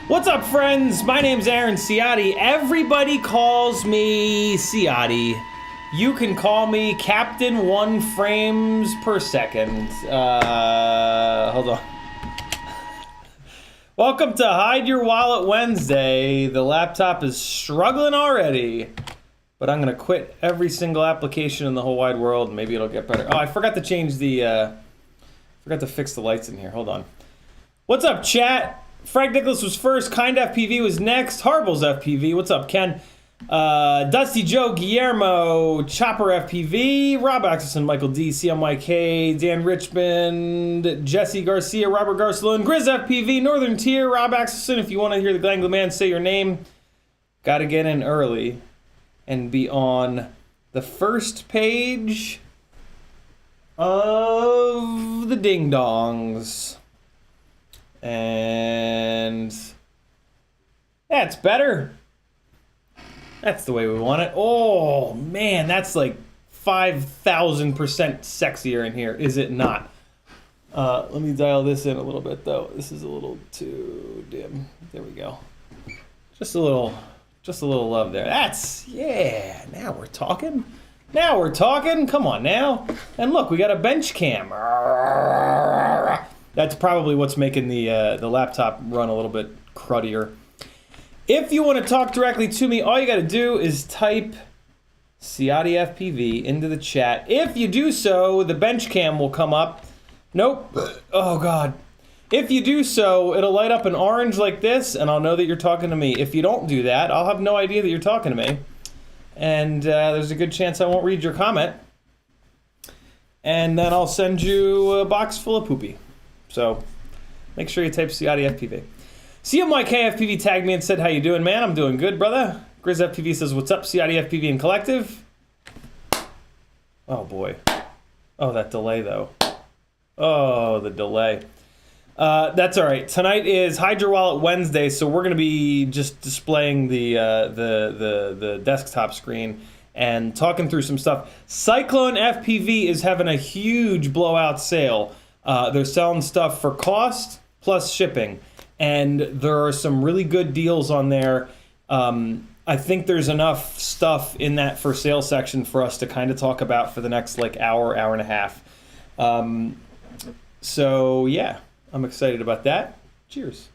What's up, friends? My name's Aaron Ciotti. Everybody calls me Ciotti. You can call me Captain 1 frames per second. Hold on. Welcome to Hide Your Wallet Wednesday. The laptop is struggling already, but I'm gonna quit every single application in the whole wide world. Maybe it'll get better. Oh, I forgot to change the, forgot to fix the lights in here. Hold on. What's up, chat? Frank Nicholas was first, Kind FPV was next, Harble's FPV, what's up, Ken? Dusty Joe, Guillermo, Chopper FPV, Rob Axelson, Michael D, CMYK, Dan Richmond, Jesse Garcia, Robert Garcelon, Grizz FPV, Northern Tier, Rob Axelson. If you want to hear the Glangly Man say your name, gotta get in early and be on the first page of the Ding Dongs. And that's better. That's the way we want it. Oh, man, that's like 5,000% sexier in here, is it not? Let me dial this in a little bit, though. This is a little too dim. There we go. Just a little love there. That's, yeah, now we're talking. Now we're talking. Come on now. And look, we got a bench cam. That's probably what's making the laptop run a little bit cruddier. If you want to talk directly to me, all you got to do is type CiottiFPV into the chat. If you do so, the bench cam will come up. Nope. Oh, God. If you do so, it'll light up an orange like this, and I'll know that you're talking to me. If you don't do that, I'll have no idea that you're talking to me. And there's a good chance I won't read your comment. And then I'll send you a box full of poopy. So make sure you type CiottiFPV. CMYKFPV tagged me and said, how you doing, man? I'm doing good, brother. GrizzFPV says, what's up, CiottiFPV and Collective? Oh, boy. Oh, that delay, though. Oh, the delay. That's all right. Tonight is Hide Your Wallet Wednesday, so we're going to be just displaying the desktop screen and talking through some stuff. CycloneFPV is having a huge blowout sale. They're selling stuff for cost plus shipping, and there are some really good deals on there. I think there's enough stuff in that for sale section for us to kind of talk about for the next like hour and a half. So yeah, I'm excited about that. Cheers.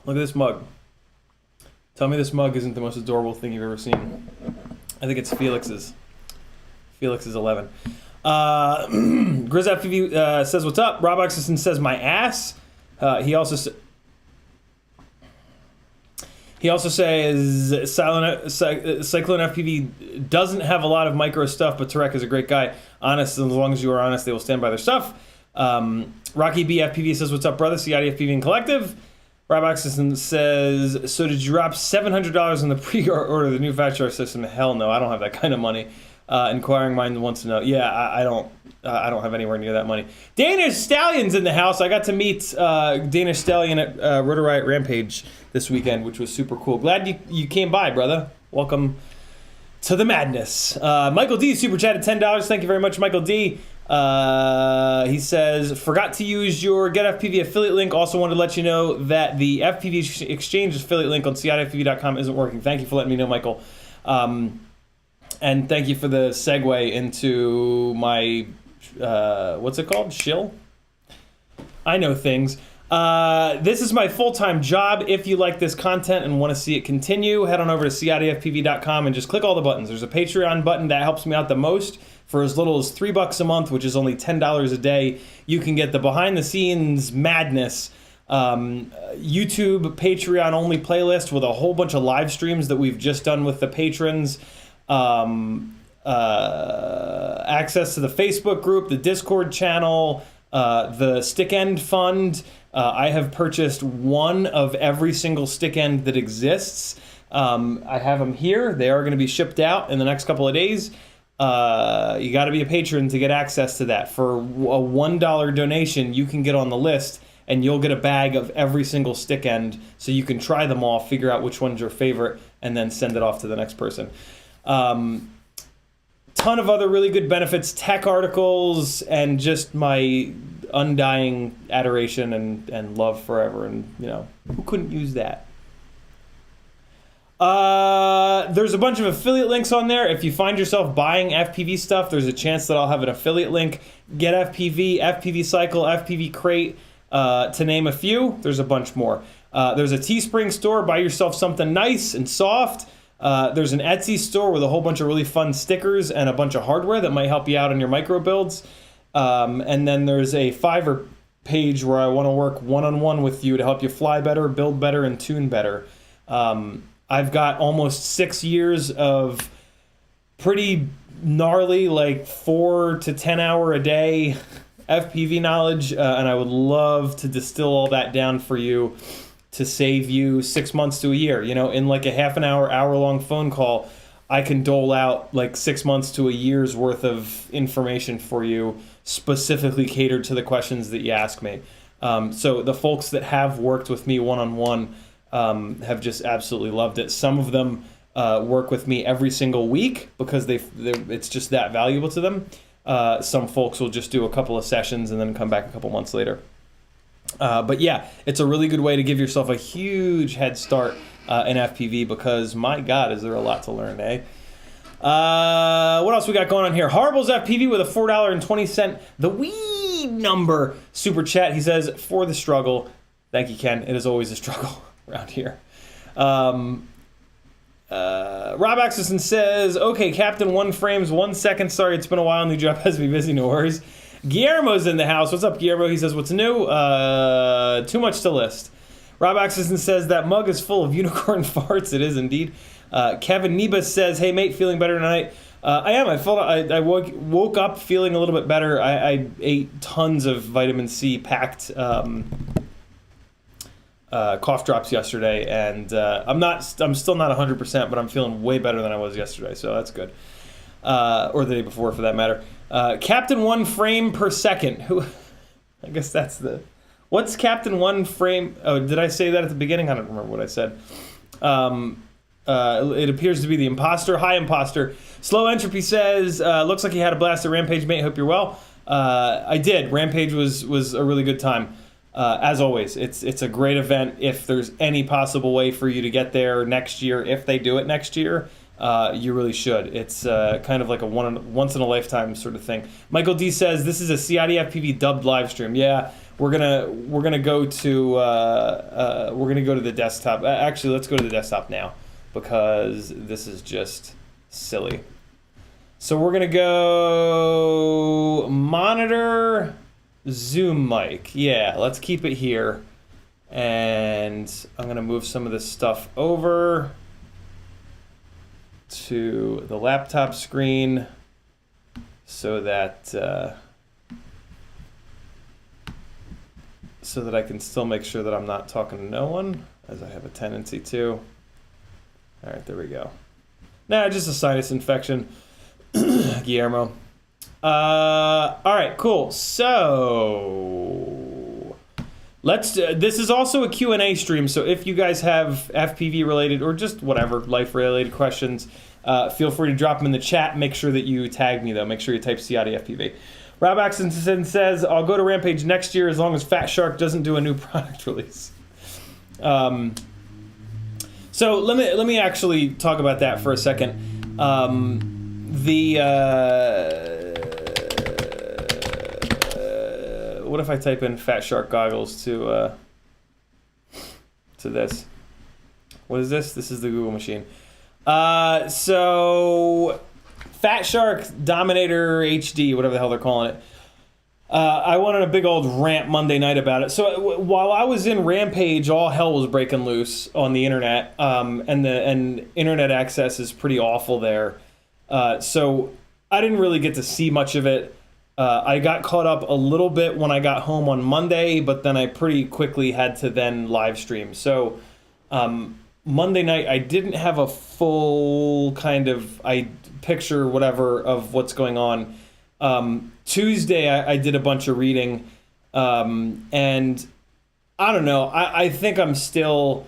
Look at this mug. Tell me this mug isn't the most adorable thing you've ever seen. I think it's Felix's. Felix is 11. GrizzFPV says, what's up? Rob Oxison says, my ass. He also says, CycloneFPV doesn't have a lot of micro stuff, but Tarek is a great guy. Honest, as long as you are honest, they will stand by their stuff. Rocky BFPV says, what's up, brother? CiottiFPV and Collective. Rob Oxison says, so did you drop $700 in the pre-order of the new Fatshark system? Hell no, I don't have that kind of money. Inquiring mind wants to know. Yeah, I don't have anywhere near that money. Danish Stallion's in the house. I got to meet Danish Stallion at Rotor Riot Rampage this weekend, which was super cool. Glad you came by, brother. Welcome to the madness. Michael D super chatted $10. Thank you very much, Michael D. He says, forgot to use your GetFPV affiliate link. Also wanted to let you know that the FPV Exchange affiliate link on CiottiFPV.com isn't working. Thank you for letting me know, Michael. And thank you for the segue into my, what's it called? Shill? I know things. This is my full-time job. If you like this content and want to see it continue, head on over to CiottiFPV.com and just click all the buttons. There's a Patreon button that helps me out the most. For as little as $3 a month, which is only $10 a day, you can get the behind-the-scenes madness, YouTube Patreon-only playlist with a whole bunch of live streams that we've just done with the patrons, access to the Facebook group, the Discord channel, the Stick End Fund. I have purchased one of every single stick end that exists. I have them here. They are going to be shipped out in the next couple of days. You got to be a patron to get access to that. For a $1 donation, you can get on the list, and you'll get a bag of every single stick end, so you can try them all, figure out which one's your favorite, and then send it off to the next person. Ton of other really good benefits, tech articles, and just my undying adoration and love forever. And, you know, who couldn't use that? There's a bunch of affiliate links on there. If you find yourself buying FPV stuff, there's a chance that I'll have an affiliate link. GetFPV, FPV Cycle, FPV Crate, to name a few. There's a bunch more. There's a Teespring store. Buy yourself something nice and soft. There's an Etsy store with a whole bunch of really fun stickers and a bunch of hardware that might help you out on your micro builds. And then there's a Fiverr page where I want to work one-on-one with you to help you fly better, build better, and tune better. I've got almost 6 years of pretty gnarly, like 4 to 10 hour a day FPV knowledge, and I would love to distill all that down for you to save you 6 months to a year. You know, in like a half an hour, hour-long phone call, I can dole out like 6 months to a year's worth of information for you, specifically catered to the questions that you ask me. So the folks that have worked with me one-on-one, have just absolutely loved it. Some of them work with me every single week because it's just that valuable to them. Some folks will just do a couple of sessions and then come back a couple months later. But yeah, it's a really good way to give yourself a huge head start in FPV because, my God, is there a lot to learn, eh? What else we got going on here? Harble's FPV with a $4.20 the wee number super chat. He says, for the struggle. Thank you, Ken. It is always a struggle around here. Rob Axelson says, okay, Captain, 1 frames, 1 second. Sorry, it's been a while. New job has me busy. No worries. Guillermo's in the house. What's up, Guillermo? He says, what's new? Too much to list. Rob Axelson says, that mug is full of unicorn farts. It is indeed. Kevin Nebus says, hey, mate, feeling better tonight? I am. I woke up feeling a little bit better. I ate tons of vitamin C packed cough drops yesterday, and I'm still not 100%, but I'm feeling way better than I was yesterday, so that's good. Or the day before, for that matter. Captain 1 frame per second. Who? I guess that's the. What's Captain 1 frame? Oh, did I say that at the beginning? I don't remember what I said. It appears to be the imposter. Hi, imposter. Slow Entropy says, looks like you had a blast at Rampage, mate. Hope you're well. I did. Rampage was a really good time. As always, it's a great event. If there's any possible way for you to get there next year, if they do it next year, you really should. It's kind of like a once in a lifetime sort of thing. Michael D says this is a CiottiFPV dubbed live stream. Yeah, we're gonna go to the desktop. Actually, let's go to the desktop now because this is just silly. So we're gonna go monitor. Zoom mic. Yeah, let's keep it here. And I'm going to move some of this stuff over to the laptop screen so that I can still make sure that I'm not talking to no one, as I have a tendency to. All right, there we go. Nah, just a sinus infection, Guillermo. All right, cool. So let's. This is also a Q&A stream. So if you guys have FPV related or just whatever life related questions, feel free to drop them in the chat. Make sure that you tag me though. Make sure you type CiottiFPV. Rob Axelson says I'll go to Rampage next year as long as Fatshark doesn't do a new product release. So let me actually talk about that for a second. What if I type in Fatshark goggles to this? What is this? This is the Google machine. So Fatshark Dominator HD, whatever the hell they're calling it. I went on a big old rant Monday night about it. So while I was in Rampage, all hell was breaking loose on the internet, and internet access is pretty awful there. So I didn't really get to see much of it. I got caught up a little bit when I got home on Monday, but then I pretty quickly had to then live stream. So Monday night, I didn't have a full kind of picture, whatever, of what's going on. Tuesday, I did a bunch of reading, and I don't know. I think I'm still...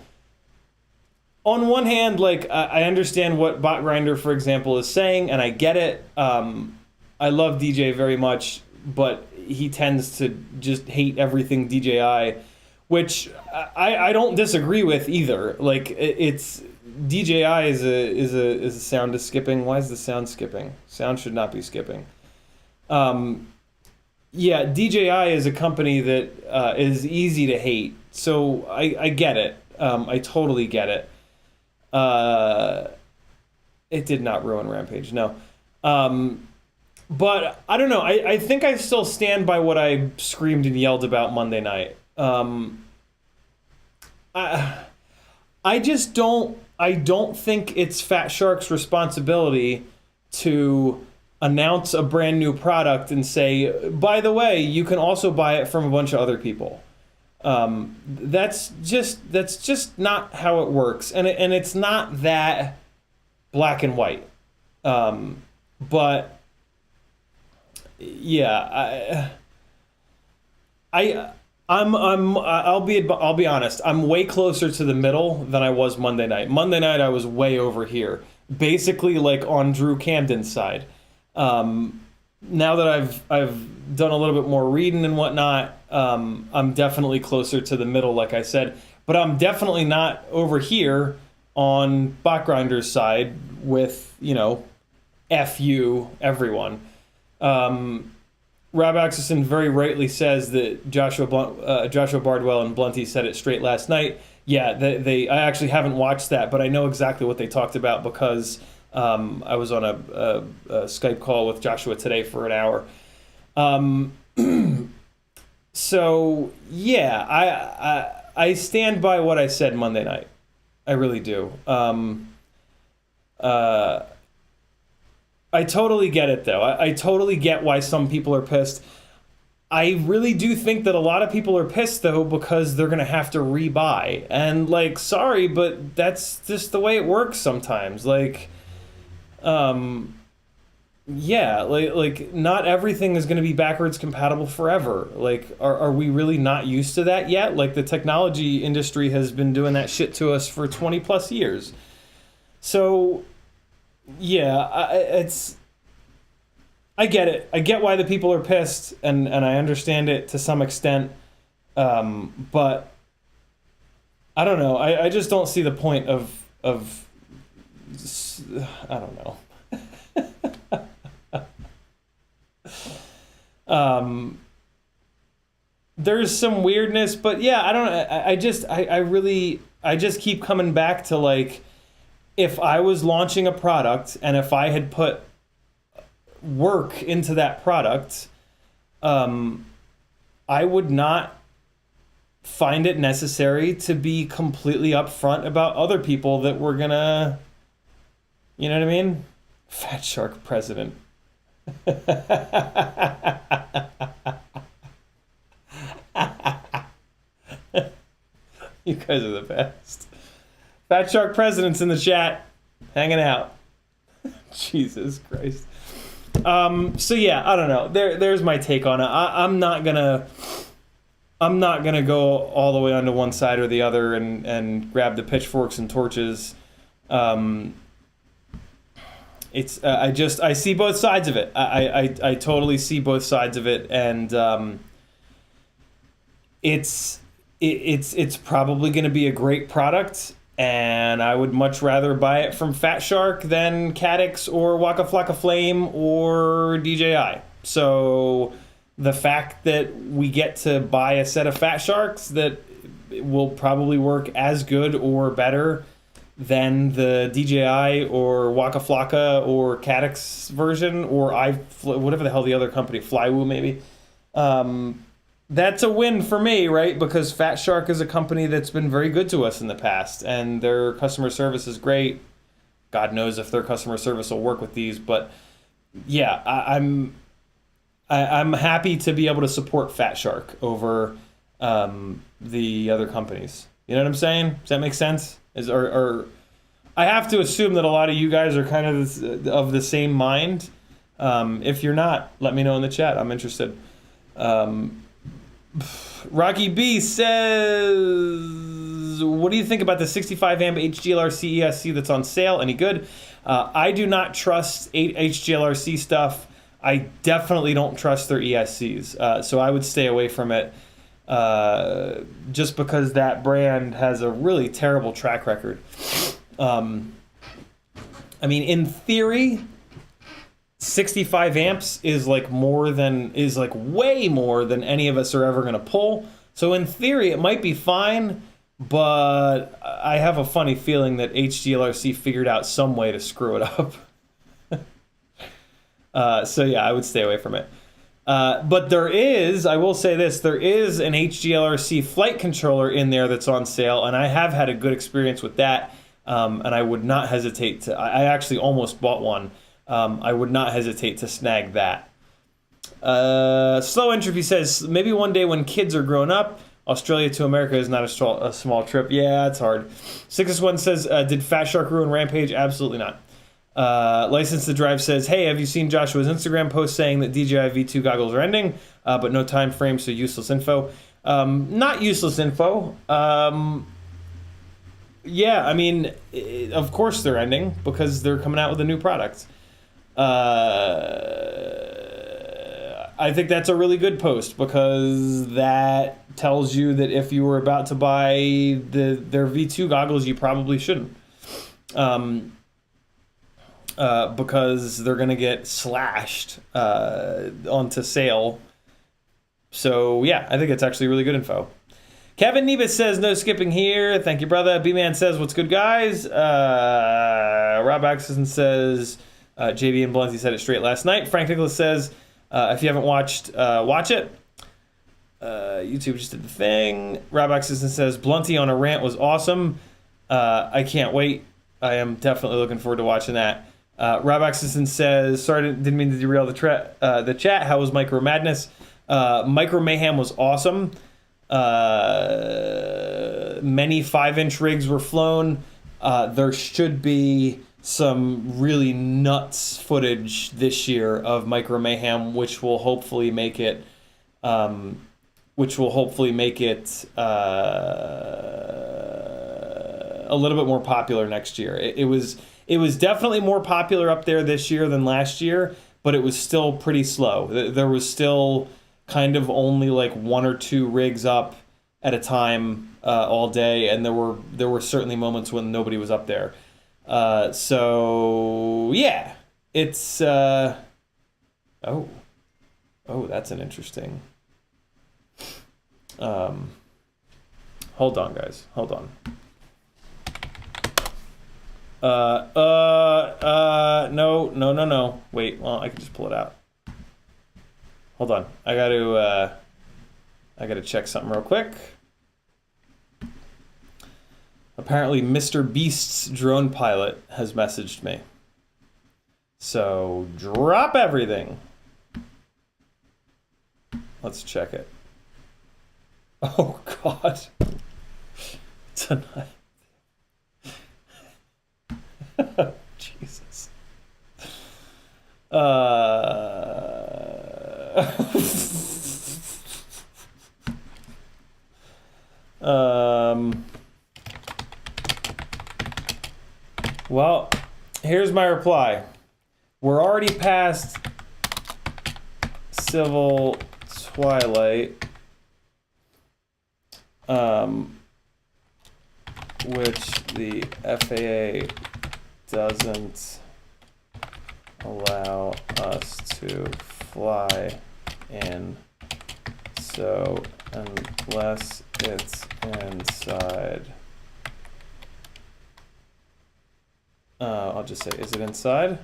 On one hand, like, I understand what Bot Grinder, for example, is saying, and I get it. I love DJ very much, but he tends to just hate everything DJI, which I don't disagree with either. Like, it's DJI is a sound is skipping. Why is the sound skipping? Sound should not be skipping. Yeah, DJI is a company that is easy to hate, so I get it. I totally get it. It did not ruin Rampage, no. But I don't know. I think I still stand by what I screamed and yelled about Monday night. I just don't. I don't think it's Fatshark's responsibility to announce a brand new product and say, by the way, you can also buy it from a bunch of other people. That's just not how it works, and it's not that black and white. But yeah, I'll be honest. I'm way closer to the middle than I was Monday night. Monday night I was way over here, basically like on Drew Camden's side. Now that I've done a little bit more reading and whatnot, I'm definitely closer to the middle, like I said. But I'm definitely not over here on Botgrinder's side with, you know, F you, everyone. Rob Axelson very rightly says that Joshua Bardwell and Blunty said it straight last night. Yeah, I actually haven't watched that, but I know exactly what they talked about because I was on a Skype call with Joshua today for an hour. So yeah, I stand by what I said Monday night. I really do. I totally get it, though. I totally get why some people are pissed. I really do think that a lot of people are pissed, though, because they're going to have to rebuy. And, like, sorry, but that's just the way it works sometimes. Like, yeah, like not everything is going to be backwards compatible forever. Like, are we really not used to that yet? Like, the technology industry has been doing that shit to us for 20 plus years. So, yeah, I get it. I get why the people are pissed, and I understand it to some extent. But I don't know. I just don't see the point of I don't know. There's some weirdness, but yeah, I don't. I just keep coming back to, like, if I was launching a product and if I had put work into that product, I would not find it necessary to be completely upfront about other people that were gonna, you know what I mean? Fatshark president. You guys are the best. Fatshark president's in the chat, hanging out. Jesus Christ. So yeah, I don't know. There's my take on it. I'm not gonna go all the way onto one side or the other and grab the pitchforks and torches. It's I see both sides of it. I totally see both sides of it, and it's probably going to be a great product, and I would much rather buy it from Fatshark than Caddx or Waka Flocka Flame or DJI. So the fact that we get to buy a set of Fatsharks that will probably work as good or better than the DJI or Waka Flocka or Caddx version, or whatever the hell the other company, Flywoo maybe. That's a win for me, right? Because Fatshark is a company that's been very good to us in the past, and their customer service is great. God knows if their customer service will work with these, but yeah, I'm happy to be able to support Fatshark over the other companies. You know what I'm saying? Does that make sense? Or I have to assume that a lot of you guys are kind of the same mind. If you're not, let me know in the chat. I'm interested. Rocky B says, what do you think about the 65 amp HGLRC ESC that's on sale? Any good? I do not trust HGLRC stuff. I definitely don't trust their ESCs. So I would stay away from it. Just because that brand has a really terrible track record. I mean, in theory, 65 amps is like way more than any of us are ever going to pull. So in theory, it might be fine, but I have a funny feeling that HGLRC figured out some way to screw it up. So yeah, I would stay away from it. But I will say this, there is an HGLRC flight controller in there that's on sale, and I have had a good experience with that, and I would not hesitate to, I actually almost bought one. I would not hesitate to snag that. Slow Entropy says, maybe one day when kids are grown up, Australia to America is not a small trip. Yeah, it's hard. 6S1 says, did Fatshark ruin Rampage? Absolutely not. License to Drive says, hey, have you seen Joshua's Instagram post saying that DJI V2 goggles are ending, but no time frame, so useless info? Not useless info. Yeah, I mean, of course they're ending because they're coming out with a new product. I think that's a really good post because that tells you that if you were about to buy their V2 goggles, you probably shouldn't. Because they're going to get slashed onto sale. So, yeah, I think it's actually really good info. Kevin Nebus says, no skipping here. Thank you, brother. B-Man says, what's good, guys? Rob Axelson says, JB and Blunty said it straight last night. Frank Nicholas says, if you haven't watched, watch it. YouTube just did the thing. Rob Axelson says, Blunty on a rant was awesome. I can't wait. I am definitely looking forward to watching that. Rob Axelson says, sorry, didn't mean to derail the chat. How was Micro Madness? Micro Mayhem was awesome. Many 5-inch rigs were flown. There should be some really nuts footage this year of Micro Mayhem, which will hopefully make it a little bit more popular next year. It was definitely more popular up there this year than last year, but it was still pretty slow. There was still kind of only like 1 or 2 rigs up at a time all day, and there were certainly moments when nobody was up there. So yeah, it's oh, that's an interesting. Hold on, guys. Hold on. No. Wait, well, I can just pull it out. Hold on. I gotta check something real quick. Apparently, Mr. Beast's drone pilot has messaged me. So, drop everything. Let's check it. Oh, God. Tonight. Jesus. Well, here's my reply. We're already past Civil Twilight, which the FAA doesn't allow us to fly in. So unless it's inside, I'll just say, is it inside?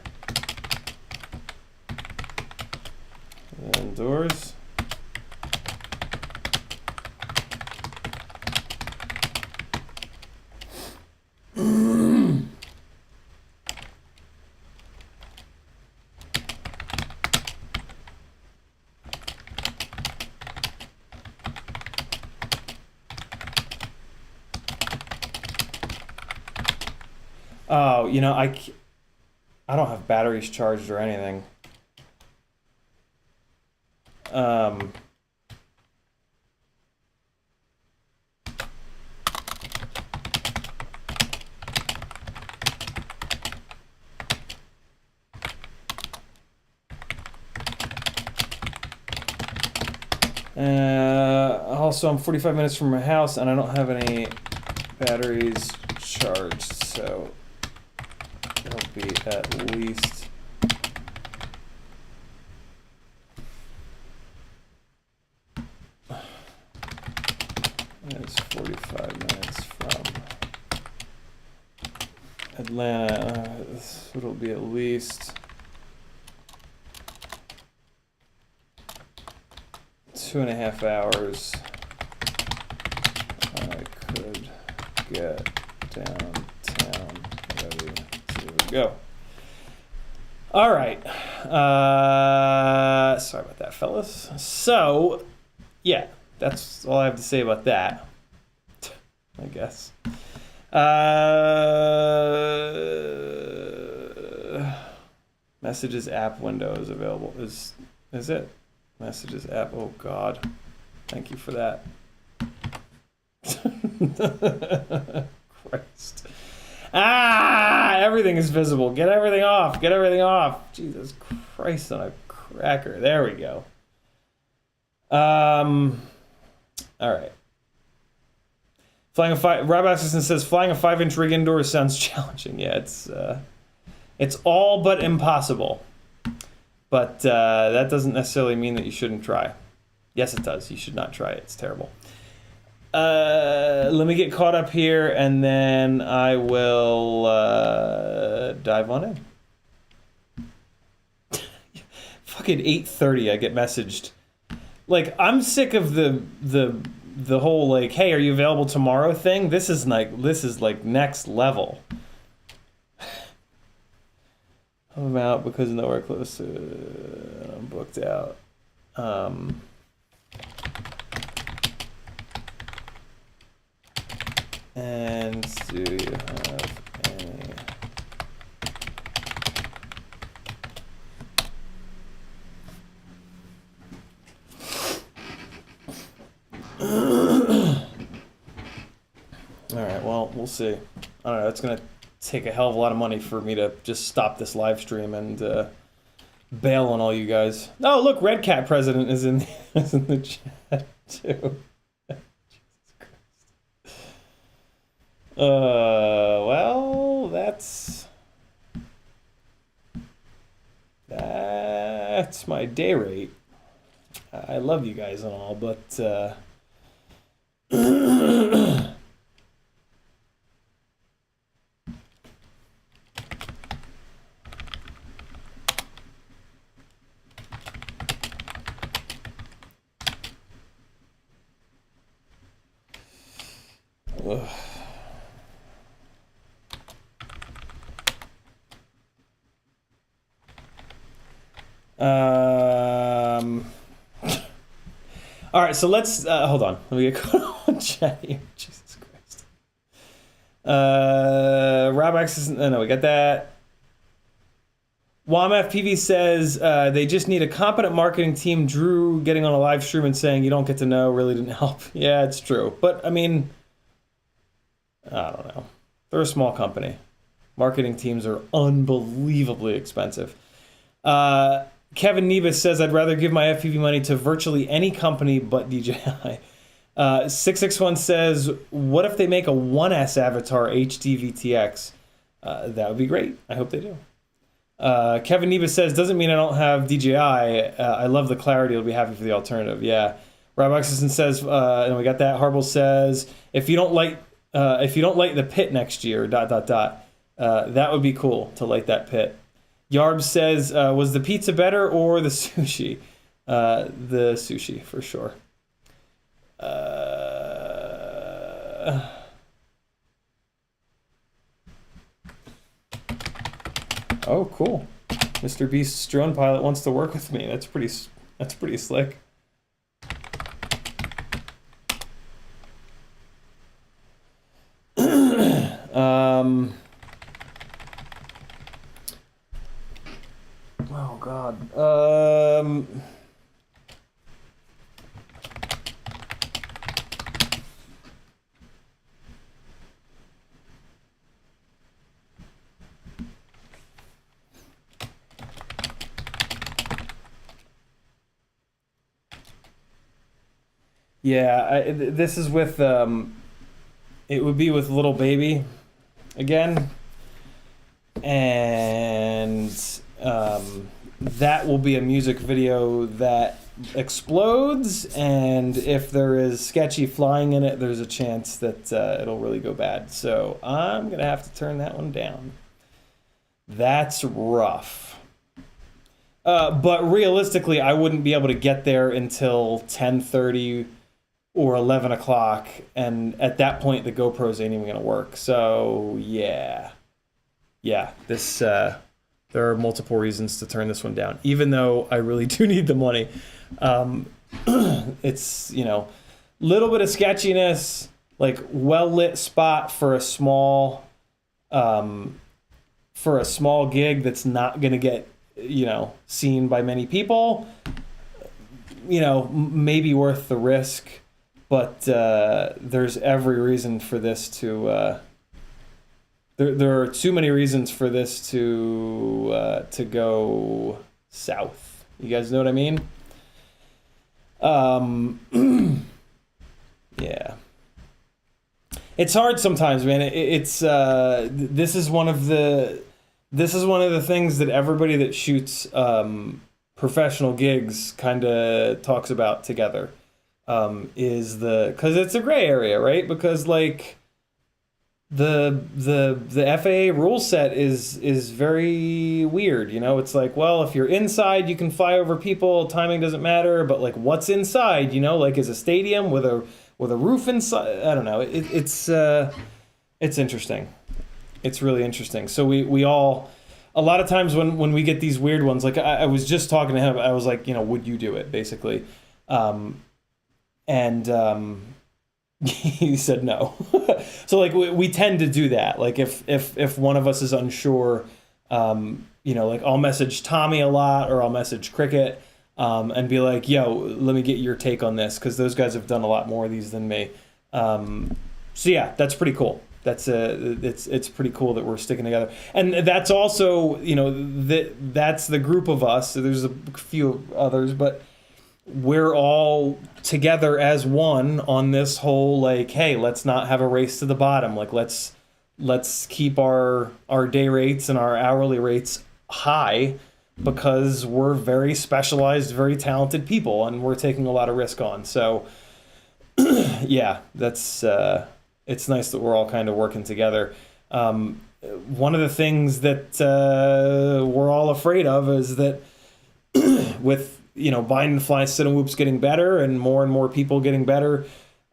Indoors. Oh, you know, I don't have batteries charged or anything. Also, I'm 45 minutes from my house and I don't have any batteries charged, so it'll be at least it's 45 minutes from Atlanta. It'll be at least 2.5 hours. I could get downtown ready to go. All right. Sorry about that, fellas. So, yeah, that's all I have to say about that, I guess. Messages app window is available. Is it? Messages app. Oh, God. Thank you for that. Christ. Ah, everything is visible. Get everything off. Get everything off. Jesus Christ on a cracker. There we go. All right. Flying a Rob Atkinson says flying a 5-inch rig indoors sounds challenging. Yeah, it's all but impossible. But that doesn't necessarily mean that you shouldn't try. Yes, it does. You should not try it. It's terrible. Let me get caught up here, and then I will dive on in. Fucking 8:30, I get messaged. Like, I'm sick of the whole like, hey, are you available tomorrow thing? This is like next level. I'm out because nowhere close to I'm booked out. And do you have any All right, well, we'll see. I don't know, it's gonna take a hell of a lot of money for me to just stop this live stream and bail on all you guys. Oh, look, Red Cat President is in the chat too. Jesus Christ. Well, that's my day rate. I love you guys and all, but all right, so let's hold on. Let me get caught on chat here. Jesus Christ. Rob X, no, we got that. WAMFPV says they just need a competent marketing team. Drew getting on a live stream and saying you don't get to know really didn't help. Yeah, it's true. But, I mean, I don't know. They're a small company. Marketing teams are unbelievably expensive. Kevin Nevis says, I'd rather give my FPV money to virtually any company but DJI. 661 says, what if they make a 1S Avatar HD VTX? That would be great. I hope they do. Kevin Nevis says, doesn't mean I don't have DJI. I love the clarity. I'll be happy for the alternative. Yeah. Rob Oxison says, and we got that. Harble says, if you don't light the pit next year, ... that would be cool to light that pit. Yarb says, was the pizza better or the sushi? The sushi, for sure. Oh, cool. Mr. Beast's drone pilot wants to work with me. That's pretty slick. Oh God. Yeah, this is with it would be with Little Baby again, and that will be a music video that explodes, and if there is sketchy flying in it, there's a chance that it'll really go bad. So I'm gonna have to turn that one down. That's rough. But realistically, I wouldn't be able to get there until 10:30 or 11 o'clock, and at that point, the GoPros ain't even gonna work. So yeah, this there are multiple reasons to turn this one down, even though I really do need the money. It's, you know, little bit of sketchiness, like well-lit spot for a small gig that's not gonna get, you know, seen by many people, you know, maybe worth the risk. but there's every reason for this to. There are too many reasons for this to go south. You guys know what I mean? Yeah. It's hard sometimes, man. This is one of the things that everybody that shoots professional gigs kind of talks about together. Because it's a gray area, right? Because like the FAA rule set is very weird. You know, it's like, well, if you're inside, you can fly over people. Timing doesn't matter. But like, what's inside? You know, like is a stadium with a roof inside? I don't know. It's interesting. It's really interesting. So we all, a lot of times when we get these weird ones, like I was just talking to him, I was like, you know, would you do it, basically? He said no. So like we tend to do that. Like if one of us is unsure, you know, like I'll message Tommy a lot, or I'll message Cricket, and be like, yo, let me get your take on this, because those guys have done a lot more of these than me. So yeah, that's pretty cool. It's pretty cool that we're sticking together, and that's also, you know, that's the group of us. So there's a few others, but we're all together as one on this whole, like, hey, let's not have a race to the bottom. Like, let's keep our day rates and our hourly rates high, because we're very specialized, very talented people, and we're taking a lot of risk on. So yeah, that's it's nice that we're all kind of working together. One of the things that we're all afraid of is that with, you know, bind and fly sit and whoops getting better and more people getting better,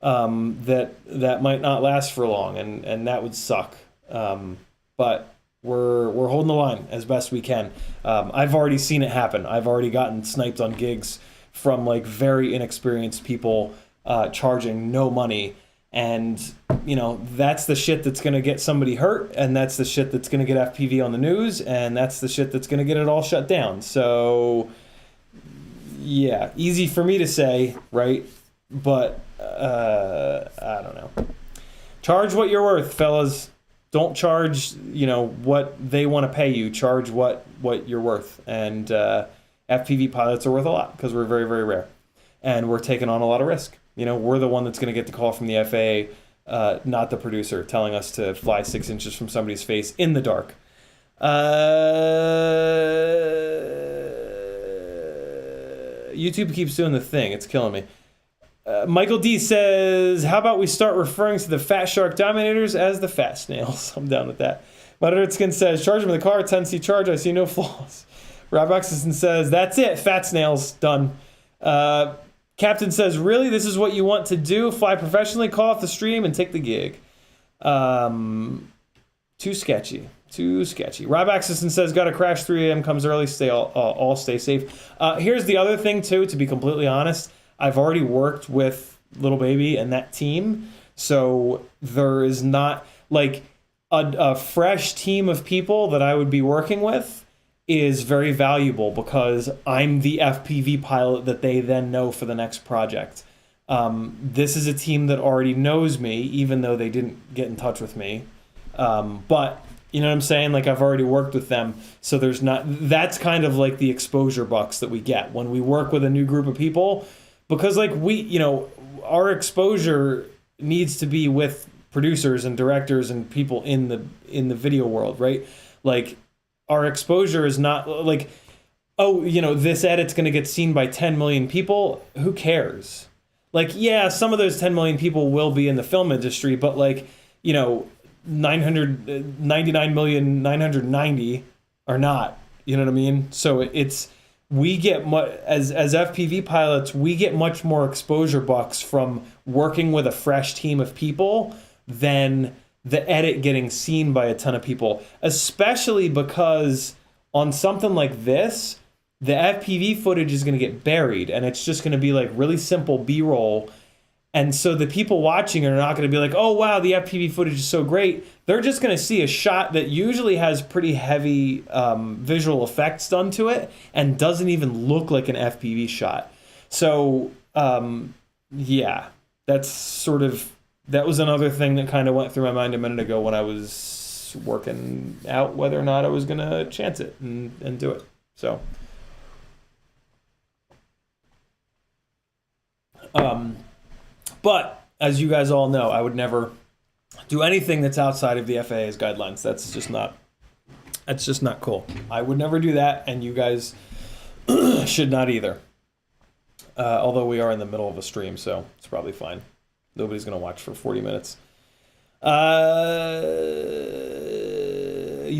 that might not last for long, and that would suck. But we're holding the line as best we can. I've already seen it happen. I've already gotten sniped on gigs from like very inexperienced people charging no money, and you know, that's the shit that's gonna get somebody hurt, and that's the shit that's gonna get FPV on the news, and that's the shit that's gonna get it all shut down. So yeah, easy for me to say, right? But I don't know. Charge what you're worth, fellas. Don't charge, you know, what they want to pay you. Charge what you're worth. And FPV pilots are worth a lot, because we're very, very rare, and we're taking on a lot of risk. You know, we're the one that's going to get the call from the FAA, not the producer, telling us to fly 6 inches from somebody's face in the dark. YouTube keeps doing the thing. It's killing me. Michael D says, how about we start referring to the Fatshark Dominators as the Fat Snails? I'm down with that. Mutterskin says, charge them in the car, 10C charge, I see no flaws. Rob Oxison says, that's it, Fat Snails, done. Captain says, really, this is what you want to do? Fly professionally, call off the stream, and take the gig. Too sketchy. Rob Axison says, got to crash 3 a.m. comes early. All stay safe. Here's the other thing too. To be completely honest, I've already worked with Little Baby and that team, so there is not like a fresh team of people that I would be working with is very valuable, because I'm the FPV pilot that they then know for the next project. This is a team that already knows me, even though they didn't get in touch with me. But you know what I'm saying? Like, I've already worked with them, so there's not. That's kind of like the exposure bucks that we get when we work with a new group of people, because like you know, our exposure needs to be with producers and directors and people in the video world, right? Like, our exposure is not like, oh, you know, this edit's going to get seen by 10 million people. Who cares? Like, yeah, some of those 10 million people will be in the film industry, but like, you know, 999,990 are not, you know what I mean? So we get as FPV pilots, we get much more exposure bucks from working with a fresh team of people than the edit getting seen by a ton of people, especially because on something like this, the FPV footage is going to get buried, and it's just going to be like really simple B-roll. And so the people watching are not going to be like, oh, wow, the FPV footage is so great. They're just going to see a shot that usually has pretty heavy visual effects done to it and doesn't even look like an FPV shot. So, yeah, that was another thing that kind of went through my mind a minute ago when I was working out whether or not I was gonna chance it and do it. So, but as you guys all know, I would never do anything that's outside of the FAA's guidelines. That's just not cool. I would never do that, and you guys should not either. Although we are in the middle of a stream, so it's probably fine. Nobody's going to watch for 40 minutes.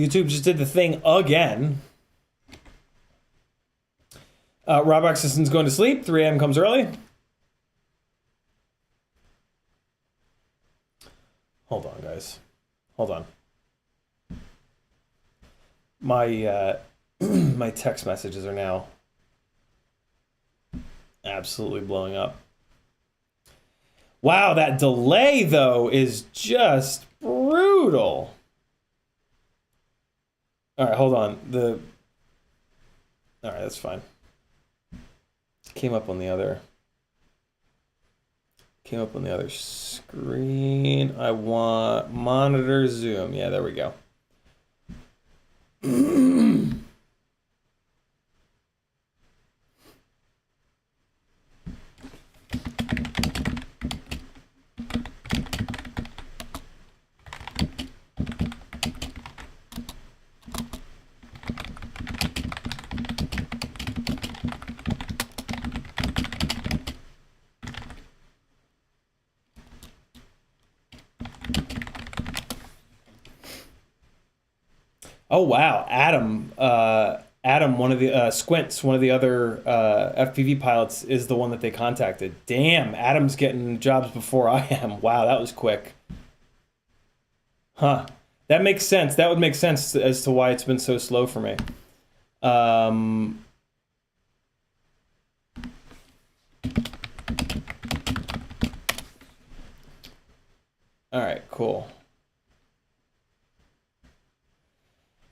YouTube just did the thing again. Rob Axelson's going to sleep. 3 a.m. comes early. Hold on, guys. Hold on. My my text messages are now absolutely blowing up. Wow, that delay, though, is just brutal. All right, hold on. All right, that's fine. Came up on the other screen. I want monitor zoom. Yeah, there we go. Oh wow, Adam, one of the Squints, one of the other FPV pilots, is the one that they contacted. Damn, Adam's getting jobs before I am. Wow, that was quick. Huh. That makes sense. That would make sense as to why it's been so slow for me. All right, cool.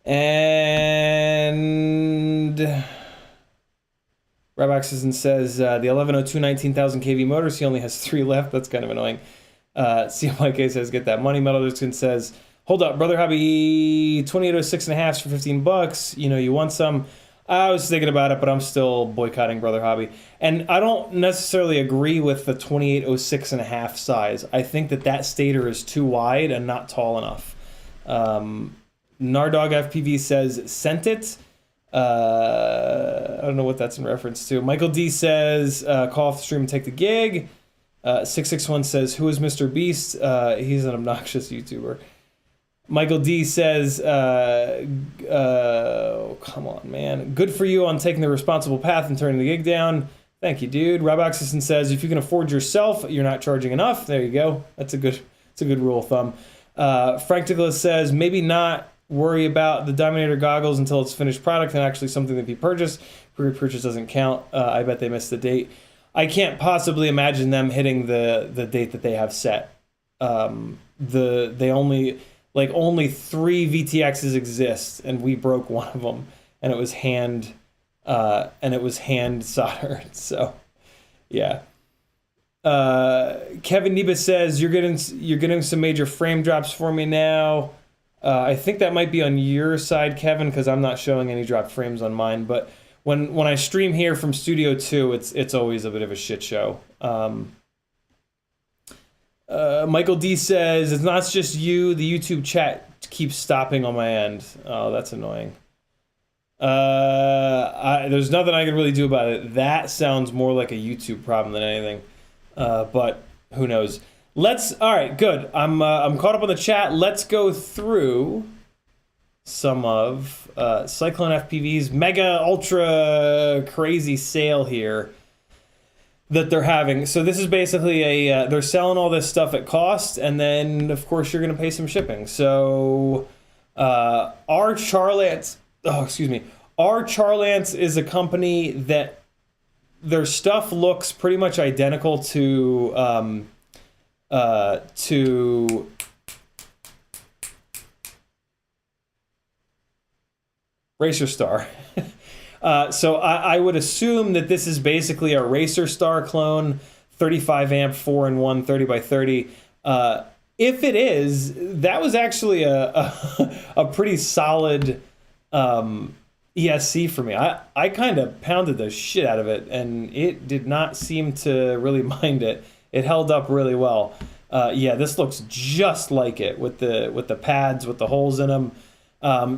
And Rob Axelson says the 1102 19,000 kV motors, he only has 3 left. That's kind of annoying. CMYK says get that money. Metal Dixon says hold up, Brother Hobby 2806 and a half for $15. You know you want some. I was thinking about it, but I'm still boycotting Brother Hobby. And I don't necessarily agree with the 2806 and a half size. I think that stator is too wide and not tall enough. Nardog FPV says, sent it. I don't know what that's in reference to. Michael D says, call off the stream and take the gig. 661 says, who is Mr. Beast? He's an obnoxious YouTuber. Michael D says, oh, come on, man. Good for you on taking the responsible path and turning the gig down. Thank you, dude. Rob Axelson says, if you can afford yourself, you're not charging enough. There you go. That's a good rule of thumb. Frank Douglas says, maybe not worry about the Dominator goggles until it's finished product and actually something that be purchased. Pre-purchase doesn't count. I bet they missed the date. I can't possibly imagine them hitting the date that they have set. They only 3 VTXs exist, and we broke one of them, and it was hand soldered. So, yeah. Kevin Neba says you're getting some major frame drops for me now. I think that might be on your side, Kevin, because I'm not showing any drop frames on mine. But when I stream here from Studio 2, it's always a bit of a shit show. Michael D says, it's not just you. The YouTube chat keeps stopping on my end. Oh, that's annoying. There's nothing I can really do about it. That sounds more like a YouTube problem than anything. But who knows? All right, good. I'm caught up on the chat. Let's go through some of CycloneFPV's mega ultra crazy sale here that they're having. So this is basically they're selling all this stuff at cost, and then of course you're going to pay some shipping. So our Charlance is a company that their stuff looks pretty much identical to Racer Star. So I would assume that this is basically a Racer Star clone 35 amp 4-in-1 30x30. If it is, that was actually a pretty solid ESC for me. I kind of pounded the shit out of it, and it did not seem to really mind it. It held up really well. Yeah, this looks just like it with the pads, with the holes in them.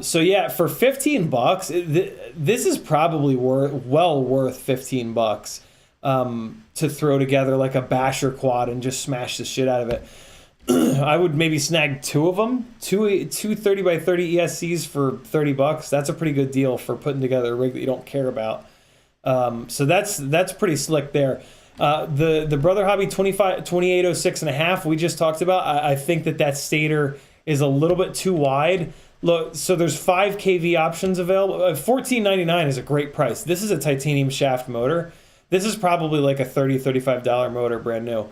So yeah, for 15 bucks, this is probably well worth 15 bucks to throw together like a basher quad and just smash the shit out of it. I would maybe snag two of them, two 30x30 ESCs for 30 bucks. That's a pretty good deal for putting together a rig that you don't care about. So that's pretty slick there. The Brother Hobby 2806.5 we just talked about. I think that stator is a little bit too wide. Look, so there's 5 kV options available. $14.99 is a great price. This is a titanium shaft motor. This is probably like a $35 motor, brand new.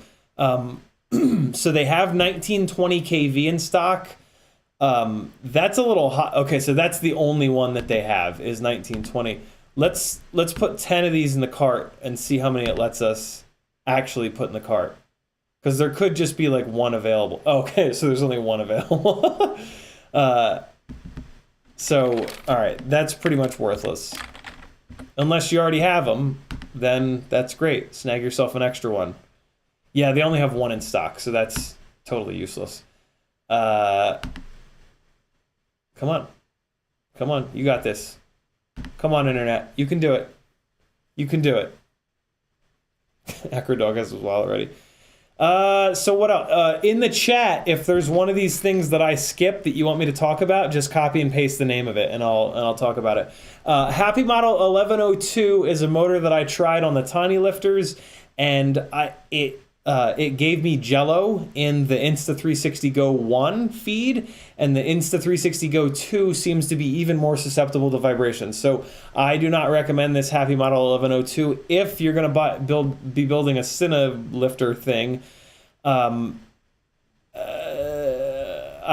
So they have 1920 kV in stock. That's a little hot. Okay, so that's the only one that they have is 1920. Let's put 10 of these in the cart and see how many it lets us actually put in the cart. Because there could just be like one available. Okay, so there's only one available. So, all right, that's pretty much worthless. Unless you already have them, then that's great. Snag yourself an extra one. Yeah, they only have one in stock, so that's totally useless. Come on. Come on, you got this. Come on, Internet. You can do it. You can do it. Acrodog has his wallet already. So what else? In the chat, if there's one of these things that I skipped that you want me to talk about, just copy and paste the name of it, and I'll talk about it. Happy Model 1102 is a motor that I tried on the tiny lifters, and it gave me jello in the Insta360 Go 1 feed, and the Insta360 Go 2 seems to be even more susceptible to vibrations. So I do not recommend this Happy Model 1102 if you're going to be building a Cine lifter thing. I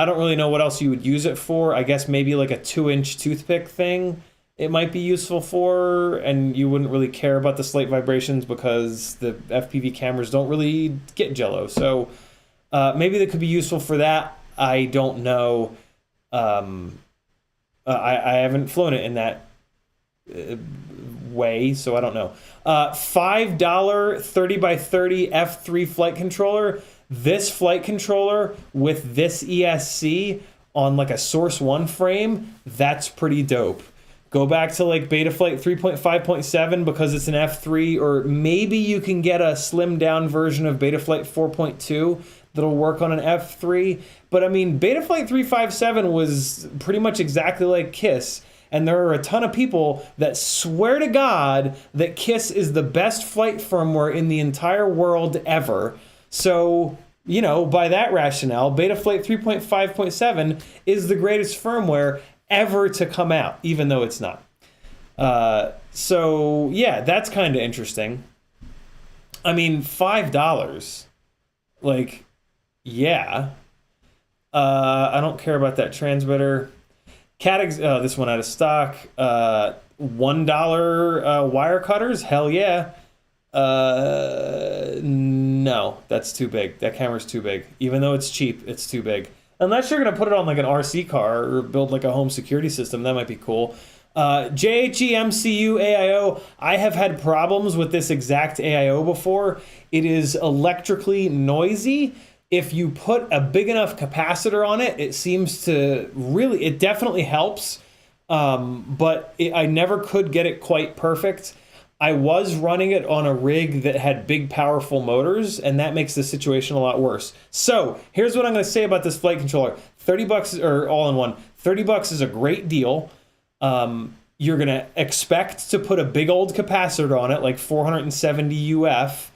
don't really know what else you would use it for. I guess maybe like a 2-inch toothpick thing it might be useful for, and you wouldn't really care about the slight vibrations because the FPV cameras don't really get jello. So maybe that could be useful for that. I don't know. I haven't flown it in that way, so I don't know. $5 30x30 F3 flight controller. This flight controller with this ESC on like a Source 1 frame, that's pretty dope. Go back to like Betaflight 3.5.7 because it's an F3, or maybe you can get a slimmed down version of Betaflight 4.2 that'll work on an F3. But I mean, Betaflight 3.5.7 was pretty much exactly like KISS. And there are a ton of people that swear to God that KISS is the best flight firmware in the entire world ever. So, you know, by that rationale, Betaflight 3.5.7 is the greatest firmware ever to come out, even though it's not. So yeah, that's kind of interesting. I mean, $5, like, yeah. I don't care about that transmitter. This one out of stock. $1 wire cutters, hell yeah. No, that's too big. That camera's too big. Even though it's cheap, it's too big. Unless you're going to put it on like an RC car or build like a home security system, that might be cool. JHEMCU AIO, I have had problems with this exact AIO before. It is electrically noisy. If you put a big enough capacitor on it, it seems to really, it definitely helps. But I never could get it quite perfect. I was running it on a rig that had big, powerful motors, and that makes the situation a lot worse. So here's what I'm going to say about this flight controller. 30 bucks, or all in one, 30 bucks is a great deal. You're going to expect to put a big old capacitor on it, like 470 UF,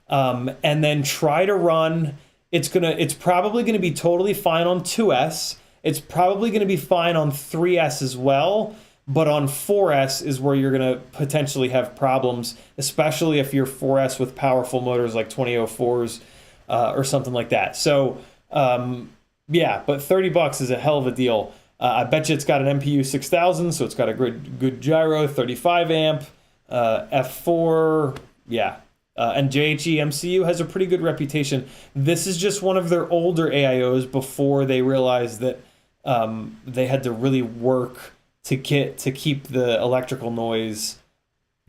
and then try to run. It's probably going to be totally fine on 2S. It's probably going to be fine on 3S as well. But on 4S is where you're going to potentially have problems, especially if you're 4S with powerful motors like 2004s or something like that. So, yeah, but 30 bucks is a hell of a deal. I bet you it's got an MPU 6000, so it's got a good gyro, 35 amp, F4. Yeah, And JHE MCU has a pretty good reputation. This is just one of their older AIOs before they realized that they had to really work to keep the electrical noise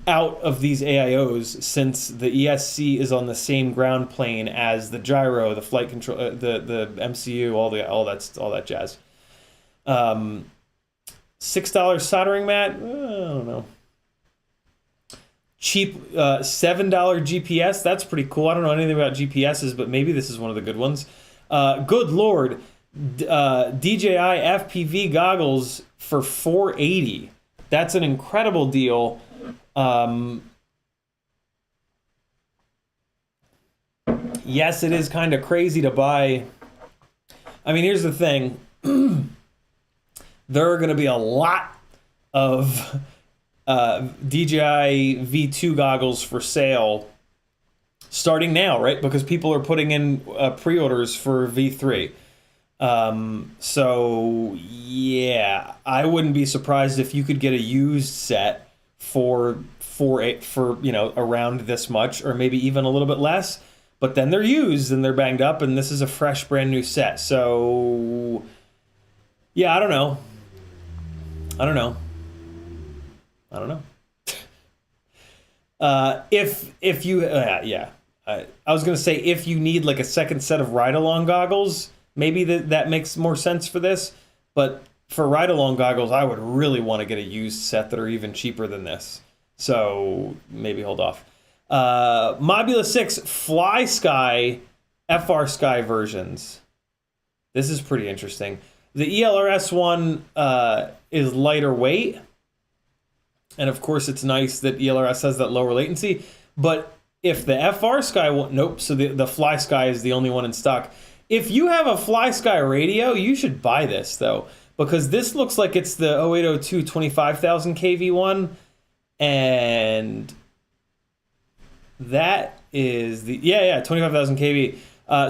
out of these AIOs, since the ESC is on the same ground plane as the gyro, the flight control, the MCU, all that jazz. $6 soldering mat. I don't know. Cheap $7 GPS. That's pretty cool. I don't know anything about GPSs, but maybe this is one of the good ones. Good Lord, DJI FPV goggles for $480. That's an incredible deal. Yes, it is kind of crazy to buy. I mean, here's the thing. There are going to be a lot of DJI V2 goggles for sale starting now, right? Because people are putting in pre-orders for V3. So yeah, I wouldn't be surprised if you could get a used set for around this much, or maybe even a little bit less. But then they're used and they're banged up, and this is a fresh, brand new set. So yeah, I don't know. If you I was gonna say, if you need like a second set of ride-along goggles, maybe that makes more sense for this. But for ride-along goggles, I would really want to get a used set that are even cheaper than this. So maybe hold off. Mobula 6 Fly Sky FR Sky versions. This is pretty interesting. The ELRS one is lighter weight. And of course, it's nice that ELRS has that lower latency. But if the FR Sky one, nope, so the Fly Sky is the only one in stock. If you have a Fly Sky radio, you should buy this, though. Because this looks like it's the 0802 25,000 kV one. And that is the, 25,000 kV.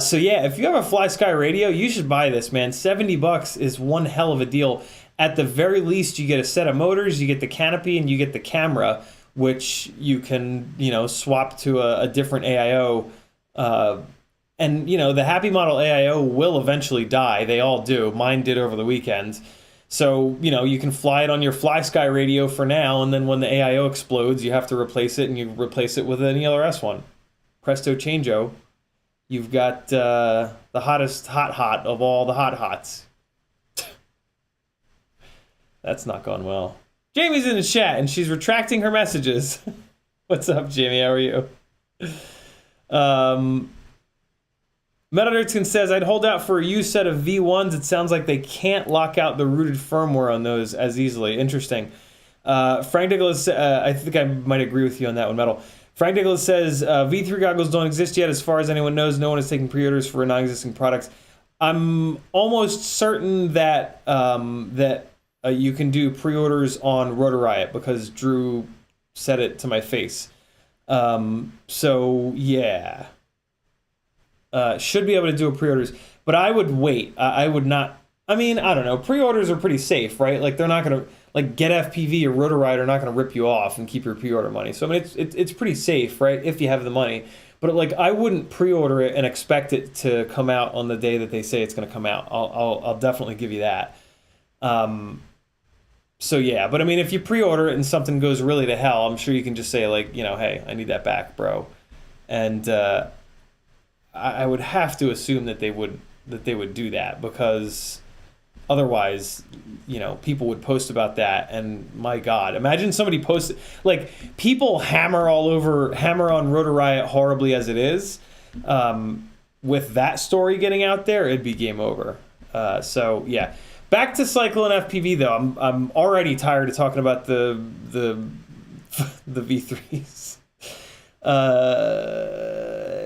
So yeah, if you have a Fly Sky radio, you should buy this, man. $70 is one hell of a deal. At the very least, you get a set of motors, you get the canopy, and you get the camera, which you can, swap to a different AIO. And, the Happy Model AIO will eventually die. They all do. Mine did over the weekend. So, you can fly it on your Fly Sky radio for now, and then when the AIO explodes, you have to replace it, and you replace it with an ELRS one. Presto changeo. You've got the hottest hot of all the hot hots. That's not gone well. Jamie's in the chat, and she's retracting her messages. What's up, Jamie? How are you? Metanerdskin says, I'd hold out for a used set of V1s. It sounds like they can't lock out the rooted firmware on those as easily. Interesting. Frank Nicholas, I think I might agree with you on that one, Metal. Frank Nicholas says, V3 goggles don't exist yet. As far as anyone knows, no one is taking pre-orders for non-existing products. I'm almost certain that you can do pre-orders on Rotor Riot, because Drew said it to my face. So, yeah. Should be able to do a pre-orders, but I would wait. I would not. I mean, I don't know. Pre-orders are pretty safe, right? Like, they're not going to, like, GetFPV or Rotor Riot are not going to rip you off and keep your pre-order money. So, I mean, it's pretty safe, right? If you have the money. But, like, I wouldn't pre-order it and expect it to come out on the day that they say it's going to come out. I'll definitely give you that. So, yeah. But, I mean, if you pre-order it and something goes really to hell, I'm sure you can just say, like, hey, I need that back, bro. And I would have to assume that they would do that, because otherwise, people would post about that, and my God, imagine somebody posted, like, people hammer on Rotor Riot horribly as it is. With that story getting out there, it'd be game over. So yeah, back to CycloneFPV though. I'm already tired of talking about the V3s.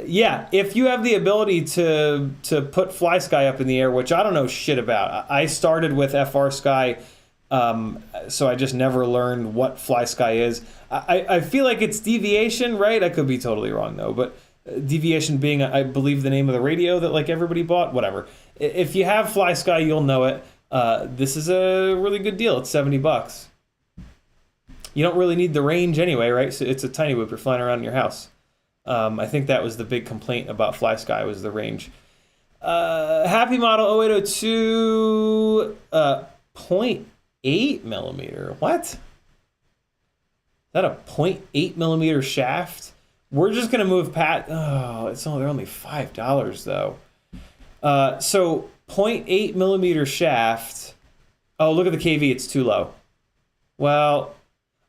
Yeah, if you have the ability to put Fly Sky up in the air, which I don't know shit about. I started with FR Sky, so I just never learned what Fly Sky is. I feel like it's deviation, right? I could be totally wrong though, but deviation being, I believe, the name of the radio that like everybody bought. Whatever. If you have Fly Sky, you'll know it. This is a really good deal. It's $70. You don't really need the range anyway, right? So it's a tiny whoop. You're flying around in your house. I think that was the big complaint about Fly Sky was the range. Happy Model 0802, 0.8 millimeter. What? Is that a 0.8 millimeter shaft? We're just gonna move oh, they're only $5 though. So 0.8 millimeter shaft. Oh, look at the KV, it's too low. Well,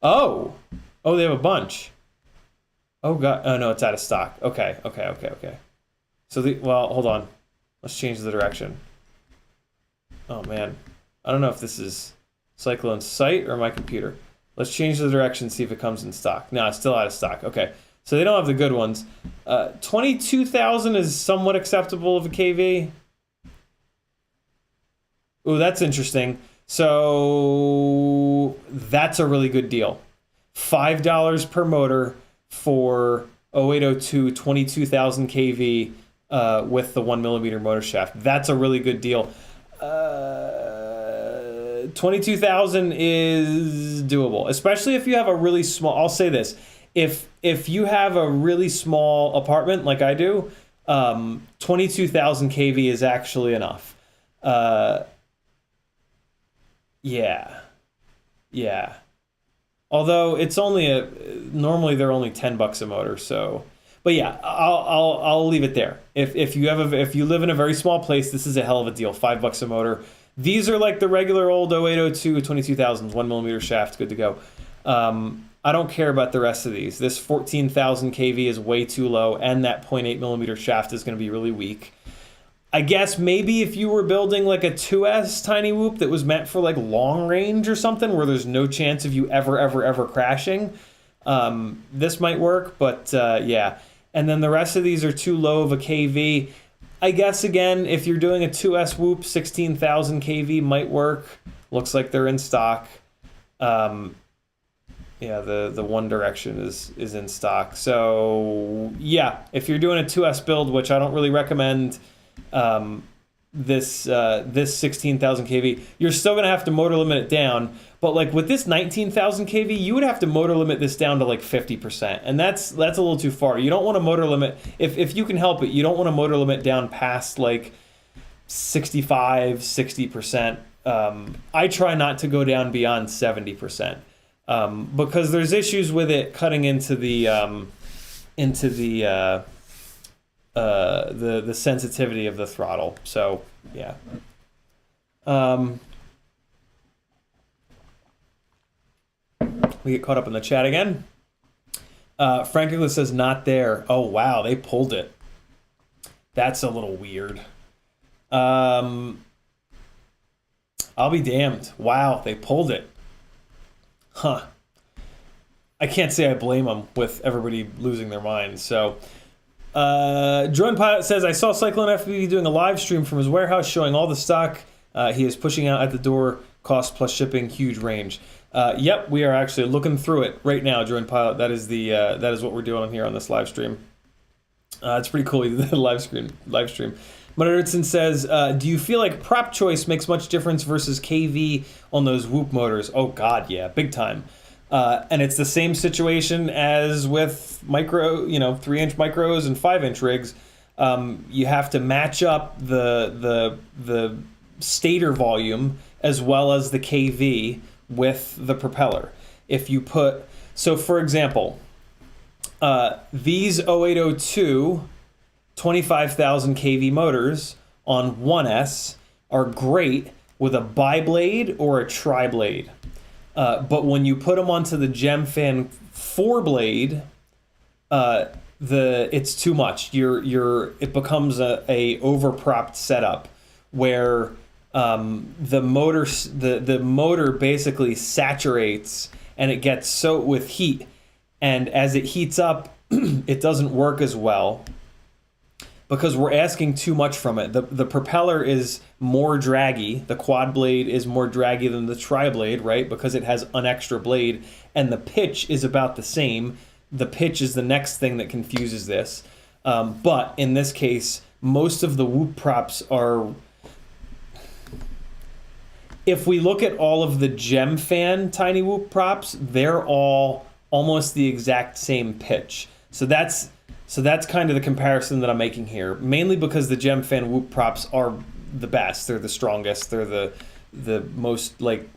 oh, they have a bunch. Oh god, oh no, it's out of stock. Okay. So well, hold on. Let's change the direction. Oh man, I don't know if this is Cyclone's site or my computer. Let's change the direction, see if it comes in stock. No, it's still out of stock. Okay, so they don't have the good ones. 22,000 is somewhat acceptable of a KV. Ooh, that's interesting. So that's a really good deal. $5 per motor for 0802 22,000 kV with the 1 millimeter motor shaft. That's a really good deal. 22,000 is doable, especially if you have a really small. I'll say this: if you have a really small apartment like I do, 22,000 kV is actually enough. Yeah. Although it's only normally they're only $10 a motor, so. But yeah, I'll leave it there. If you live in a very small place, this is a hell of a deal. $5 a motor. These are like the regular old 0802 22,000s, 1 millimeter shaft, good to go. I don't care about the rest of these. This 14,000 kV is way too low, and that 0.8 millimeter shaft is going to be really weak. I guess maybe if you were building like a 2S tiny whoop that was meant for like long range or something where there's no chance of you ever crashing, this might work, but yeah. And then the rest of these are too low of a KV. I guess again, if you're doing a 2S whoop, 16,000 kV might work. Looks like they're in stock. Yeah, the One Direction is in stock. So yeah, if you're doing a 2S build, which I don't really recommend, this 16,000 kV, you're still gonna have to motor limit it down. But like with this 19,000 kV, you would have to motor limit this down to like 50%, and that's a little too far. You don't want to motor limit, if you can help it, you don't want to motor limit down past like 65, 60%. I try not to go down beyond 70%, because there's issues with it cutting into the sensitivity of the throttle. So yeah. We get caught up in the chat again. Frank Nicholas says not there. Oh wow, they pulled it. That's a little weird. I'll be damned. Wow, they pulled it. Huh. I can't say I blame them with everybody losing their minds. So Drone Pilot says, I saw CycloneFPV doing a live stream from his warehouse showing all the stock he is pushing out at the door, cost plus shipping, huge range. Yep, we are actually looking through it right now, Drone Pilot. That is what we're doing here on this live stream. It's pretty cool. The live stream. Mudderson says, do you feel like prop choice makes much difference versus KV on those whoop motors? Oh God, yeah, big time. And it's the same situation as with micro, 3-inch micros and 5-inch rigs. You have to match up the stator volume as well as the KV with the propeller. If you put, so for example, these 0802 25,000 kV motors on 1S are great with a bi-blade or a tri-blade. But when you put them onto the GemFan 4-blade, it's too much. It becomes a overpropped setup where the motor basically saturates and it gets soaked with heat, and as it heats up, it doesn't work as well because we're asking too much from it. The propeller is more draggy. The quad blade is more draggy than the tri-blade, right? Because it has an extra blade, and the pitch is about the same. The pitch is the next thing that confuses this. But in this case, most of the whoop props are, if we look at all of the GemFan tiny whoop props, they're all almost the exact same pitch. So So that's kind of the comparison that I'm making here, mainly because the Gemfan whoop props are the best. They're the strongest. They're the most like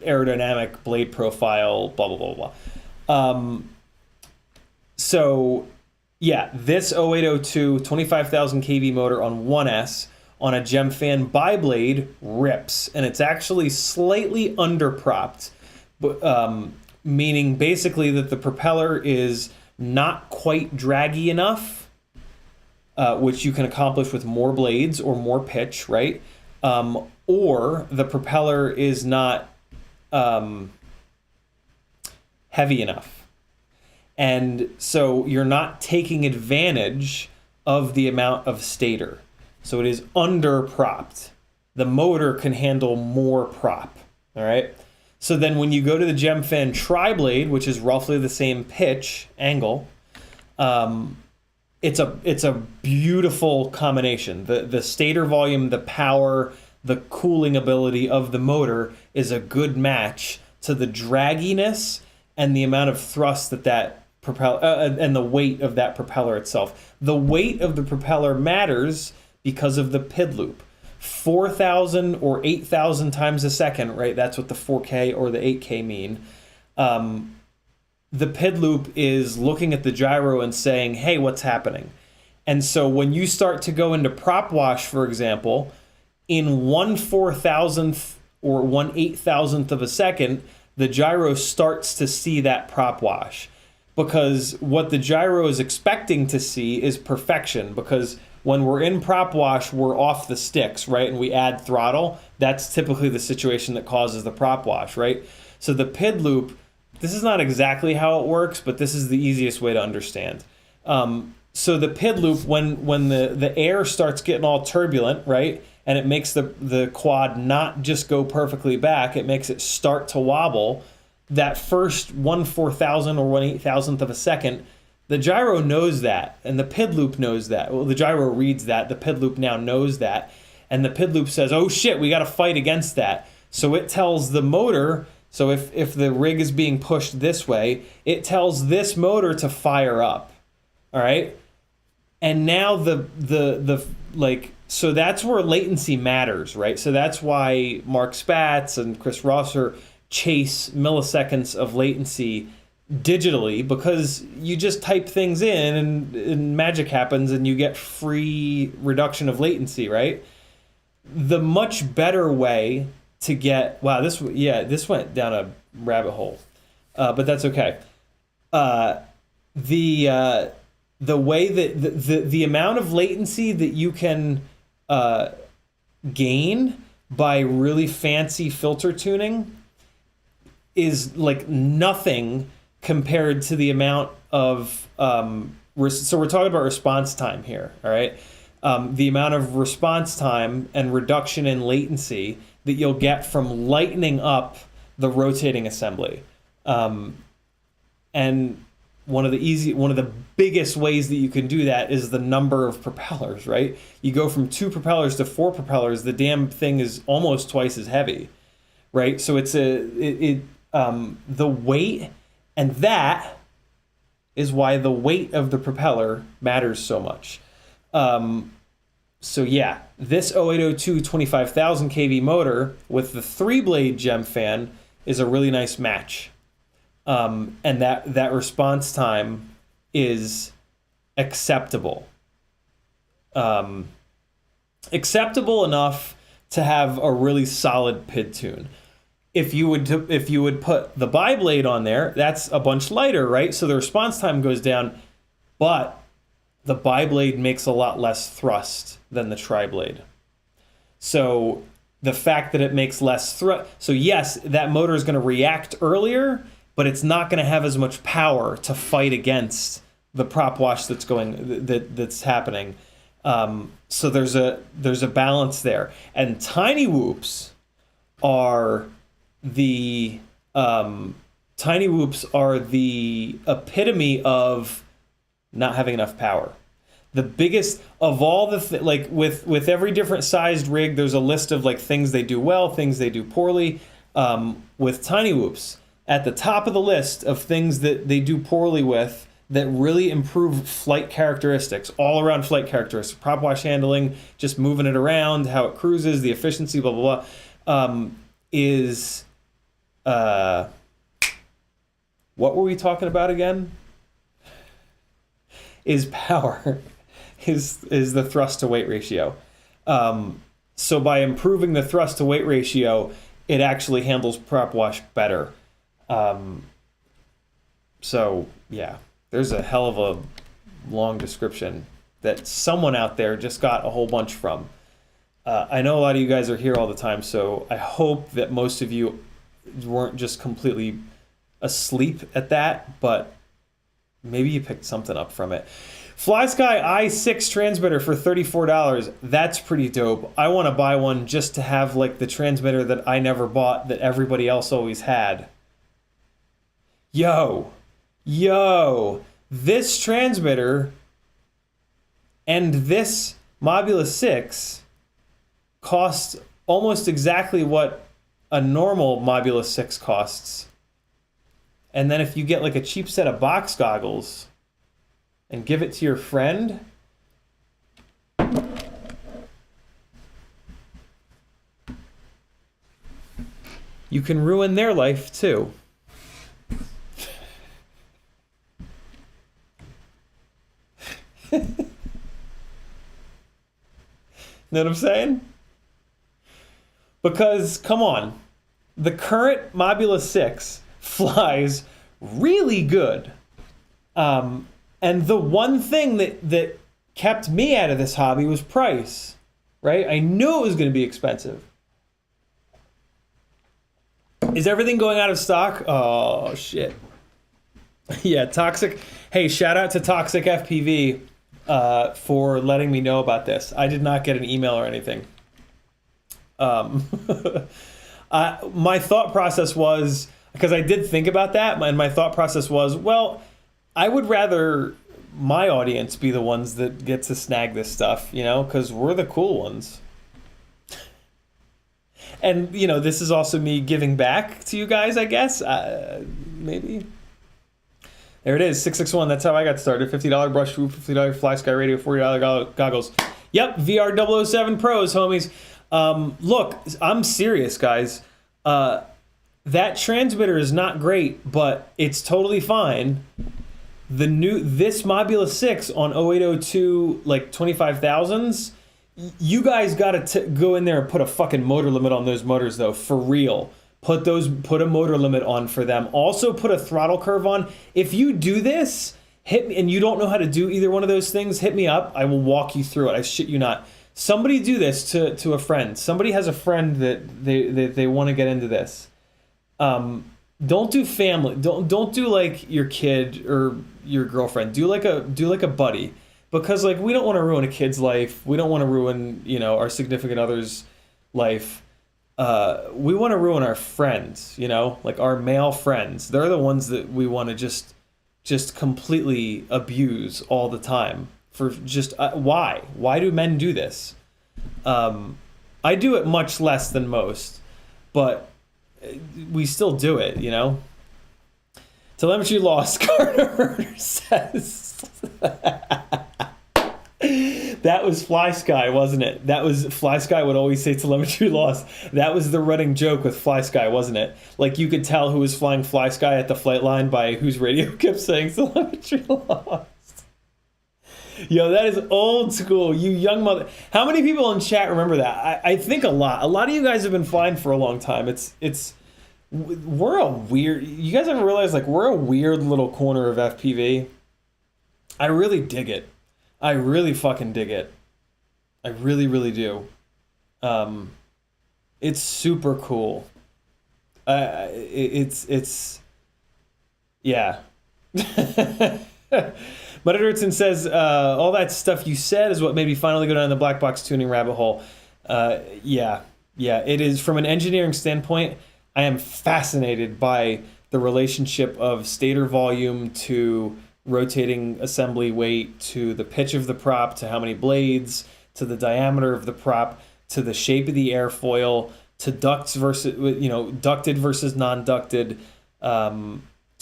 aerodynamic blade profile, blah, blah, blah, blah. So yeah, this 0802 25,000 kV motor on 1S on a Gemfan biblade rips, and it's actually slightly underpropped, meaning basically that the propeller is not quite draggy enough, which you can accomplish with more blades or more pitch, right? Or the propeller is not heavy enough. And so you're not taking advantage of the amount of stator. So it is underpropped. The motor can handle more prop, all right? So then when you go to the Gemfan tri-blade, which is roughly the same pitch angle, it's a beautiful combination. The stator volume, the power, the cooling ability of the motor is a good match to the dragginess and the amount of thrust that propeller and the weight of that propeller itself. The weight of the propeller matters because of the PID loop. 4,000 or 8,000 times a second, right? That's what the 4K or the 8K mean. The PID loop is looking at the gyro and saying, hey, what's happening? And so when you start to go into prop wash, for example, in 1/4,000th or 1/8,000th of a second, the gyro starts to see that prop wash. Because what the gyro is expecting to see is perfection, because when we're in prop wash, we're off the sticks, right? And we add throttle. That's typically the situation that causes the prop wash, right? So the PID loop, this is not exactly how it works, but this is the easiest way to understand. So the PID loop, when the air starts getting all turbulent, right? And it makes the quad not just go perfectly back, it makes it start to wobble. That first 1/4,000 or 1/8,000th of a second, the gyro knows that, and the PID loop knows that. Well, the gyro reads that, the PID loop now knows that, and the PID loop says, oh shit, we got to fight against that. So it tells the motor, so if the rig is being pushed this way, it tells this motor to fire up, all right? And now so that's where latency matters, right? So that's why Mark Spatz and Chris Rosser chase milliseconds of latency digitally, because you just type things in and magic happens and you get free reduction of latency, right? The much better way to get, wow, this went down a rabbit hole, but that's okay. The way that the amount of latency that you can gain by really fancy filter tuning is like nothing compared to the amount of so we're talking about response time here, all right? The amount of response time and reduction in latency that you'll get from lightening up the rotating assembly. And one of the biggest ways that you can do that is the number of propellers, right? You go from 2 propellers to 4 propellers, the damn thing is almost twice as heavy, right? So it's the weight, and that is why the weight of the propeller matters so much. So yeah, this 0802 25,000 kV motor with the 3-blade Gemfan is a really nice match. And that response time is acceptable. Acceptable enough to have a really solid PID tune. If you would put the biblade on there, that's a bunch lighter, right? So the response time goes down, but the biblade makes a lot less thrust than the tri-blade. So the fact that it makes less thrust, so yes, that motor is going to react earlier, but it's not going to have as much power to fight against the prop wash that's happening. So there's a balance there, and tiny whoops are the epitome of not having enough power. The biggest of all the with every different sized rig, there's a list of like things they do well, things they do poorly. With tiny whoops, at the top of the list of things that they do poorly with, that really improve flight characteristics, all around flight characteristics, prop wash handling, just moving it around, how it cruises, the efficiency, blah, blah, blah, is, what were we talking about again? Is power, is the thrust to weight ratio. So by improving the thrust to weight ratio, it actually handles prop wash better. So yeah, there's a hell of a long description that someone out there just got a whole bunch from. I know a lot of you guys are here all the time, so I hope that most of you weren't just completely asleep at that, but maybe you picked something up from it. FlySky i6 transmitter for $34. That's pretty dope. I want to buy one just to have like the transmitter that I never bought that everybody else always had. Yo, this transmitter and this Mobula 6 cost almost exactly what a normal Mobula 6 costs. And then if you get like a cheap set of box goggles and give it to your friend, you can ruin their life too. Know what I'm saying? Because, come on, the current Mobula 6 flies really good. And the one thing that kept me out of this hobby was price, right? I knew it was going to be expensive. Is everything going out of stock? Oh, shit. Yeah, Toxic. Hey, shout out to CiottiFPV for letting me know about this. I did not get an email or anything. My thought process was, because I did think about that, and my thought process was, well, I would rather my audience be the ones that get to snag this stuff, you know, because we're the cool ones. And, you know, this is also me giving back to you guys, I guess. Maybe. There it is, 661. That's how I got started. $50 brush roof, $50 FlySky radio, $40 goggles. Yep, VR 007 Pros, homies. Look, I'm serious, guys. That transmitter is not great, but it's totally fine. This Mobula 6 on 0802, like 25,000s, you guys got to go in there and put a fucking motor limit on those motors, though, for real. Put a motor limit on for them. Also put a throttle curve on. If you do this, hit me, and you don't know how to do either one of those things, hit me up. I will walk you through it. I shit you not. Somebody do this to a friend. Somebody has a friend that they want to get into this. Don't do family. Don't do like your kid or your girlfriend. Do like a buddy, because like we don't want to ruin a kid's life. We don't want to ruin, you know, our significant other's life. We want to ruin our friends, you know, like our male friends. They're the ones that we want to just completely abuse all the time. For just why do men do this? I do it much less than most, but we still do it, you know. Telemetry lost, Carter says. That was FlySky, wasn't it? That was FlySky would always say telemetry lost. That was the running joke with FlySky, wasn't it? Like you could tell who was flying FlySky at the flight line by whose radio kept saying telemetry lost. Yo, that is old school, you young mother. How many people in chat remember that? I think a lot. A lot of you guys have been flying for a long time. We're a weird, you guys ever realize like we're a weird little corner of FPV? I really dig it. I really fucking dig it. I really, really do. It's super cool. Yeah. But Edwardson says, all that stuff you said is what made me finally go down the black box tuning rabbit hole. Yeah, it is. From an engineering standpoint, I am fascinated by the relationship of stator volume to rotating assembly weight, to the pitch of the prop, to how many blades, to the diameter of the prop, to the shape of the airfoil, to ducts versus, you know, ducted versus non-ducted,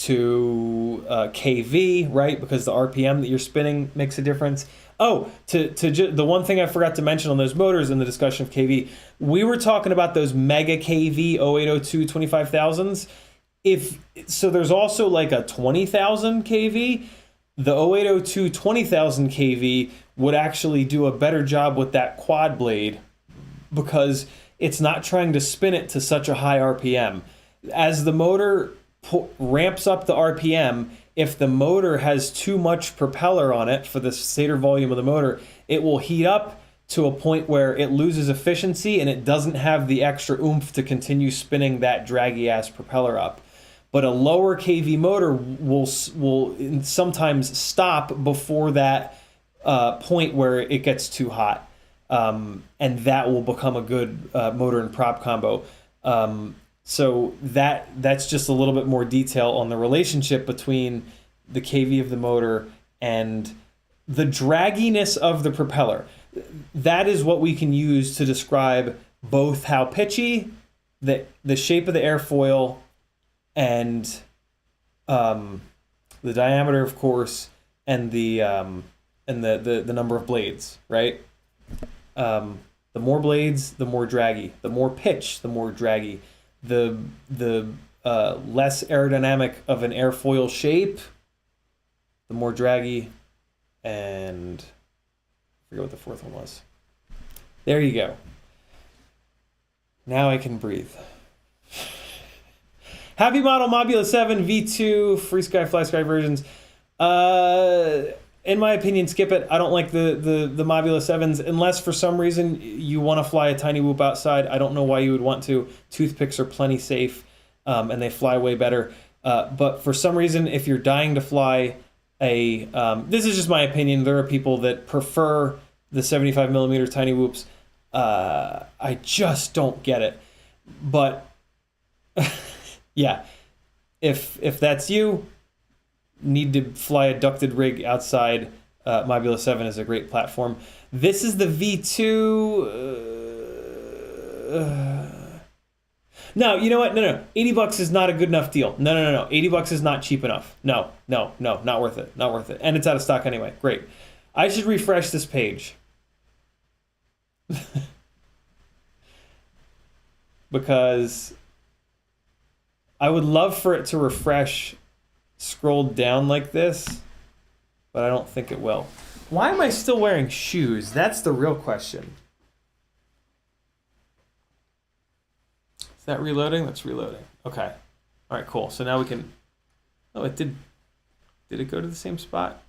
to KV, right? Because the RPM that you're spinning makes a difference. Oh, the one thing I forgot to mention on those motors in the discussion of KV, we were talking about those mega KV 0802 25,000s. So there's also like a 20,000 kV. The 0802 20,000 kV would actually do a better job with that quad blade because it's not trying to spin it to such a high RPM. As the motor ramps up the RPM, if the motor has too much propeller on it for the stator volume of the motor, it will heat up to a point where it loses efficiency and it doesn't have the extra oomph to continue spinning that draggy ass propeller up. But a lower KV motor will sometimes stop before that point where it gets too hot. And that will become a good motor and prop combo. So that's just a little bit more detail on the relationship between the KV of the motor and the dragginess of the propeller. That is what we can use to describe both how pitchy, the shape of the airfoil, and the diameter, of course, and the number of blades, right? The more blades, the more draggy. The more pitch, the more draggy. The less aerodynamic of an airfoil shape, the more draggy. And I forget what the fourth one was. There you go. Now I can breathe. Happy Model Mobula 7 V2 Free Sky Fly Sky versions. In my opinion, skip it. I don't like the Mobula 7s unless for some reason you want to fly a tiny whoop outside. I don't know why you would want to. Toothpicks are plenty safe and they fly way better. But for some reason, if you're dying to fly a... this is just my opinion. There are people that prefer the 75mm tiny whoops. I just don't get it. But... yeah, if that's you, need to fly a ducted rig outside, Mobula 7 is a great platform. This is the V2. No, you know what? No. $80 is not a good enough deal. No. $80 is not cheap enough. No, not worth it. Not worth it. And it's out of stock anyway. Great. I should refresh this page. Because... I would love for it to refresh scrolled down like this, but I don't think it will. Why am I still wearing shoes? That's the real question. Is that reloading? That's reloading. Okay. All right, cool. So now we can... Oh, it did... Did it go to the same spot?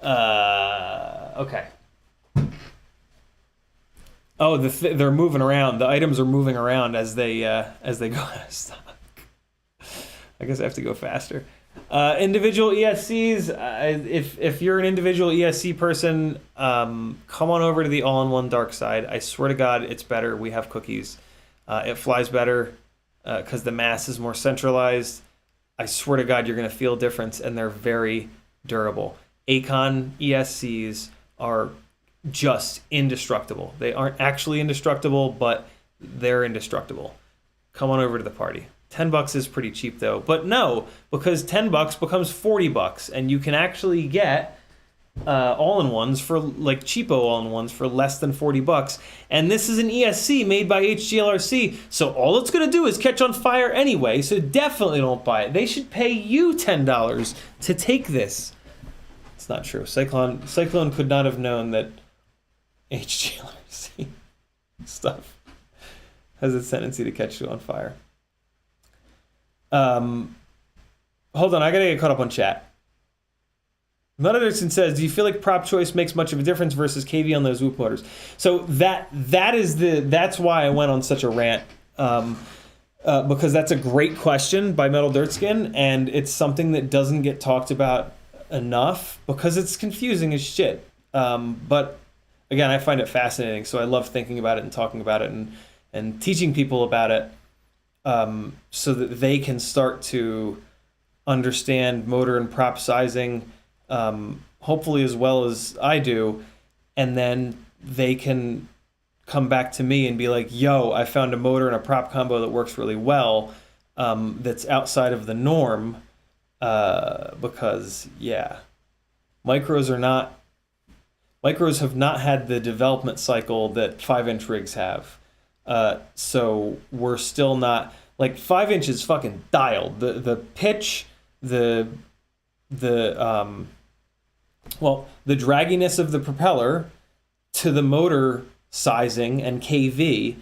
Okay. Oh, they're moving around. The items are moving around as they go out of stock. I guess I have to go faster. Individual ESCs. If you're an individual ESC person, come on over to the all-in-one dark side. I swear to God, it's better. We have cookies. It flies better because the mass is more centralized. I swear to God, you're going to feel a difference, and they're very durable. Acon ESCs are just indestructible. They aren't actually indestructible, but they're indestructible. Come on over to the party. $10 is pretty cheap though, but no, because $10 becomes $40, and you can actually get all-in-ones for like cheapo all-in-ones for less than $40. And this is an ESC made by HGLRC, so all it's gonna do is catch on fire anyway. So definitely don't buy it. They should pay you $10 to take this. It's not true. Cyclone could not have known that HGLRC stuff has a tendency to catch you on fire. Hold on, I gotta get caught up on chat. Motherson says, do you feel like prop choice makes much of a difference versus KV on those whoop motors? So that's why I went on such a rant. Because that's a great question by Metal Dirtskin, and it's something that doesn't get talked about enough because it's confusing as shit. But again, I find it fascinating, so I love thinking about it and talking about it and teaching people about it, so that they can start to understand motor and prop sizing, hopefully as well as I do, and then they can come back to me and be like, yo, I found a motor and a prop combo that works really well. that's outside of the norm, because yeah, micros have not had the development cycle that 5-inch rigs have. So we're still not, like, 5-inch is fucking dialed. The pitch, the dragginess of the propeller to the motor sizing and KV,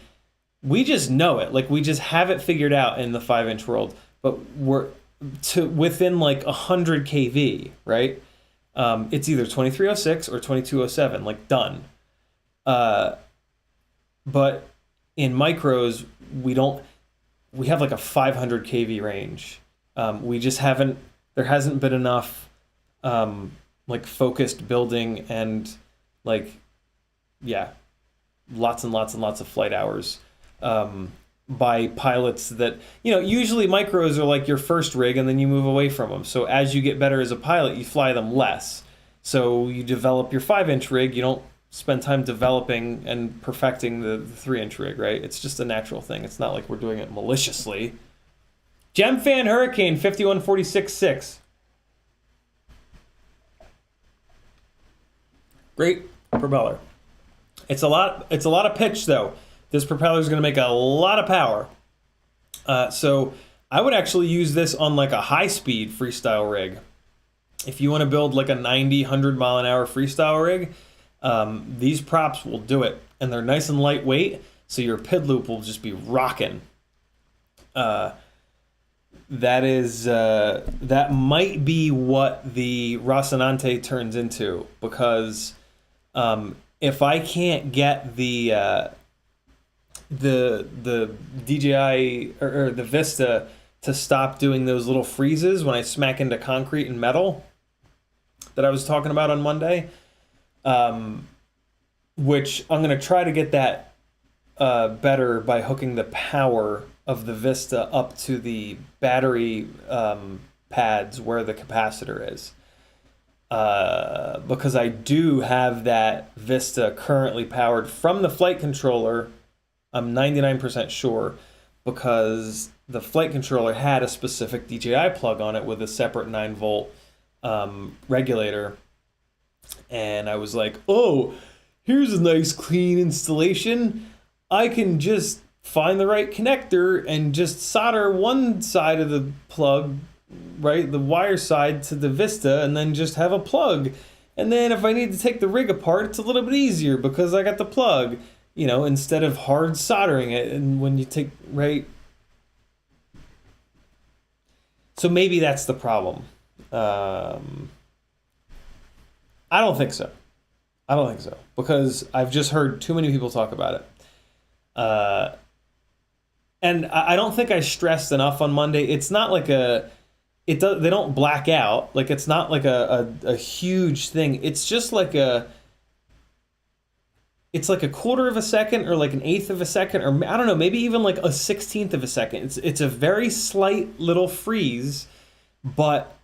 we just know it. Like, we just have it figured out in the 5-inch world, but we're to within like 100 KV, right? It's either 2306 or 2207, like, done. But in micros, we have like a 500 KV range. We just there hasn't been enough like focused building and, like, yeah, lots and lots and lots of flight hours by pilots that, usually micros are like your first rig and then you move away from them. So as you get better as a pilot, you fly them less. So you develop your 5-inch rig, you don't spend time developing and perfecting the 3-inch rig, right? It's just a natural thing. It's not like we're doing it maliciously. Gemfan Hurricane 51466. Great propeller. It's a lot of pitch though. This propeller is going to make a lot of power. So I would actually use this on like a high-speed freestyle rig. If you want to build like a 90, 100 mile an hour freestyle rig, these props will do it. And they're nice and lightweight, so your PID loop will just be rocking. That might be what the Rocinante turns into, because if I can't get the DJI or the Vista to stop doing those little freezes when I smack into concrete and metal that I was talking about on Monday, which I'm going to try to get that better by hooking the power of the Vista up to the battery pads where the capacitor is. Because I do have that Vista currently powered from the flight controller. I'm 99% sure, because the flight controller had a specific DJI plug on it with a separate 9-volt regulator. And I was like, oh, here's a nice clean installation. I can just find the right connector and just solder one side of the plug, right, the wire side, to the Vista, and then just have a plug. And then if I need to take the rig apart, it's a little bit easier because I got the plug, instead of hard soldering it. And when you take, right? So maybe that's the problem. I don't think so. Because I've just heard too many people talk about it. And I don't think I stressed enough on Monday. It's not like they don't black out. Like, it's not like a huge thing. It's just like it's like a quarter of a second or like an eighth of a second, or I don't know, maybe even like a 16th of a second. It's a very slight little freeze, but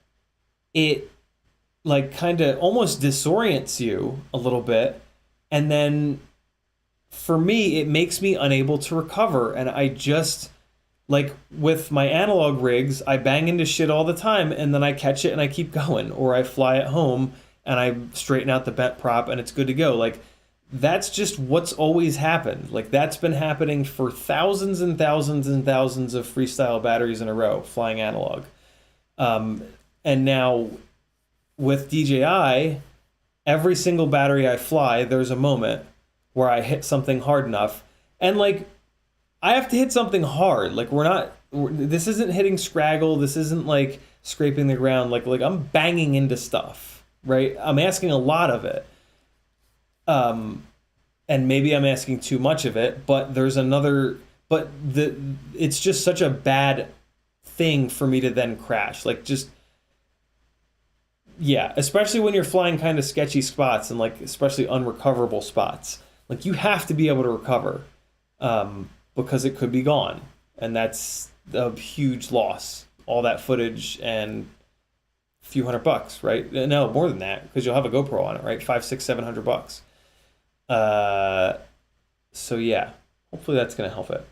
it like kind of almost disorients you a little bit. And then for me, it makes me unable to recover. And I just, like, with my analog rigs, I bang into shit all the time, and then I catch it and I keep going. Or I fly it home and I straighten out the bent prop and it's good to go. Like, that's just what's always happened. Like, that's been happening for thousands and thousands and thousands of freestyle batteries in a row, flying analog. And now with DJI, every single battery I fly, there's a moment where I hit something hard enough. And, like, I have to hit something hard. Like, this isn't hitting Scraggle. This isn't, like, scraping the ground. Like I'm banging into stuff, right? I'm asking a lot of it. And maybe I'm asking too much of it, but it's just such a bad thing for me to then crash. Like, just, yeah, especially when you're flying kind of sketchy spots and, like, especially unrecoverable spots. Like, you have to be able to recover, because it could be gone. And that's a huge loss. All that footage and a few $100, right? No, more than that, because you'll have a GoPro on it, right? $500, $600, $700. So yeah, hopefully that's going to help it.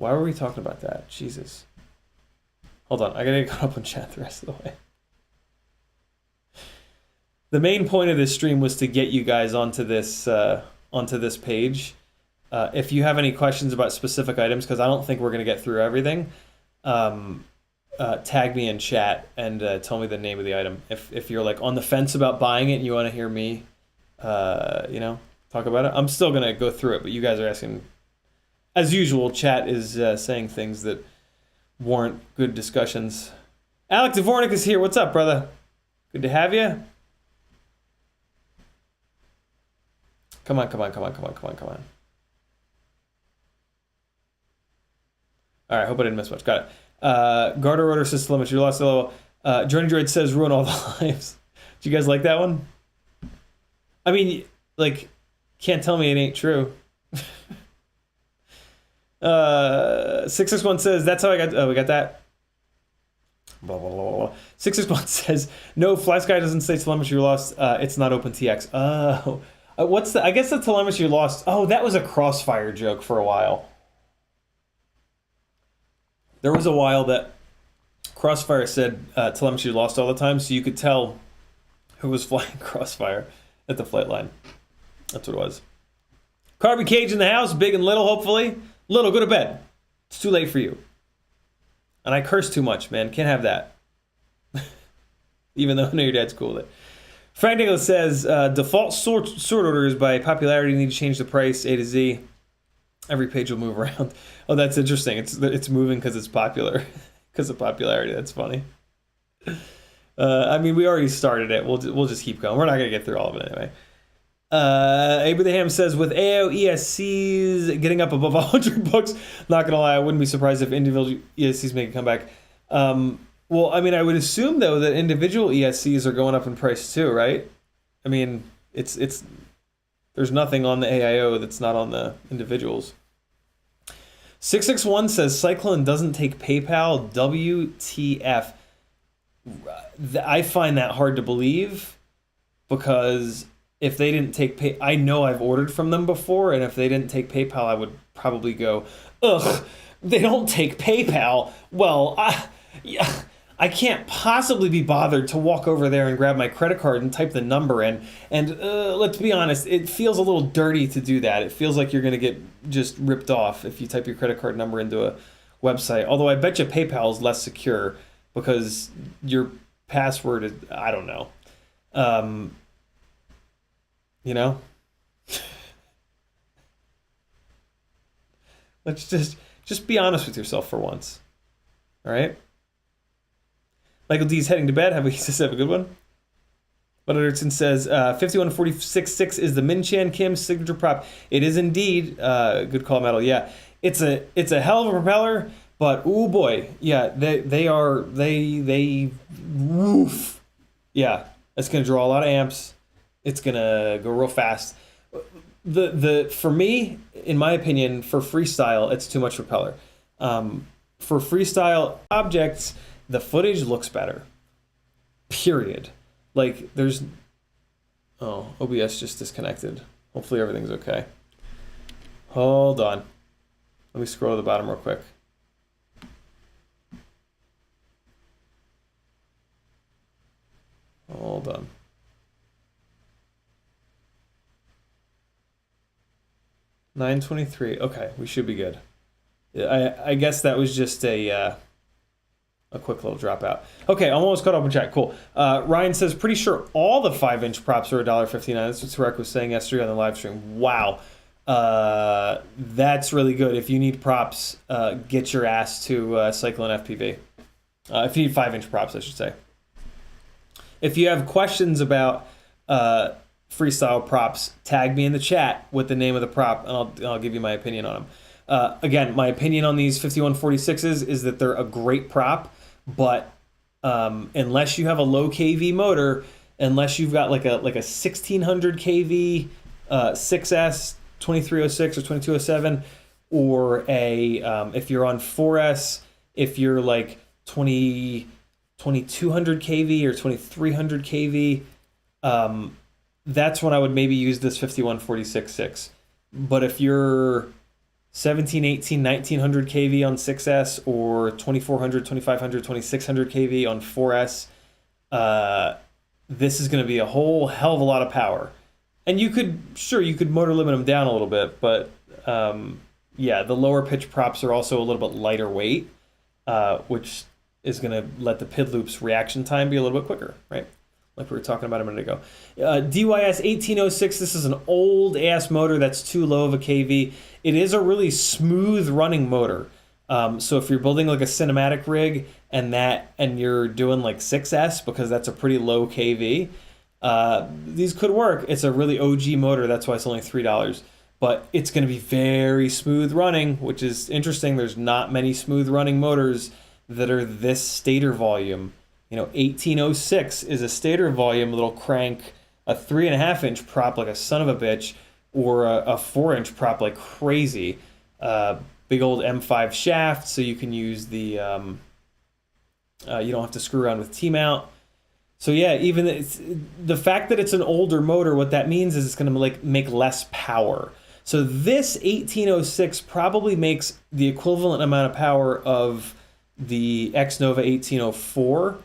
Why were we talking about that? Jesus. Hold on, I gotta get caught up on chat the rest of the way. The main point of this stream was to get you guys onto this page. If you have any questions about specific items, because I don't think we're gonna get through everything, tag me in chat and tell me the name of the item. If you're like on the fence about buying it and you want to hear me, talk about it, I'm still gonna go through it. But you guys are asking, as usual. Chat is saying things that warrant good discussions. Alec Dvornik is here. What's up, brother? Good to have you. Come on. All right, hope I didn't miss much. Got it. Garter Rotor says telemetry lost a little. Journey Droid says ruin all the lives. Do you guys like that one? I mean, like, can't tell me it ain't true. 661 says that's how I got. Oh, we got that. Blah blah blah blah. 661 says no. FlySky doesn't say telemetry lost. It's not OpenTX. Oh, what's the? I guess the telemetry lost. Oh, that was a Crossfire joke for a while. There was a while that Crossfire said telemetry lost all the time, so you could tell who was flying Crossfire at the flight line. That's what it was. Carby Cage in the house, big and little, hopefully. Little, go to bed. It's too late for you. And I curse too much, man. Can't have that. Even though I know your dad's cool with it. Frank Nicholas says, default sort orders by popularity need to change the price A to Z. Every page will move around. Oh, that's interesting. It's moving because it's popular. Because of popularity. That's funny. I mean, we already started it. We'll just keep going. We're not going to get through all of it anyway. Abraham says, with AO ESCs getting up above 100 bucks, not going to lie, I wouldn't be surprised if individual ESCs make a comeback. Well, I mean, I would assume, though, that individual ESCs are going up in price too, right? I mean, it's there's nothing on the AIO that's not on the individuals. 661 says Cyclone doesn't take PayPal. WTF. I find that hard to believe, because if they didn't take I know I've ordered from them before, and if they didn't take PayPal, I would probably go, ugh, they don't take PayPal. Well, I can't possibly be bothered to walk over there and grab my credit card and type the number in. And let's be honest, it feels a little dirty to do that. It feels like you're going to get just ripped off if you type your credit card number into a website. Although I bet you PayPal is less secure because your password is, I don't know. Let's just be honest with yourself for once. All right? Michael D's heading to bed. Have a good one. Bud Anderson says 5146.6 is the Minchan Kim signature prop. It is indeed. Good call, Metal. Yeah, it's a hell of a propeller, but oh boy, yeah, they woof. Yeah, it's gonna draw a lot of amps. It's gonna go real fast. For me, in my opinion, for freestyle, it's too much propeller. For freestyle objects, the footage looks better. Period. Like, there's... Oh, OBS just disconnected. Hopefully everything's okay. Hold on. Let me scroll to the bottom real quick. Hold on. $9.23. Okay, we should be good. I guess that was just a quick little dropout. Okay, I'm almost caught up in chat. Cool. Ryan says, pretty sure all the 5-inch props are $1.59. That's what Tarek was saying yesterday on the live stream. Wow. That's really good. If you need props, get your ass to CycloneFPV. If you need 5-inch props, I should say. If you have questions about freestyle props, tag me in the chat with the name of the prop, and I'll give you my opinion on them. Again, my opinion on these 5146s is that they're a great prop, but unless you have a low KV motor, unless you've got like a 1600 KV 6S 2306 or 2207, or if you're on 4S, if you're like 2200 KV or 2300 KV, that's when I would maybe use this 5146.6. But if you're 17, 18, 1900 kV on 6S, or 2400, 2500, 2600 kV on 4S. This is going to be a whole hell of a lot of power. And you could motor limit them down a little bit, but yeah, the lower pitch props are also a little bit lighter weight, which is going to let the PID loop's reaction time be a little bit quicker, right? Like we were talking about a minute ago. DYS 1806, this is an old ass motor that's too low of a KV. It is a really smooth running motor. So if you're building like a cinematic rig and you're doing like 6S, because that's a pretty low KV, these could work. It's a really OG motor, that's why it's only $3. But it's going to be very smooth running, which is interesting. There's not many smooth running motors that are this stator volume. 1806 is a stator volume little crank, a 3.5-inch prop like a son of a bitch, or a 4-inch prop like crazy. Big old M5 shaft, so you can use the, you don't have to screw around with T-mount. So yeah, even the fact that it's an older motor, what that means is it's going to make less power. So this 1806 probably makes the equivalent amount of power of the Xnova 1804,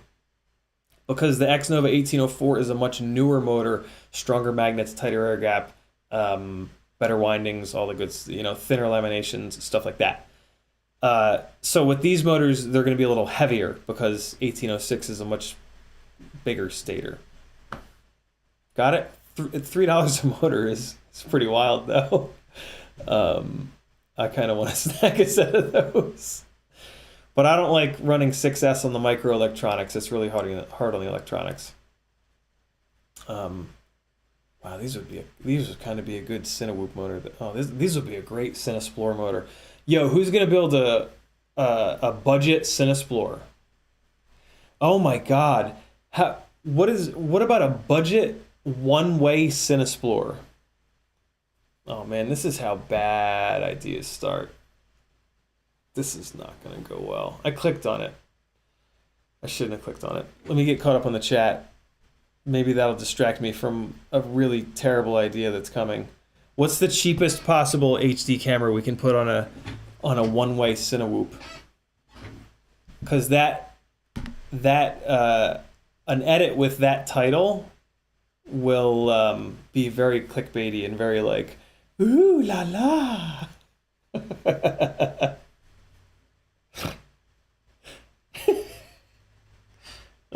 because the Xnova 1804 is a much newer motor, stronger magnets, tighter air gap, better windings, all the good, thinner laminations, stuff like that. So with these motors, they're going to be a little heavier because 1806 is a much bigger stator. Got it? $3 a motor is pretty wild, though. I kind of want to snag a set of those. But I don't like running 6S on the microelectronics. It's really hard on the electronics. Wow, these would kind of be a good Cinewhoop motor. These would be a great Cinesplorer motor. Yo, who's gonna build a budget Cinesplorer? Oh my God, what about a budget one-way Cinesplorer? Oh man, this is how bad ideas start. This is not going to go well. I clicked on it. I shouldn't have clicked on it. Let me get caught up on the chat. Maybe that'll distract me from a really terrible idea that's coming. What's the cheapest possible HD camera we can put on a one-way Cinewhoop? Because an edit with that title will be very clickbaity and very like, ooh la la.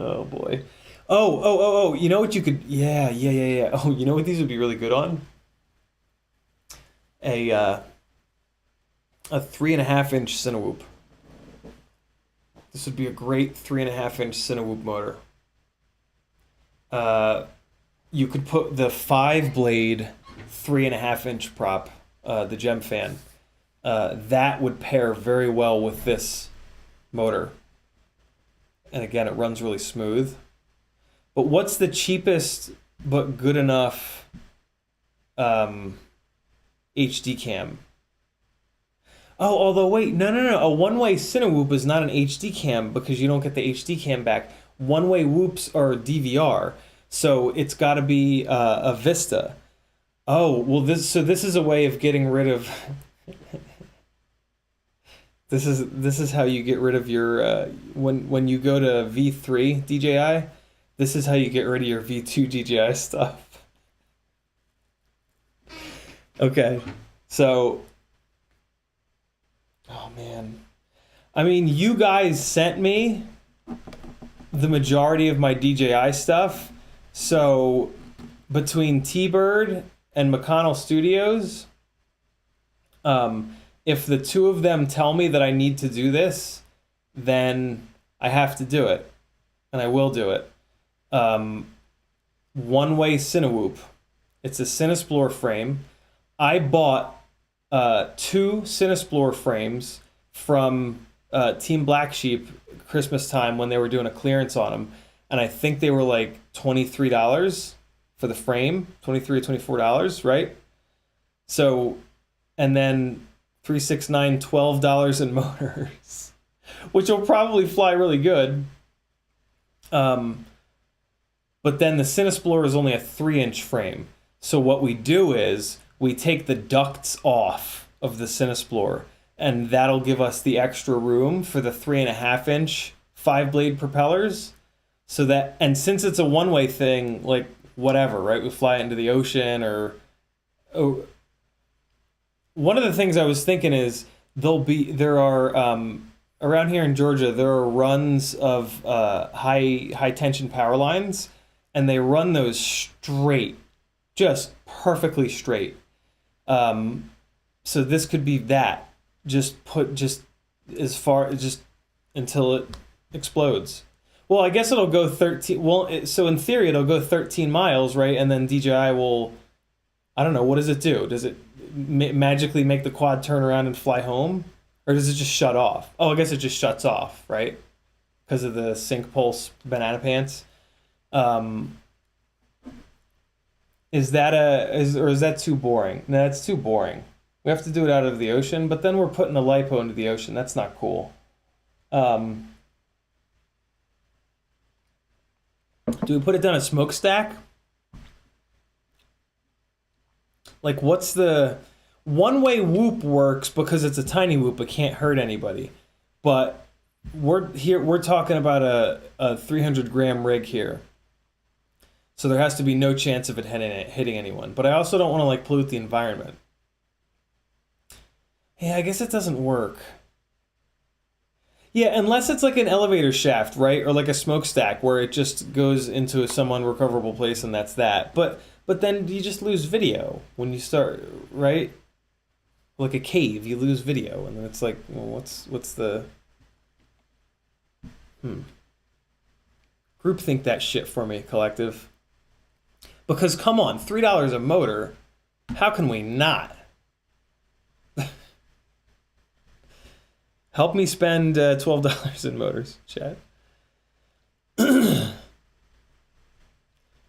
Oh boy. Oh, you know what you could, yeah. Oh, you know what these would be really good on? A 3.5-inch Cinewhoop. This would be a great 3.5-inch Cinewhoop motor. You could put the 5-blade 3.5-inch prop, the Gem Fan. That would pair very well with this motor. And again, it runs really smooth. But what's the cheapest but good enough HD cam? Oh, although wait, no. A one-way Cinewhoop is not an HD cam because you don't get the HD cam back. One-way whoops are DVR, so it's got to be a Vista. Oh, well, this is a way of getting rid of. This is how you get rid of your when you go to V3 DJI. This is how you get rid of your V2 DJI stuff. Okay, so, oh man, I mean, you guys sent me the majority of my DJI stuff, so between T-Bird and McConnell Studios, if the two of them tell me that I need to do this, then I have to do it, and I will do it. One-way Cinewhoop. It's a Cinesplorer frame. I bought 2 Cinesplorer frames from Team Black Sheep Christmas time when they were doing a clearance on them, and I think they were like $23 for the frame, $23 or $24, right? So, and then $369, $12 in motors, which will probably fly really good. But then the Cinesplorer is only a 3-inch frame. So what we do is we take the ducts off of the Cinesplore, and that'll give us the extra room for the 3.5-inch 5-blade propellers. So that, and since it's a one-way thing, like whatever, right? We fly it into the ocean or one of the things I was thinking is there are around here in Georgia, there are runs of high tension power lines, and they run those straight, just perfectly straight. So this could be that. Just as far, just until it explodes. Well, I guess it'll go 13. Well, so in theory, it'll go 13 miles, right? And then DJI will, I don't know, what does it do? Does it magically make the quad turn around and fly home? Or does it just shut off? Oh, I guess it just shuts off, right? Because of the sync pulse banana pants. Is that too boring? No, that's too boring. We have to do it out of the ocean, but then we're putting a lipo into the ocean. That's not cool. Do we put it down a smokestack? Like, what's the one-way whoop works because it's a tiny whoop, it can't hurt anybody. But we're talking about a 300-gram rig here. So there has to be no chance of it hitting anyone. But I also don't want to like pollute the environment. Yeah, I guess it doesn't work. Yeah, unless it's like an elevator shaft, right? Or like a smokestack where it just goes into some unrecoverable place and that's that. But then you just lose video when you start, right? Like a cave, you lose video, and then it's like, well, what's the Group think that shit for me, collective. Because come on, $3 a motor, how can we not? Help me spend $12 in motors, chat.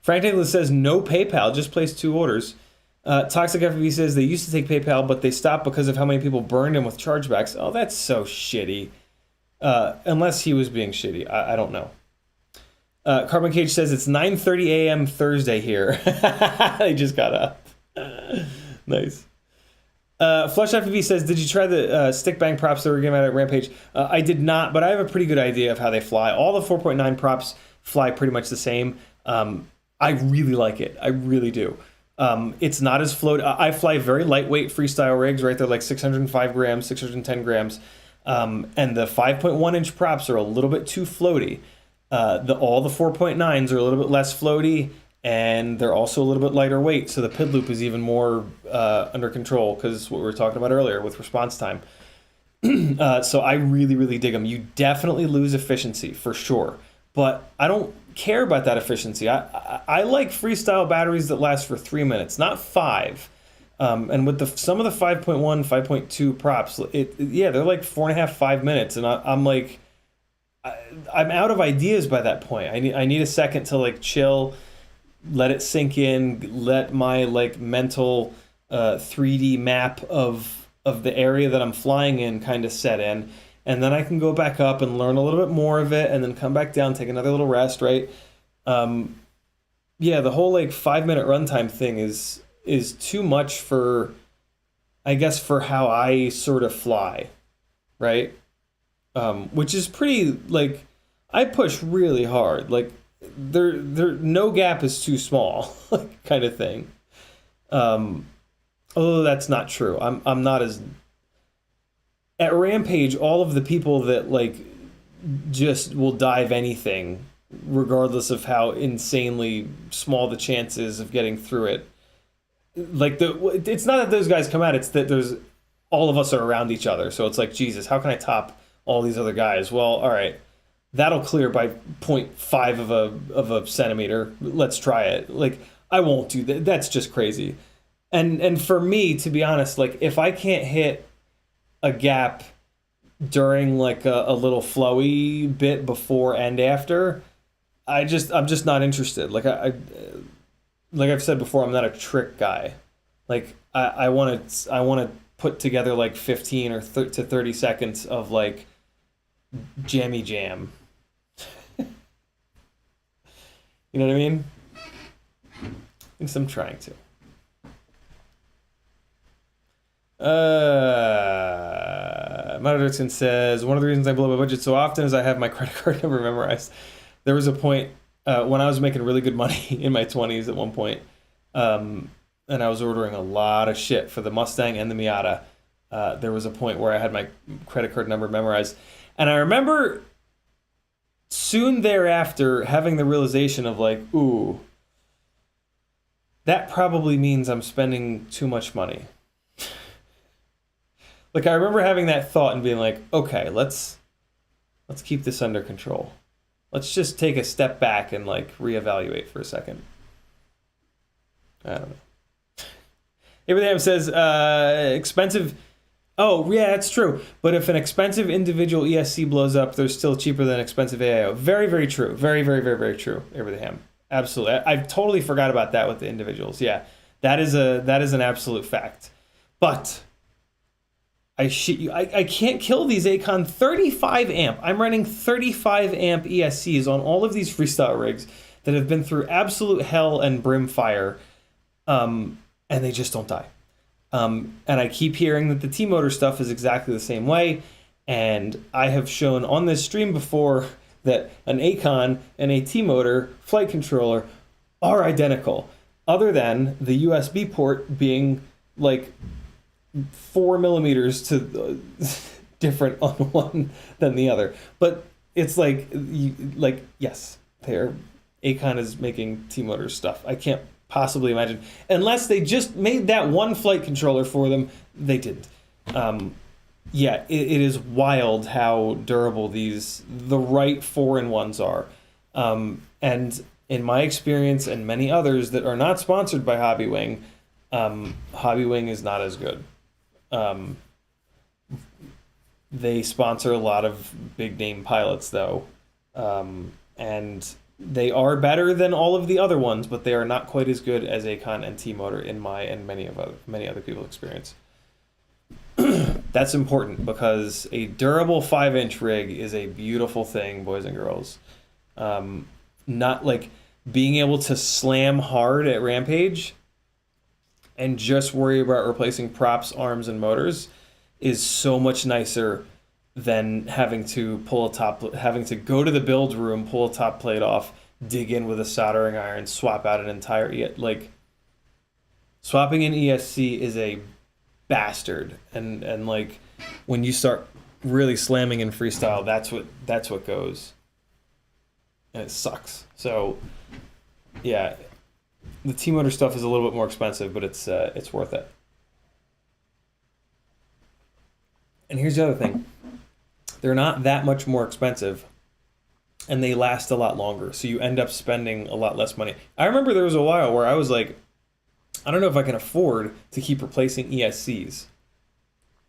Frank Nicholas says no PayPal, just place 2 orders. Toxic FPV says they used to take PayPal, but they stopped because of how many people burned him with chargebacks. Oh, that's so shitty. Unless he was being shitty. I don't know. Carbon Cage says it's 9:30 a.m. Thursday here. They just got up. Nice. Flush FPV says, did you try the stick bang props that were given out at Rampage? I did not, but I have a pretty good idea of how they fly. All the 4.9 props fly pretty much the same. I really like it. I really do. It's not as float. I fly very lightweight freestyle rigs, right? They're like 605 grams, 610 grams. And the 5.1 inch props are a little bit too floaty. All the 4.9s are a little bit less floaty, and they're also a little bit lighter weight. So the PID loop is even more under control because what we were talking about earlier with response time. So I really, really dig them. You definitely lose efficiency for sure, but I don't care about that efficiency. I like freestyle batteries that last for 3 minutes, not 5. And with some of the 5.1, 5.2 props, they're like 4.5, 5 minutes, and I'm like, I'm out of ideas by that point. I need a second to like chill, let it sink in, let my like mental 3D map of the area that I'm flying in kind of set in, and then I can go back up and learn a little bit more of it, and then come back down, take another little rest, right? The whole like 5-minute runtime thing is too much for, I guess, for how I sort of fly, right? Which is pretty, like, I push really hard, like there no gap is too small, like, kind of thing. Although that's not true. I'm not as at Rampage. All of the people that like just will dive anything, regardless of how insanely small the chances of getting through it. Like it's not that those guys come out; it's that there's all of us are around each other. So it's like, Jesus, how can I top all these other guys? Well, all right, that'll clear by 0.5 of a centimeter. Let's try it. Like, I won't do that. That's just crazy. And for me, to be honest, like if I can't hit a gap during like a little flowy bit before and after, I'm just not interested. Like like I've said before, I'm not a trick guy. Like I want to put together like 15 or to 30 seconds of like jammy jam. You know what I mean? At least I'm trying to. Matt Dirksen says, one of the reasons I blow my budget so often is I have my credit card number memorized. There was a point when I was making really good money in my 20s at one point, and I was ordering a lot of shit for the Mustang and the Miata. There was a point where I had my credit card number memorized. And I remember soon thereafter having the realization of like, ooh, that probably means I'm spending too much money. Like, I remember having that thought and being like, okay, let's keep this under control. Let's just take a step back and like reevaluate for a second. I don't know. Abraham says, expensive. Oh, yeah, that's true. But if an expensive individual ESC blows up, they're still cheaper than expensive AIO. Very, very true. Very, very, very, very true, Abraham. Absolutely. I totally forgot about that with the individuals. Yeah, that is an absolute fact. But I can't kill these Acon 35 amp. I'm running 35 amp ESCs on all of these freestyle rigs that have been through absolute hell and brimfire, and they just don't die. And I keep hearing that the T-motor stuff is exactly the same way, and I have shown on this stream before that an Acon and a T-motor flight controller are identical, other than the USB port being like 4 millimeters to different on one than the other. But it's like yes, Acon is making T-motor stuff. I can't possibly imagine, unless they just made that one flight controller for them. They didn't. Yeah, it is wild how durable the right 4-in-1s are. And in my experience and many others that are not sponsored by Hobbywing, Hobbywing is not as good. They sponsor a lot of big name pilots though, and they are better than all of the other ones, but they are not quite as good as Acon and T-motor in my and many other people's experience. That's important because a durable 5-inch rig is a beautiful thing, boys and girls. Not like being able to slam hard at Rampage and just worry about replacing props, arms, and motors is so much nicer than having to go to the build room, pull a top plate off, dig in with a soldering iron, swap out an entire swapping an ESC is a bastard, and like when you start really slamming in freestyle, that's what goes, and it sucks. So yeah, the T-motor stuff is a little bit more expensive, but it's worth it. And here's the other thing. They're not that much more expensive, and they last a lot longer, so you end up spending a lot less money. I remember there was a while where I was like, I don't know if I can afford to keep replacing ESCs,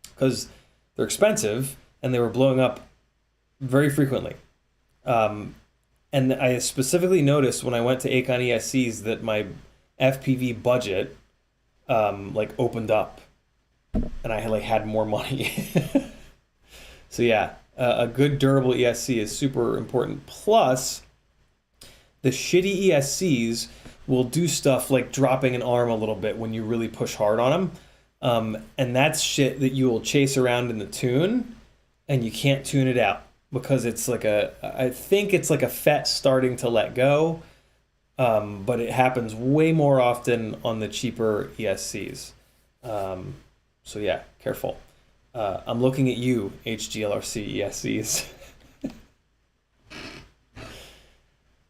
because they're expensive, and they were blowing up very frequently. And I specifically noticed when I went to Acon ESCs that my FPV budget opened up, and I had more money. So yeah, a good durable ESC is super important. Plus, the shitty ESCs will do stuff like dropping an arm a little bit when you really push hard on them. And that's shit that you will chase around in the tune, and you can't tune it out because it's I think it's like a FET starting to let go. But it happens way more often on the cheaper ESCs. So yeah, careful. I'm looking at you, HGLRC ESCs.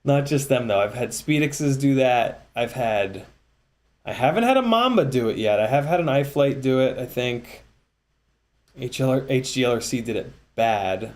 Not just them though. I've had Speedixes do that. I haven't had a Mamba do it yet. I have had an iFlight do it, I think. HGLRC did it bad.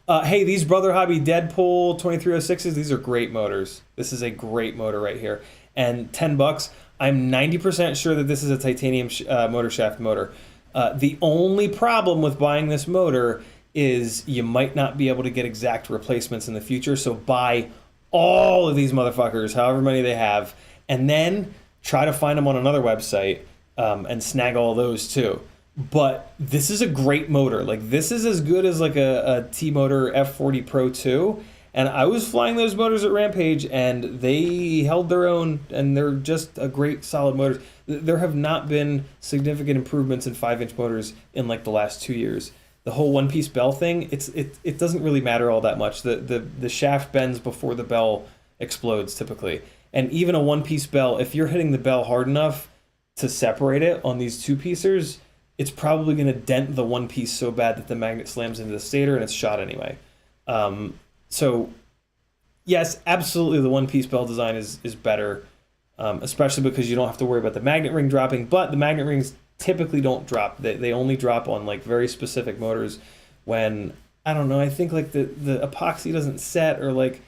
Hey, these Brother Hobby Deadpool 2306s, these are great motors. This is a great motor right here. And $10, I'm 90% sure that this is a titanium motor shaft motor. The only problem with buying this motor is you might not be able to get exact replacements in the future, so buy all of these motherfuckers, however many they have, and then try to find them on another website and snag all those too. But this is a great motor. Like, this is as good as like a T-motor F40 Pro 2, And I was flying those motors at Rampage, and they held their own, and they're just a great, solid motors. There have not been significant improvements in 5-inch motors in like the last 2 years. The whole one-piece bell thing, it doesn't really matter all that much. The shaft bends before the bell explodes typically. And even a one-piece bell, if you're hitting the bell hard enough to separate it on these two-piecers, it's probably going to dent the one piece so bad that the magnet slams into the stator and it's shot anyway. So, yes, absolutely the one-piece bell design is better, especially because you don't have to worry about the magnet ring dropping, but the magnet rings typically don't drop. They only drop on like very specific motors when, I don't know, I think like the epoxy doesn't set or like,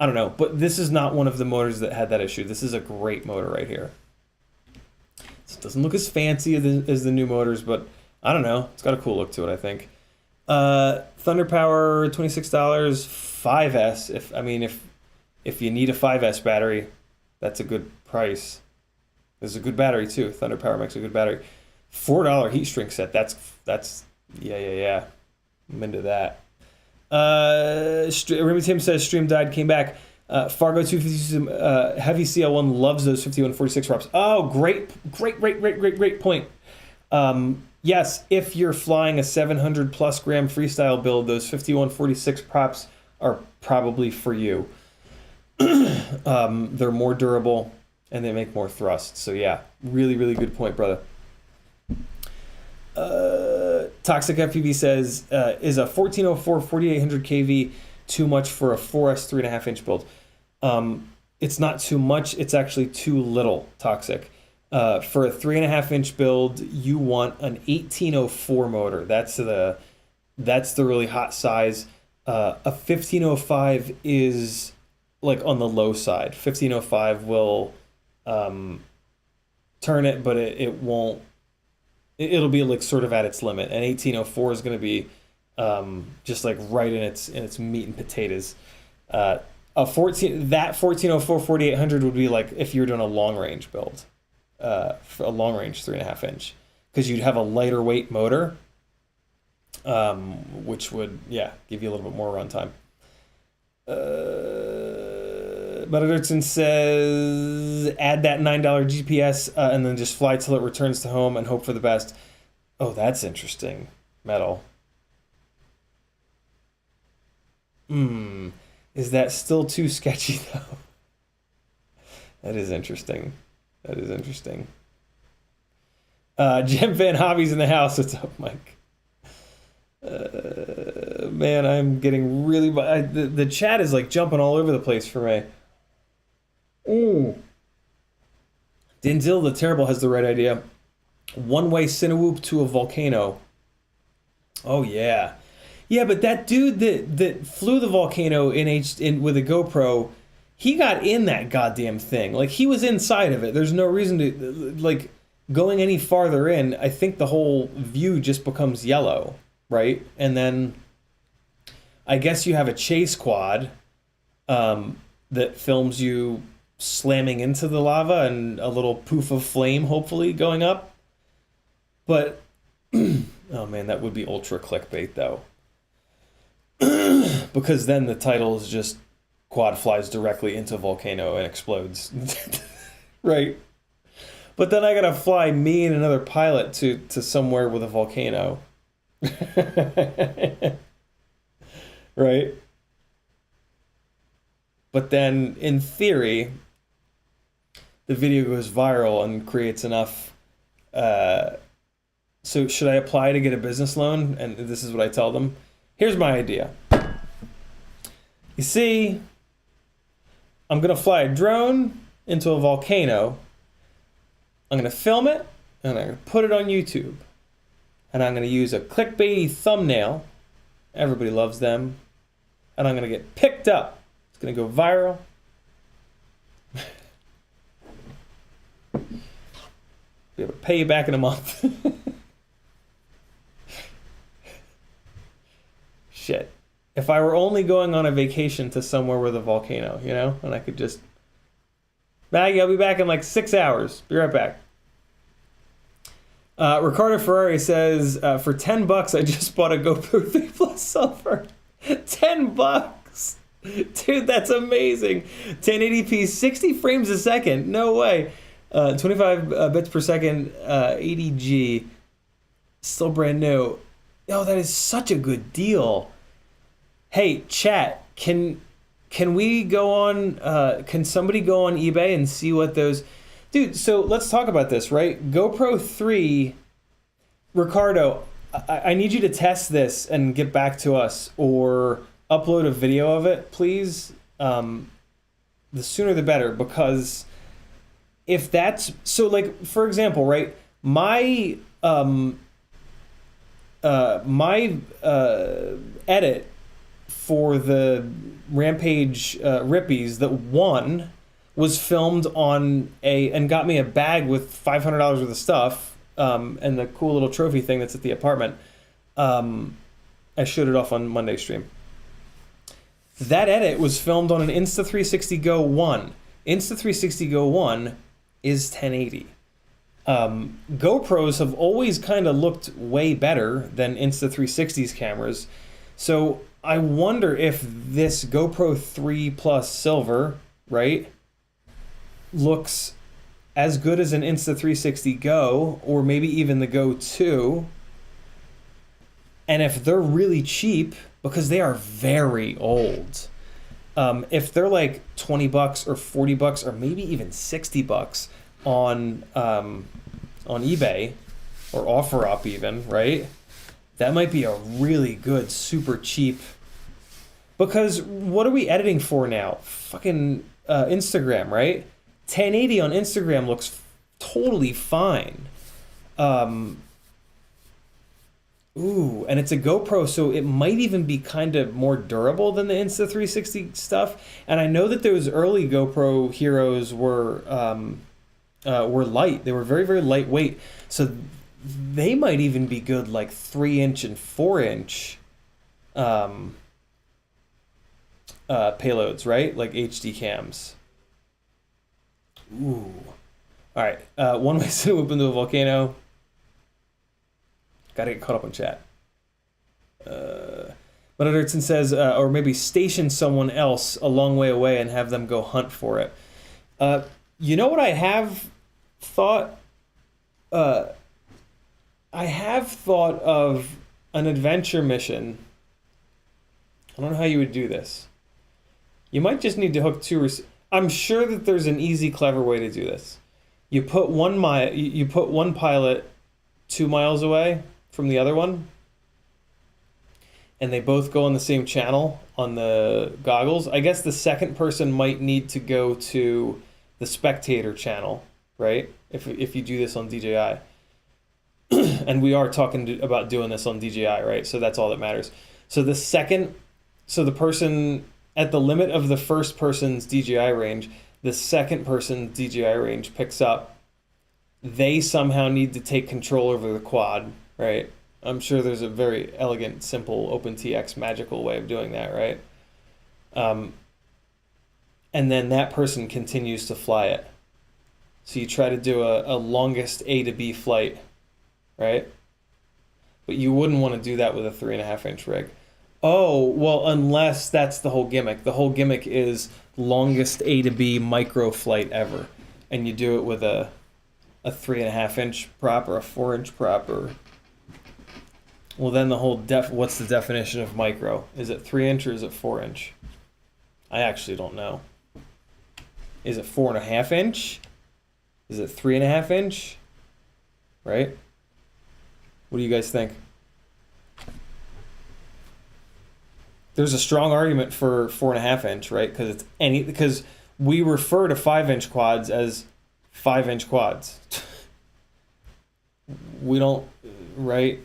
I don't know, but this is not one of the motors that had that issue. This is a great motor right here. It doesn't look as fancy as the new motors, but I don't know. It's got a cool look to it, I think. Thunder Power, $26, 5S. If you need a 5S battery, that's a good price. There's a good battery too. Thunder Power makes a good battery. $4 heat shrink set. That's yeah. I'm into that. Remy Tim says stream died, came back. Fargo 250 Heavy CL1 loves those 5146 props. Oh, great point. Yes, if you're flying a 700 plus gram freestyle build, those 5146 props are probably for you. They're more durable and they make more thrust. So yeah, really good point, brother. Toxic FPV says, is a 1404 4800 kV too much for a 4S 3.5-inch build? It's not too much, it's actually too little, Toxic. For a 3.5-inch build, you want an 1804 motor. That's the really hot size. A 1505 is like on the low side. 1505 will turn it, but it won't. It'll be like sort of at its limit. And 1804 is going to be just like right in its meat and potatoes. That 1404 4800 would be like if you were doing a long range build, for a long range 3.5-inch, because you'd have a lighter weight motor, which would give you a little bit more runtime. Butterson says, add that $9 GPS and then just fly till it returns to home and hope for the best. Oh, that's interesting. Metal. Is that still too sketchy, though? That is interesting. Gem Fan Hobbies in the house. What's up, Mike? Man, I'm getting really... The chat is like jumping all over the place for me. Denzel the Terrible has the right idea. One-way Cinewoop to a volcano. Oh, yeah. Yeah, but that dude that flew the volcano in with a GoPro, he got in that goddamn thing. Like, he was inside of it. There's no reason to, like, going any farther in, I think the whole view just becomes yellow, right? And then I guess you have a chase quad that films you slamming into the lava and a little poof of flame, hopefully, going up. But, oh man, that would be ultra clickbait, though. Because then the title is just quad flies directly into volcano and explodes. Right? But then I gotta fly me and another pilot to somewhere with a volcano. Right? But then, in theory, the video goes viral and creates enough. So should I apply to get a business loan? And this is what I tell them. Here's my idea. You see, I'm going to fly a drone into a volcano. I'm going to film it, and I'm going to put it on YouTube. And I'm going to use a clickbaity thumbnail. Everybody loves them. And I'm going to get picked up. It's going to go viral. Be able to pay you back in a month. Shit. If I were only going on a vacation to somewhere with a volcano, you know, and I could just, Maggie, I'll be back in like 6 hours. Be right back. Ricardo Ferrari says, for $10, I just bought a GoPro 3 Plus Silver. $10. Dude, that's amazing. 1080p, 60 frames a second. No way. 25 bits per second, 80G. Still brand new. Oh, that is such a good deal. Hey, chat, can we go on, can somebody go on eBay and see what those... Dude, so let's talk about this, right? GoPro 3, Ricardo, I need you to test this and get back to us, or upload a video of it, please. The sooner the better, because if that's... So, like, for example, right, my edit for the Rampage Rippies that won was filmed on and got me a bag with $500 worth of stuff, and the cool little trophy thing that's at the apartment. I showed it off on Monday stream. That edit was filmed on an Insta360 Go 1. Insta360 Go 1 is 1080. GoPros have always kind of looked way better than Insta360's cameras. So I wonder if this GoPro 3 Plus Silver, right, looks as good as an Insta360 Go, or maybe even the Go 2. And if they're really cheap, because they are very old, if they're like $20 or $40 or maybe even $60 on eBay or OfferUp even, right? That might be a really good, super cheap. Because what are we editing for now? Fucking Instagram, right? 1080 on Instagram looks totally fine. Ooh, and it's a GoPro, so it might even be kind of more durable than the Insta360 stuff. And I know that those early GoPro heroes were light. They were very, very lightweight. So they might even be good, like 3-inch and 4-inch payloads, right? Like HD cams. Ooh. All right. One way to whip into a volcano. Gotta get caught up on chat. But Edgerton says, or maybe station someone else a long way away and have them go hunt for it. You know what I have thought? I have thought of an adventure mission. I don't know how you would do this. You might just need to hook two. I'm sure that there's an easy, clever way to do this. You put one pilot 2 miles away from the other one, and they both go on the same channel on the goggles. I guess the second person might need to go to the spectator channel, right? If you do this on DJI. And we are talking about doing this on DJI, right? So that's all that matters. So the person at the limit of the first person's DJI range, the second person's DJI range picks up. They somehow need to take control over the quad, right? I'm sure there's a very elegant, simple, OpenTX magical way of doing that, right? And then that person continues to fly it. So you try to do a longest A to B flight, right? But you wouldn't want to do that with a 3.5-inch rig. Oh, well, unless that's the whole gimmick. The whole gimmick is longest A to B micro flight ever. And you do it with a 3.5-inch prop or a 4-inch prop, or... Well, then the whole what's the definition of micro? Is it 3-inch or is it 4-inch? I actually don't know. Is it 4.5-inch? Is it 3.5-inch? Right? What do you guys think? There's a strong argument for 4.5-inch, right? Because we refer to 5-inch quads as 5-inch quads. We don't, right?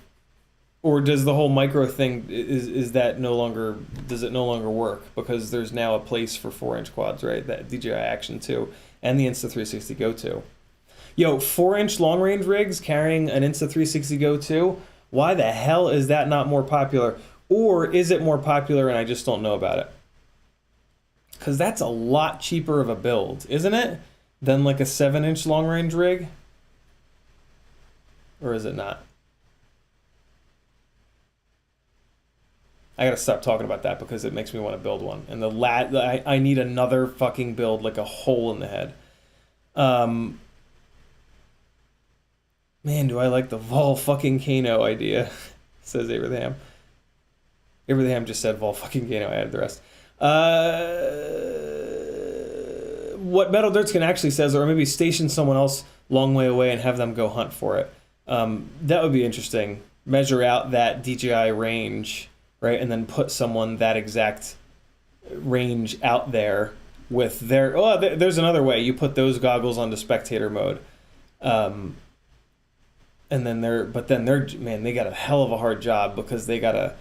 Or does the whole micro thing, is that no longer, does it no longer work? Because there's now a place for 4-inch quads, right? That DJI Action 2 and the Insta360 Go 2. Yo, 4-inch long range rigs carrying an Insta360 Go 2, why the hell is that not more popular? Or is it more popular and I just don't know about it? Because that's a lot cheaper of a build, isn't it? Than like a 7-inch long range rig? Or is it not? I gotta stop talking about that because it makes me want to build one. And I need another fucking build, like a hole in the head. Man, do I like the Vol fucking Kano idea, says Abraham. Abraham just said Vol fucking Kano, I added the rest. What Metal Dirtskin actually says, or maybe station someone else long way away and have them go hunt for it. That would be interesting. Measure out that DJI range, right, and then put someone that exact range out there with their... Oh, there's another way. You put those goggles onto spectator mode. And then man, they got a hell of a hard job because they got to,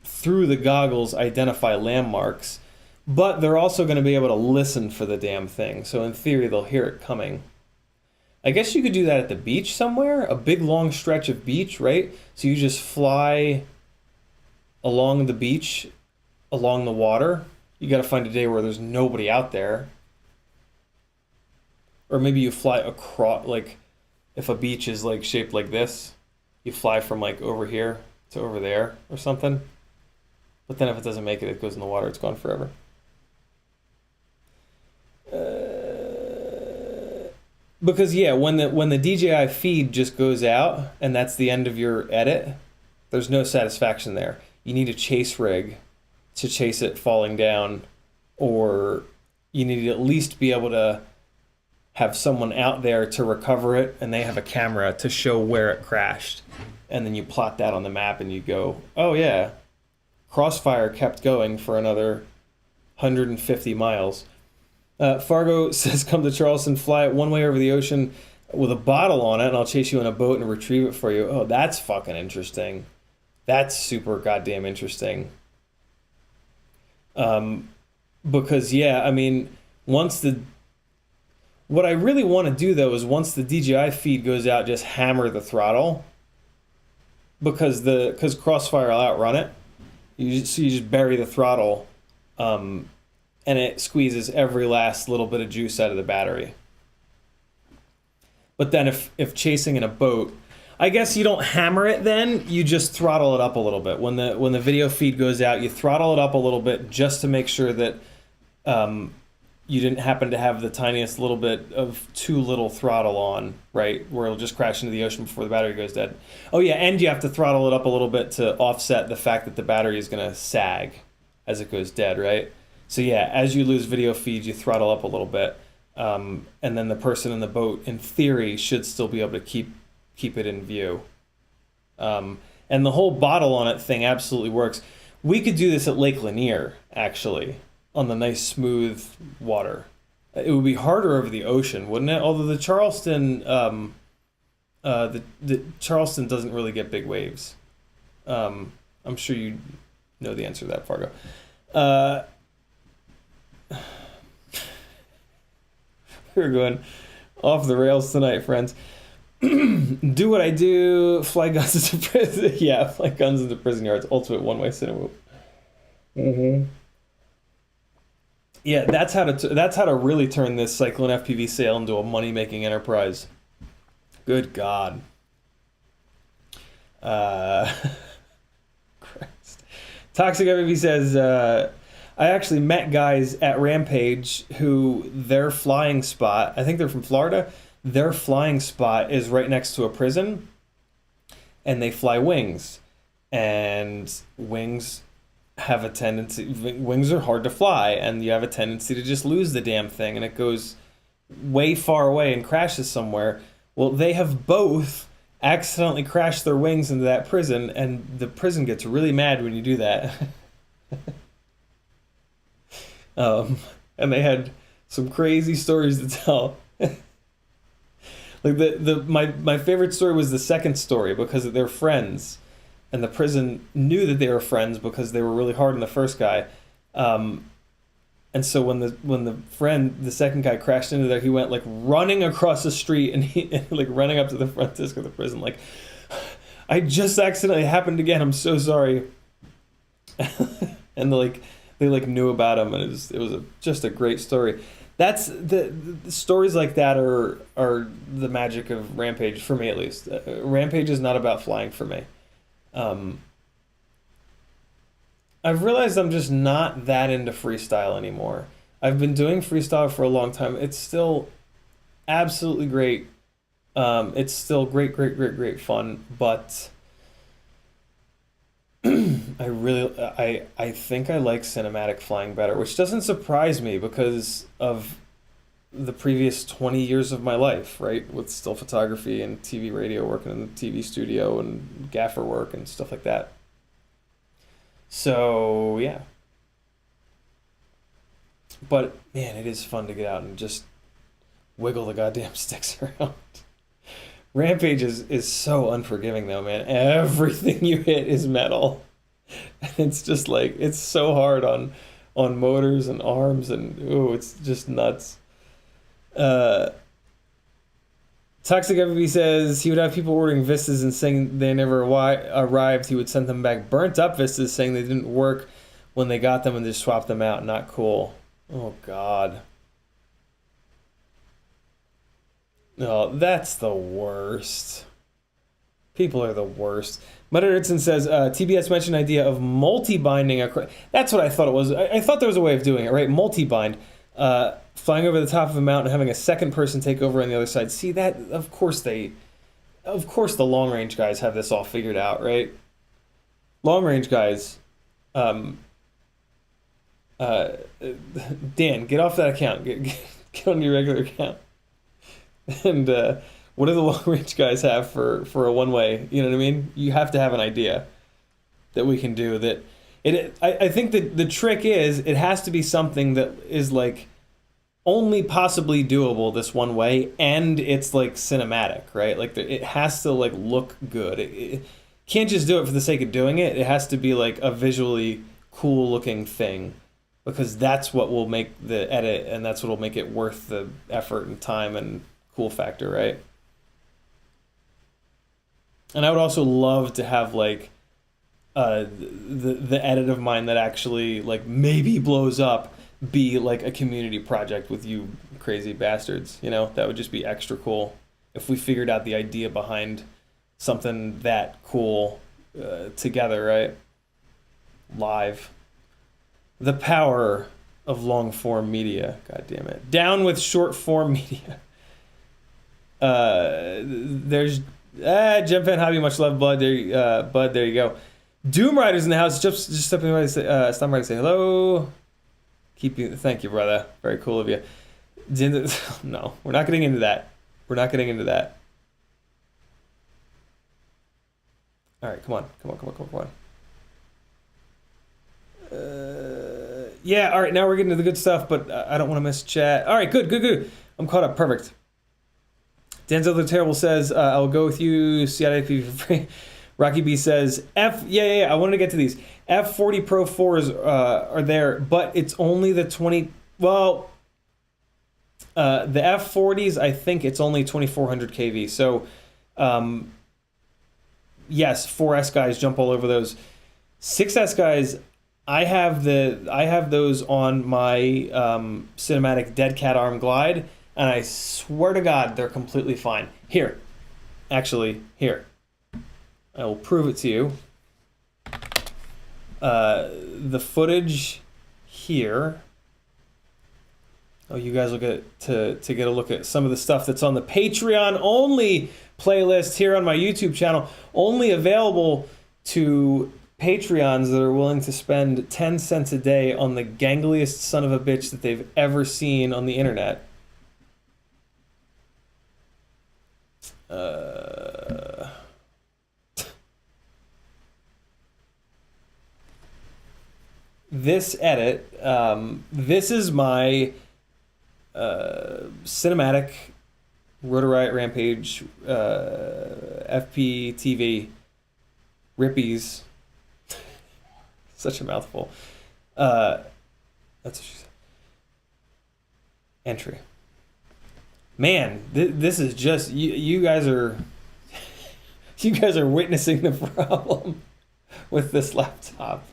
through the goggles, identify landmarks. But they're also going to be able to listen for the damn thing. So in theory, they'll hear it coming. I guess you could do that at the beach somewhere. A big long stretch of beach, right? So you just fly along the beach, along the water. You got to find a day where there's nobody out there. Or maybe you fly across, like, if a beach is like shaped like this, you fly from like over here to over there or something. But then if it doesn't make it, it goes in the water. It's gone forever. Because yeah, when the DJI feed just goes out and that's the end of your edit, there's no satisfaction there. You need a chase rig to chase it falling down, or you need to at least be able to have someone out there to recover it, and they have a camera to show where it crashed. And then you plot that on the map and you go, oh yeah, Crossfire kept going for another 150 miles. Fargo says, come to Charleston, fly it one way over the ocean with a bottle on it, and I'll chase you in a boat and retrieve it for you. Oh, that's fucking interesting. That's super goddamn interesting. Because, yeah, I mean, what I really want to do, though, is once the DJI feed goes out, just hammer the throttle. Because Crossfire will outrun it. You just bury the throttle, and it squeezes every last little bit of juice out of the battery. But then if chasing in a boat, I guess you don't hammer it then, you just throttle it up a little bit. When the video feed goes out, you throttle it up a little bit just to make sure that you didn't happen to have the tiniest little bit of too little throttle on, right? Where it'll just crash into the ocean before the battery goes dead. Oh yeah, and you have to throttle it up a little bit to offset the fact that the battery is going to sag as it goes dead, right? So yeah, as you lose video feed, you throttle up a little bit. And then the person in the boat, in theory, should still be able to keep it in view. And the whole bottle on it thing absolutely works. We could do this at Lake Lanier, actually, on the nice smooth water. It would be harder over the ocean, wouldn't it? Although the Charleston, the Charleston doesn't really get big waves. I'm sure you know the answer to that, Fargo. We're going off the rails tonight, friends. Do what I do. Fly guns into prison. Yeah, fly guns into prison yards. Ultimate one-way cinema. Mm-hmm. Yeah, that's how to really turn this CycloneFPV sale into a money-making enterprise. Good God. Christ. Toxic FPV says, I actually met guys at Rampage who their flying spot, I think they're from Florida, their flying spot is right next to a prison, and they fly wings. And wings have a tendency, wings are hard to fly, and you have a tendency to just lose the damn thing, and it goes way far away and crashes somewhere. Well, they have both accidentally crashed their wings into that prison, and the prison gets really mad when you do that. And they had some crazy stories to tell. Like my favorite story was the second story, because they're friends, and the prison knew that they were friends because they were really hard on the first guy. And so when the second guy crashed into there, he went like running across the street and like running up to the front desk of the prison, like, I just accidentally happened again. I'm so sorry. And they knew about him, and it was just a great story. That's the stories like that are the magic of Rampage for me, at least. Rampage is not about flying for me. I've realized I'm just not that into freestyle anymore. I've been doing freestyle for a long time. It's still absolutely great. It's still great, great, great, great fun. But I think I like cinematic flying better, which doesn't surprise me because of the previous 20 years of my life, right? With still photography and TV radio, working in the TV studio and gaffer work and stuff like that. So, yeah. But man, it is fun to get out and just wiggle the goddamn sticks around. Rampage is so unforgiving though, man. Everything you hit is metal. It's just like it's so hard on motors and arms and ooh, it's just nuts. Uh Toxic FPV says he would have people ordering Vistas and saying they never arrived. He would send them back burnt up Vistas saying they didn't work when they got them and just swap them out. Not cool. Oh God. Oh, that's the worst. People are the worst. Mudder Erickson says, TBS mentioned idea of multi-binding. That's what I thought it was. I thought there was a way of doing it, right? Multi-bind. Flying over the top of a mountain, having a second person take over on the other side. See, that, of course the long-range guys have this all figured out, right? Long-range guys, Dan, get off that account. Get on your regular account. And what do the long range guys have for a one way? You know what I mean? You have to have an idea that we can do that. I think that the trick is it has to be something that is like only possibly doable this one way, and it's like cinematic, right? Like it has to like look good. It can't just do it for the sake of doing it. It has to be like a visually cool looking thing, because that's what will make the edit, and that's what will make it worth the effort and time and cool factor, right? And I would also love to have like the edit of mine that actually like maybe blows up be like a community project with you crazy bastards, you know? That would just be extra cool if we figured out the idea behind something that cool together, right? Live. The power of long form media. God damn it. Down with short form media. There's Gem Fan Hobby, much love, Bud. Bud, there you go. Doom Riders in the house. Just stepping by to say, stop by to say hello. Thank you, brother. Very cool of you. No, we're not getting into that. We're not getting into that. All right, come on. Yeah, all right, now we're getting to the good stuff, but I don't want to miss chat. All right, good. I'm caught up, perfect. Denzel the Terrible says, I'll go with you, CiottiFPV for free. Rocky B says, I wanted to get to these. F40 Pro 4s are there, but it's only the 20, well, the F40s, I think it's only 2400 kV. So, yes, 4S guys jump all over those. 6S guys, I have those on my cinematic Dead Cat Arm Glide, and I swear to God, they're completely fine. Here. I will prove it to you. The footage here. Oh, you guys will get to get a look at some of the stuff that's on the Patreon only playlist here on my YouTube channel. Only available to Patreons that are willing to spend 10 cents a day on the gangliest son of a bitch that they've ever seen on the internet. This edit, this is my cinematic Rotor Riot Rampage FPTV Rippies. Such a mouthful. That's what she said. Entry. Man, this is just you guys are witnessing the problem with this laptop,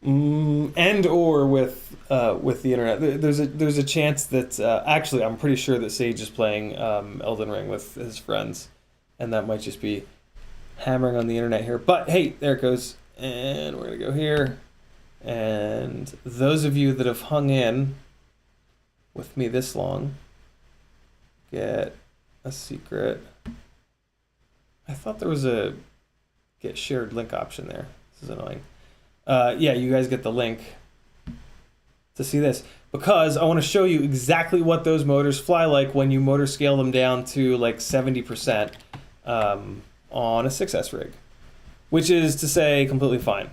and or with the internet. There's a chance that actually I'm pretty sure that Sage is playing Elden Ring with his friends, and that might just be hammering on the internet here. But hey, there it goes. And we're gonna go here. And those of you that have hung in with me this long get a secret. I thought there was a get shared link option there. This is annoying. Yeah, you guys get the link to see this because I want to show you exactly what those motors fly like when you motor scale them down to like 70% on a 6S rig, which is to say completely fine.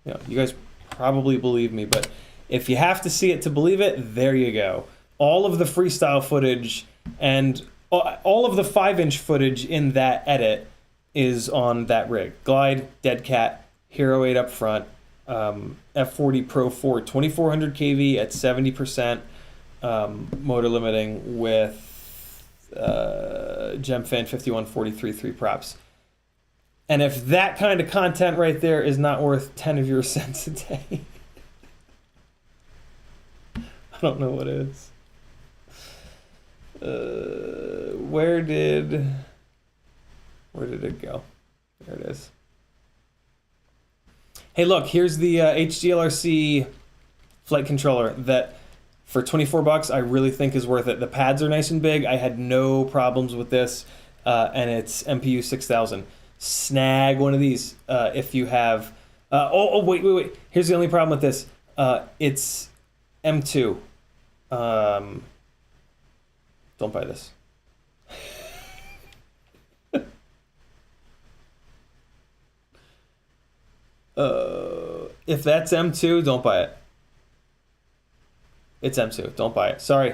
You know, you guys probably believe me, but if you have to see it to believe it, there you go. All of the freestyle footage and all of the 5-inch footage in that edit is on that rig. Glide, Dead Cat, Hero 8 up front, F40 Pro 4 2400 kV at 70% motor limiting with Gemfan 5143 3 props. And if that kind of content right there is not worth 10 of your cents a day, I don't know what is. Where did it go? There it is. Hey, look, here's the HDLRC flight controller that for 24 bucks I really think is worth it. The pads are nice and big. I had no problems with this, and it's MPU 6000. Snag one of these if you have. Wait. Here's the only problem with this. It's M2. Don't buy this. If that's M2, don't buy it. It's M2. Don't buy it. Sorry.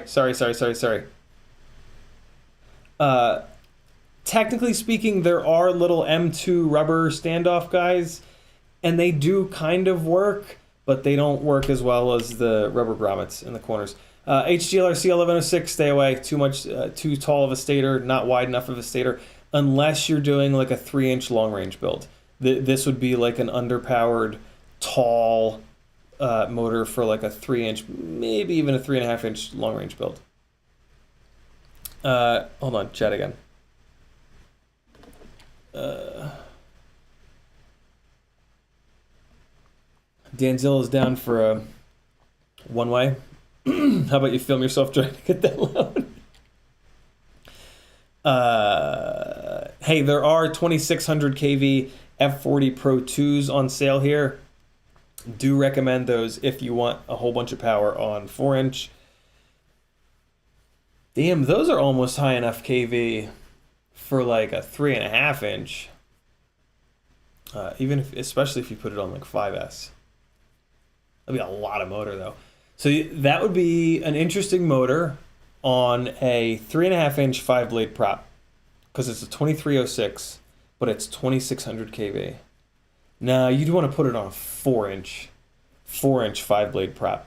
Technically speaking, there are little M2 rubber standoff guys, and they do kind of work, but they don't work as well as the rubber grommets in the corners. HDLRC 1106, stay away. Too tall of a stator, not wide enough of a stator, unless you're doing like a 3-inch long range build. This would be like an underpowered, tall motor for like a 3-inch, maybe even a 3.5-inch long range build. Hold on, chat again. Danzilla is down for a one-way. How about you film yourself trying to get that load? Hey, there are 2600 kV F40 Pro 2s on sale here. Do recommend those if you want a whole bunch of power on 4-inch. Damn, those are almost high enough kV for like a 3.5-inch. Especially if you put it on like 5S. That'd be a lot of motor though. So that would be an interesting motor on a 3.5-inch 5-blade prop because it's a 2306, but it's 2600 kV. Now you'd want to put it on a 4-inch 5-blade prop.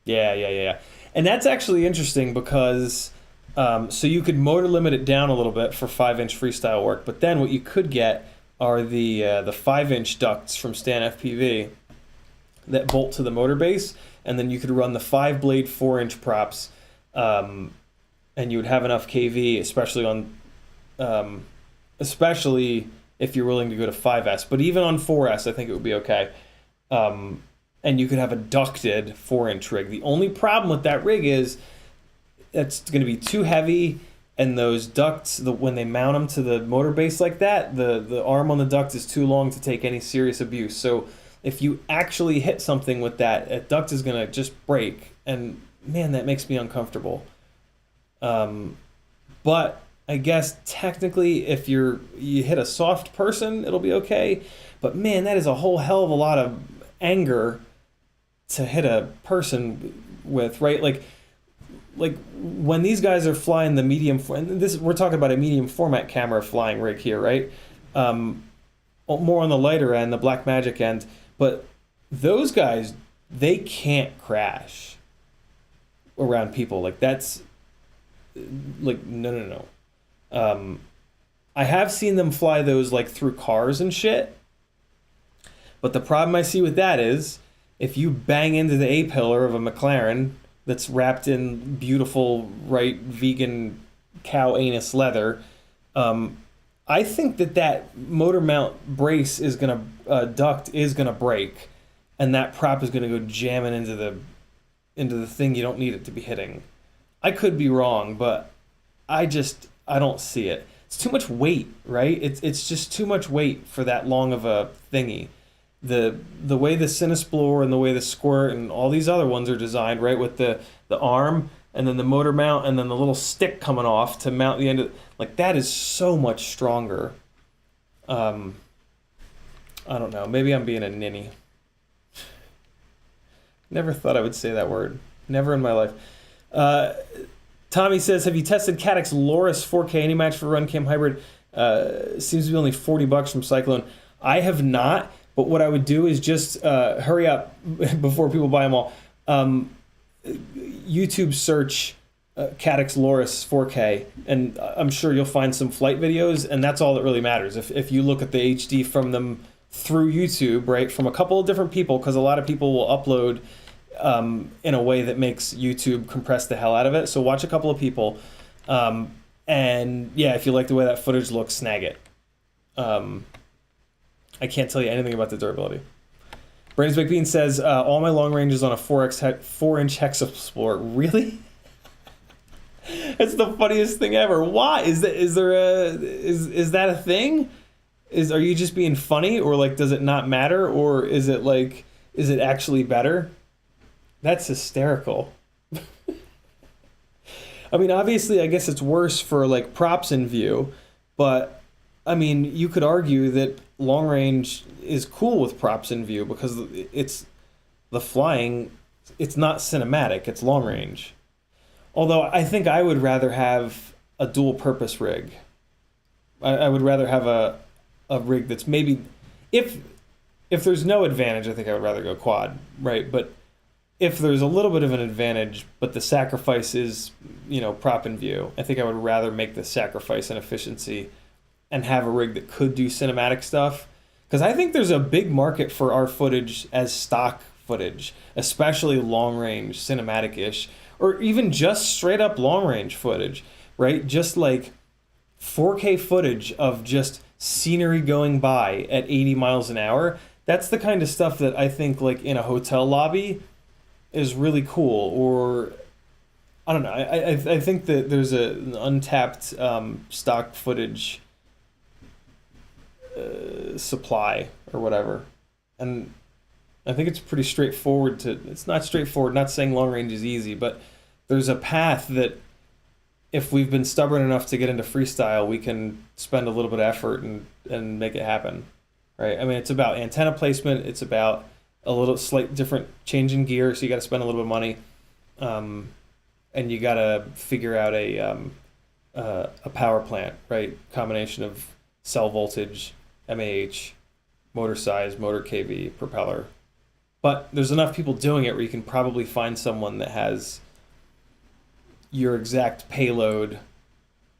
Yeah. And that's actually interesting because so you could motor limit it down a little bit for 5-inch freestyle work, but then what you could get are the 5-inch ducts from CycloneFPV that bolt to the motor base, and then you could run the 5-blade 4-inch props, and you would have enough kV, especially if you're willing to go to 5S. But even on 4S, I think it would be okay. And you could have a ducted 4-inch rig. The only problem with that rig is it's going to be too heavy, and those ducts, when they mount them to the motor base like that, the arm on the duct is too long to take any serious abuse. So if you actually hit something with that duct is going to just break, and man, that makes me uncomfortable. But I guess technically if you hit a soft person, it'll be okay. But man, that is a whole hell of a lot of anger to hit a person with, right? Like when these guys are flying the medium, and we're talking about a medium format camera flying rig here, right? More on the lighter end, the Black Magic end. But those guys, they can't crash around people. Like that's like no. I have seen them fly those like through cars and shit. But the problem I see with that is if you bang into the A-pillar of a McLaren that's wrapped in beautiful, right, vegan cow anus leather, I think that motor mount brace is gonna duct is gonna break, and that prop is gonna go jamming into the thing you don't need it to be hitting. I could be wrong, but I don't see it. It's too much weight, right? It's just too much weight for that long of a thingy. The way the Cinesplore and the way the Squirt and all these other ones are designed, right, with the arm and then the motor mount and then the little stick coming off to mount the end of, like, that is so much stronger. I don't know. Maybe I'm being a ninny. Never thought I would say that word. Never in my life. Tommy says, have you tested Caddx Loris 4K Anymatch for Runcam Hybrid? Seems to be only $40 from Cyclone. I have not, but what I would do is just hurry up before people buy them all. YouTube search Caddx Loris 4K, and I'm sure you'll find some flight videos, and that's all that really matters. If you look at the HD from them through YouTube, right, from a couple of different people, because a lot of people will upload in a way that makes YouTube compress the hell out of it. So watch a couple of people, and yeah, if you like the way that footage looks, snag it. I can't tell you anything about the durability. Brains Big Bean says, all my long ranges on a 4inch Hexasplorer. Really? That's the funniest thing ever. Why? Is that a thing? Are you just being funny, or like does it not matter, or is it actually better? That's hysterical. I mean, obviously, I guess it's worse for like props in view, but I mean, you could argue that long range is cool with props in view because it's the flying, it's not cinematic, it's long range. Although I think I would rather have a dual purpose rig. I would rather have a rig that's maybe, if there's no advantage, I think I would rather go quad, right? But if there's a little bit of an advantage, but the sacrifice is, prop in view, I think I would rather make the sacrifice in efficiency and have a rig that could do cinematic stuff. Because I think there's a big market for our footage as stock footage, especially long range, cinematic-ish, or even just straight up long range footage, right? Just like 4K footage of just scenery going by at 80 miles an hour. That's the kind of stuff that I think like in a hotel lobby is really cool. Or I don't know. I think that there's an untapped stock footage supply or whatever, and I think it's pretty straightforward it's not straightforward, not saying long range is easy, but there's a path that if we've been stubborn enough to get into freestyle, we can spend a little bit of effort and make it happen, right? I mean, it's about antenna placement, it's about a little slight different change in gear, so you got to spend a little bit of money, and you got to figure out a power plant, right? Combination of cell voltage, MAH, motor size, motor KV, propeller. But there's enough people doing it where you can probably find someone that has your exact payload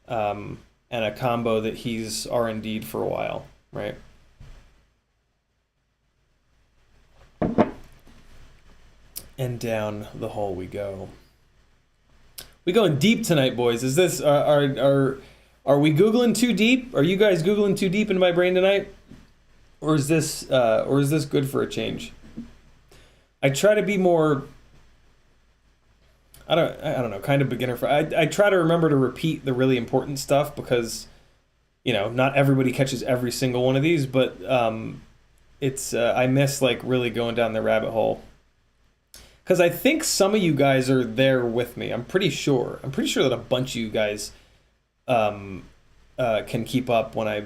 and a combo that he's R&D'd for a while, right? And down the hole we go. We going deep tonight, boys. Is this are we Googling too deep? Are you guys Googling too deep into my brain tonight? Or is this good for a change? I try to be more, I don't know, kind of beginner for, I try to remember to repeat the really important stuff because, not everybody catches every single one of these, but I miss like really going down the rabbit hole. Because I think some of you guys are there with me. I'm pretty sure that a bunch of you guys can keep up when I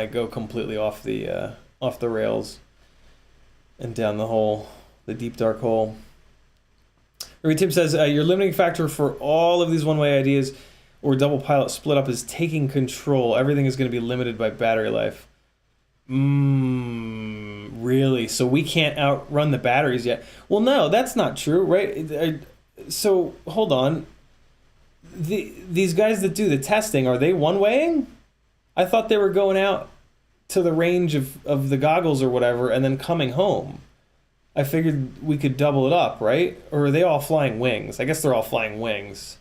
go completely off the rails and down the hole, the deep dark hole. Every Tim says your limiting factor for all of these one-way ideas or double pilot split up is taking control. Everything is going to be limited by battery life. Really? So we can't outrun the batteries yet? Well, no, that's not true, right? So hold on. These guys that do the testing, are they one-weighing? I thought they were going out to the range of the goggles or whatever and then coming home. I figured we could double it up, right? Or are they all flying wings? I guess they're all flying wings.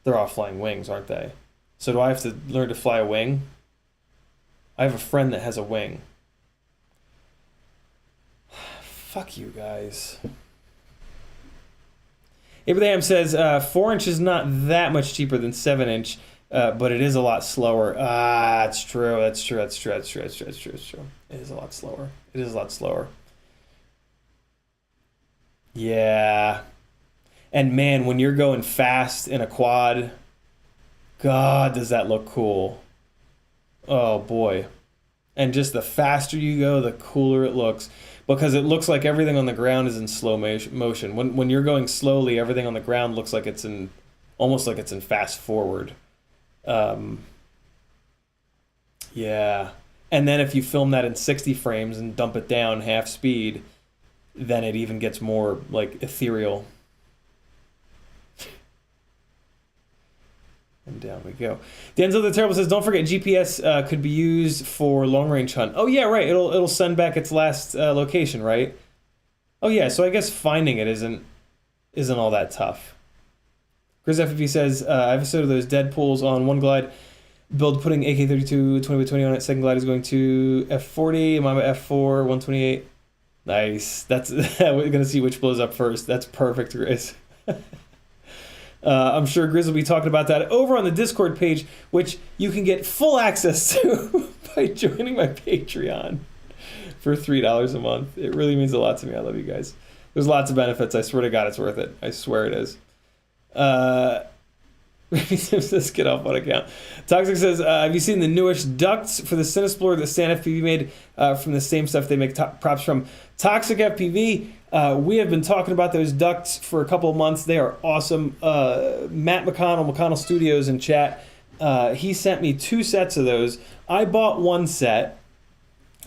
They're all flying wings, aren't they? So do I have to learn to fly a wing? I have a friend that has a wing. Fuck you guys. Abraham says 4-inch is not that much cheaper than 7-inch, but it is a lot slower. Ah, it's true. That's true. That's true. That's true. That's true. That's true. That's true. It is a lot slower. It is a lot slower. Yeah. And man, when you're going fast in a quad, God, does that look cool. Oh boy. And just the faster you go, the cooler it looks. Because it looks like everything on the ground is in slow motion. When you're going slowly, everything on the ground looks like it's in, almost like it's in fast forward. Yeah. And then if you film that in 60 frames and dump it down half speed, then it even gets more like ethereal. And down we go. Denzel the Terrible says, "Don't forget GPS could be used for long range hunt." Oh yeah, right. It'll send back its last location, right? Oh yeah. So I guess finding it isn't all that tough. Chris FFP says, "I have a set of those Deadpools on one glide. Build putting AK-32 20x20 on it. Second glide is going to F40. Mama F4 128. Nice. That's we're gonna see which blows up first. That's perfect, Chris." I'm sure Grizz will be talking about that over on the Discord page, which you can get full access to by joining my Patreon for $3 a month. It really means a lot to me. I love you guys. There's lots of benefits. I swear to God, it's worth it. I swear it is. Let's get off on account. Toxic says, "Have you seen the newest ducts for the CineXplorer that CiottiFPV made from the same stuff they make props from?" Toxic FPV. We have been talking about those ducts for a couple of months. They are awesome. Matt McConnell Studios in chat, he sent me 2 sets of those. I bought 1 set,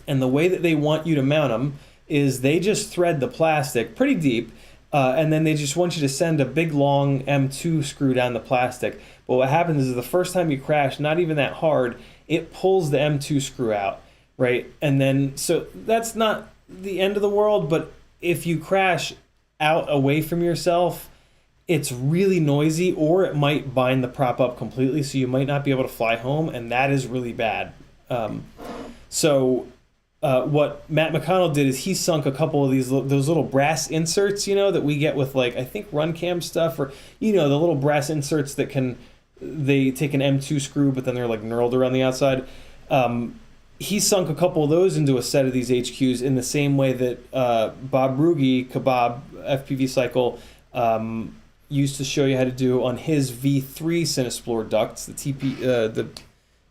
and the way that they want you to mount them is they just thread the plastic pretty deep, and then they just want you to send a big long M2 screw down the plastic. But what happens is the first time you crash, not even that hard, it pulls the M2 screw out, right? And then, so that's not the end of the world, but if you crash out away from yourself, it's really noisy, or it might bind the prop up completely, so you might not be able to fly home, and that is really bad. What Matt McConnell did is he sunk a couple of those little brass inserts, you know, that we get with, like, I think run cam stuff, or, you know, the little brass inserts that they take an M2 screw, but then they're like knurled around the outside. He sunk a couple of those into a set of these HQs in the same way that Bob Rugi, Kebab FPV Cycle, used to show you how to do on his V3 CineXplorer ducts, the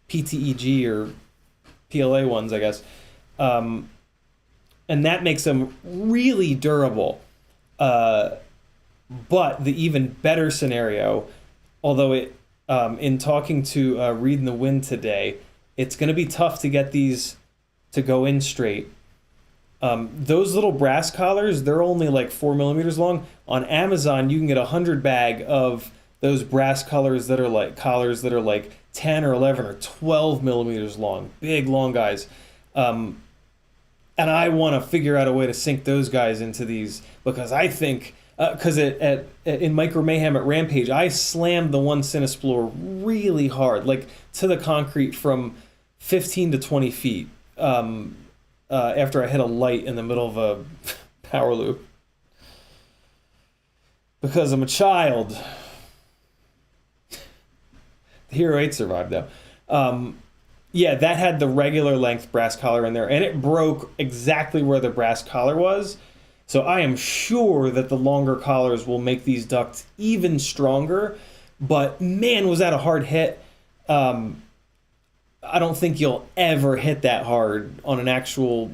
PTEG or PLA ones, I guess. And that makes them really durable. But the even better scenario, although it, in talking to Read in the Wind today, it's going to be tough to get these to go in straight. Those little brass collars, they're only like 4 millimeters long. On Amazon, you can get 100 bag of those brass collars that are like 10 or 11 or 12 millimeters long. Big, long guys. And I want to figure out a way to sink those guys into these, because I think, because in Micro Mayhem at Rampage, I slammed the one CineXplorer really hard, like to the concrete from 15 to 20 feet after I hit a light in the middle of a power loop. Because I'm a child. The Hero 8 survived, though. Yeah, that had the regular length brass collar in there, and it broke exactly where the brass collar was. So I am sure that the longer collars will make these ducts even stronger. But man, was that a hard hit. I don't think you'll ever hit that hard on an actual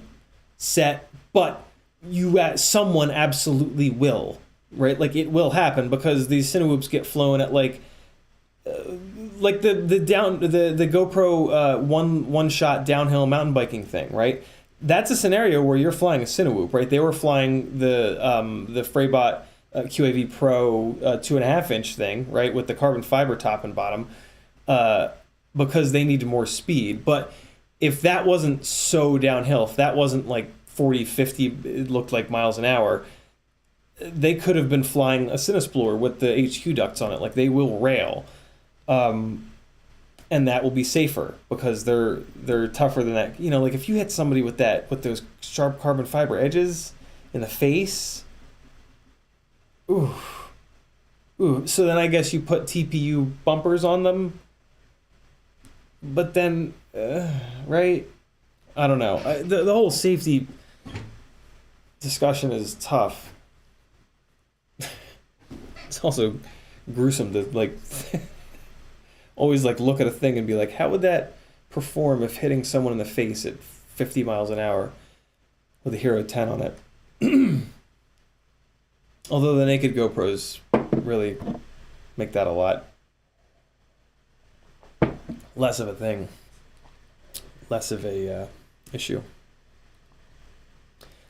set, but someone absolutely will, right? Like, it will happen, because these Cinewhoops get flown at like the GoPro one shot downhill mountain biking thing, right? That's a scenario where you're flying a Cinewhoop, right? They were flying the Freybot QAV Pro 2.5-inch thing, right, with the carbon fiber top and bottom, because they needed more speed. But if that wasn't so downhill, if that wasn't like 40, 50, it looked like miles an hour, they could have been flying a CineXplorer with the HQ ducts on it. Like, they will rail. and that will be safer because they're tougher than that. You know, like if you hit somebody with those sharp carbon fiber edges in the face, ooh. So then I guess you put TPU bumpers on them, but then, right? I don't know. The whole safety discussion is tough. It's also gruesome to like always like look at a thing and be like, how would that perform if hitting someone in the face at 50 miles an hour with a Hero 10 on it? Although the naked GoPros really make that a lot less of a thing, less of a issue.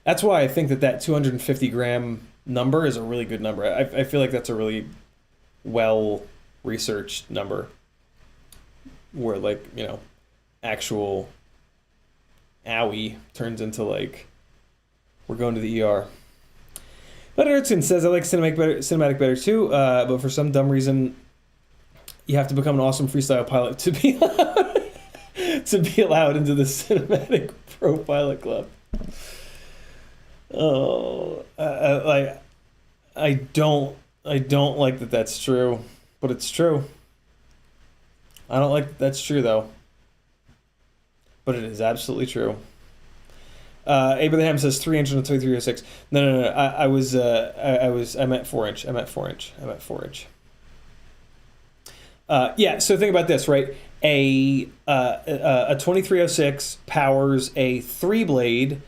That's why I think that 250 gram number is a really good number. I feel like that's a really well researched number where, like, you know, actual owie turns into like we're going to the ER. But Erickson says, I like cinematic better too, but for some dumb reason, you have to become an awesome freestyle pilot to be allowed into the Cinematic Pro Pilot Club. Oh, I don't like that that's true, but it's true. I don't like that that's true though, but it is absolutely true. Abraham says 3 inch on a 2306. No. I meant 4 inch. I meant 4 inch. Yeah. So think about this, right? A 2306 powers a 3-blade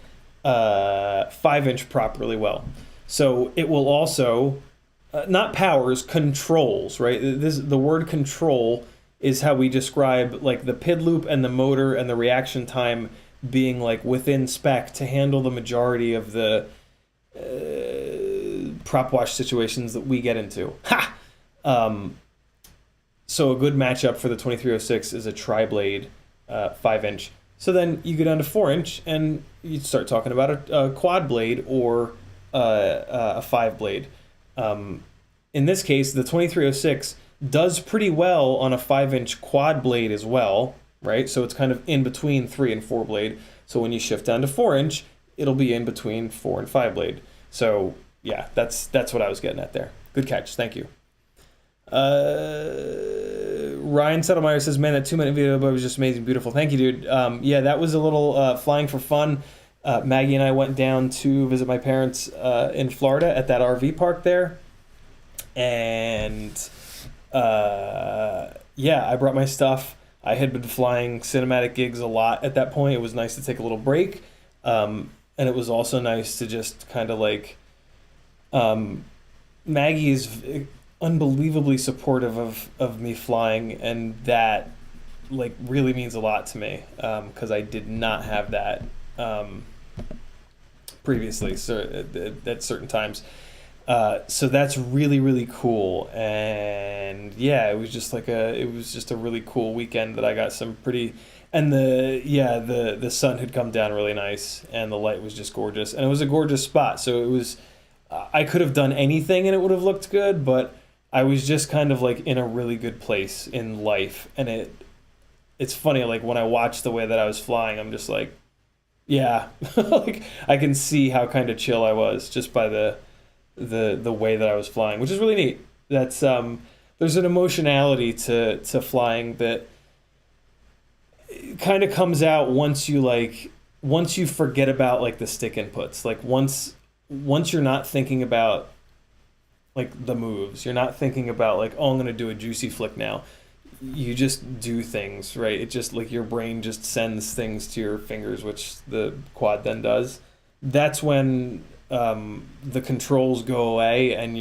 5-inch prop really well. So it will also not powers, controls, right? The word control is how we describe like the PID loop and the motor and the reaction time being like within spec to handle the majority of the prop wash situations that we get into. Ha! So a good matchup for the 2306 is a tri-blade 5-inch. So then you go down to 4-inch and you start talking about a quad blade or a 5-blade. In this case, the 2306 does pretty well on a 5-inch quad blade as well, right? So it's kind of in between 3 and 4 blade. So when you shift down to 4-inch, it'll be in between 4 and 5 blade. So yeah, that's what I was getting at there. Good catch, thank you. Ryan Settlemeyer says, man, that 2-minute video was just amazing, beautiful. Thank you, dude. Yeah, that was a little flying for fun. Maggie and I went down to visit my parents in Florida at that RV park there. And yeah, I brought my stuff. I had been flying cinematic gigs a lot at that point. It was nice to take a little break. And it was also nice to just kind of like, Maggie is unbelievably supportive of me flying, and that like really means a lot to me, because I did not have that previously, so at certain times. So that's really, really cool. And yeah, it was just a really cool weekend that I got some pretty, and the sun had come down really nice and the light was just gorgeous, and it was a gorgeous spot. So it was, I could have done anything and it would have looked good, but I was just kind of like in a really good place in life. And it's funny, like when I watched the way that I was flying, I'm just like, yeah, like I can see how kind of chill I was just by the way that I was flying, which is really neat. That's there's an emotionality to flying that kind of comes out once you forget about like the stick inputs. Like once you're not thinking about like the moves, you're not thinking about like, oh, I'm gonna do a juicy flick now. You just do things, right? It just like your brain just sends things to your fingers, which the quad then does. That's when the controls go away, and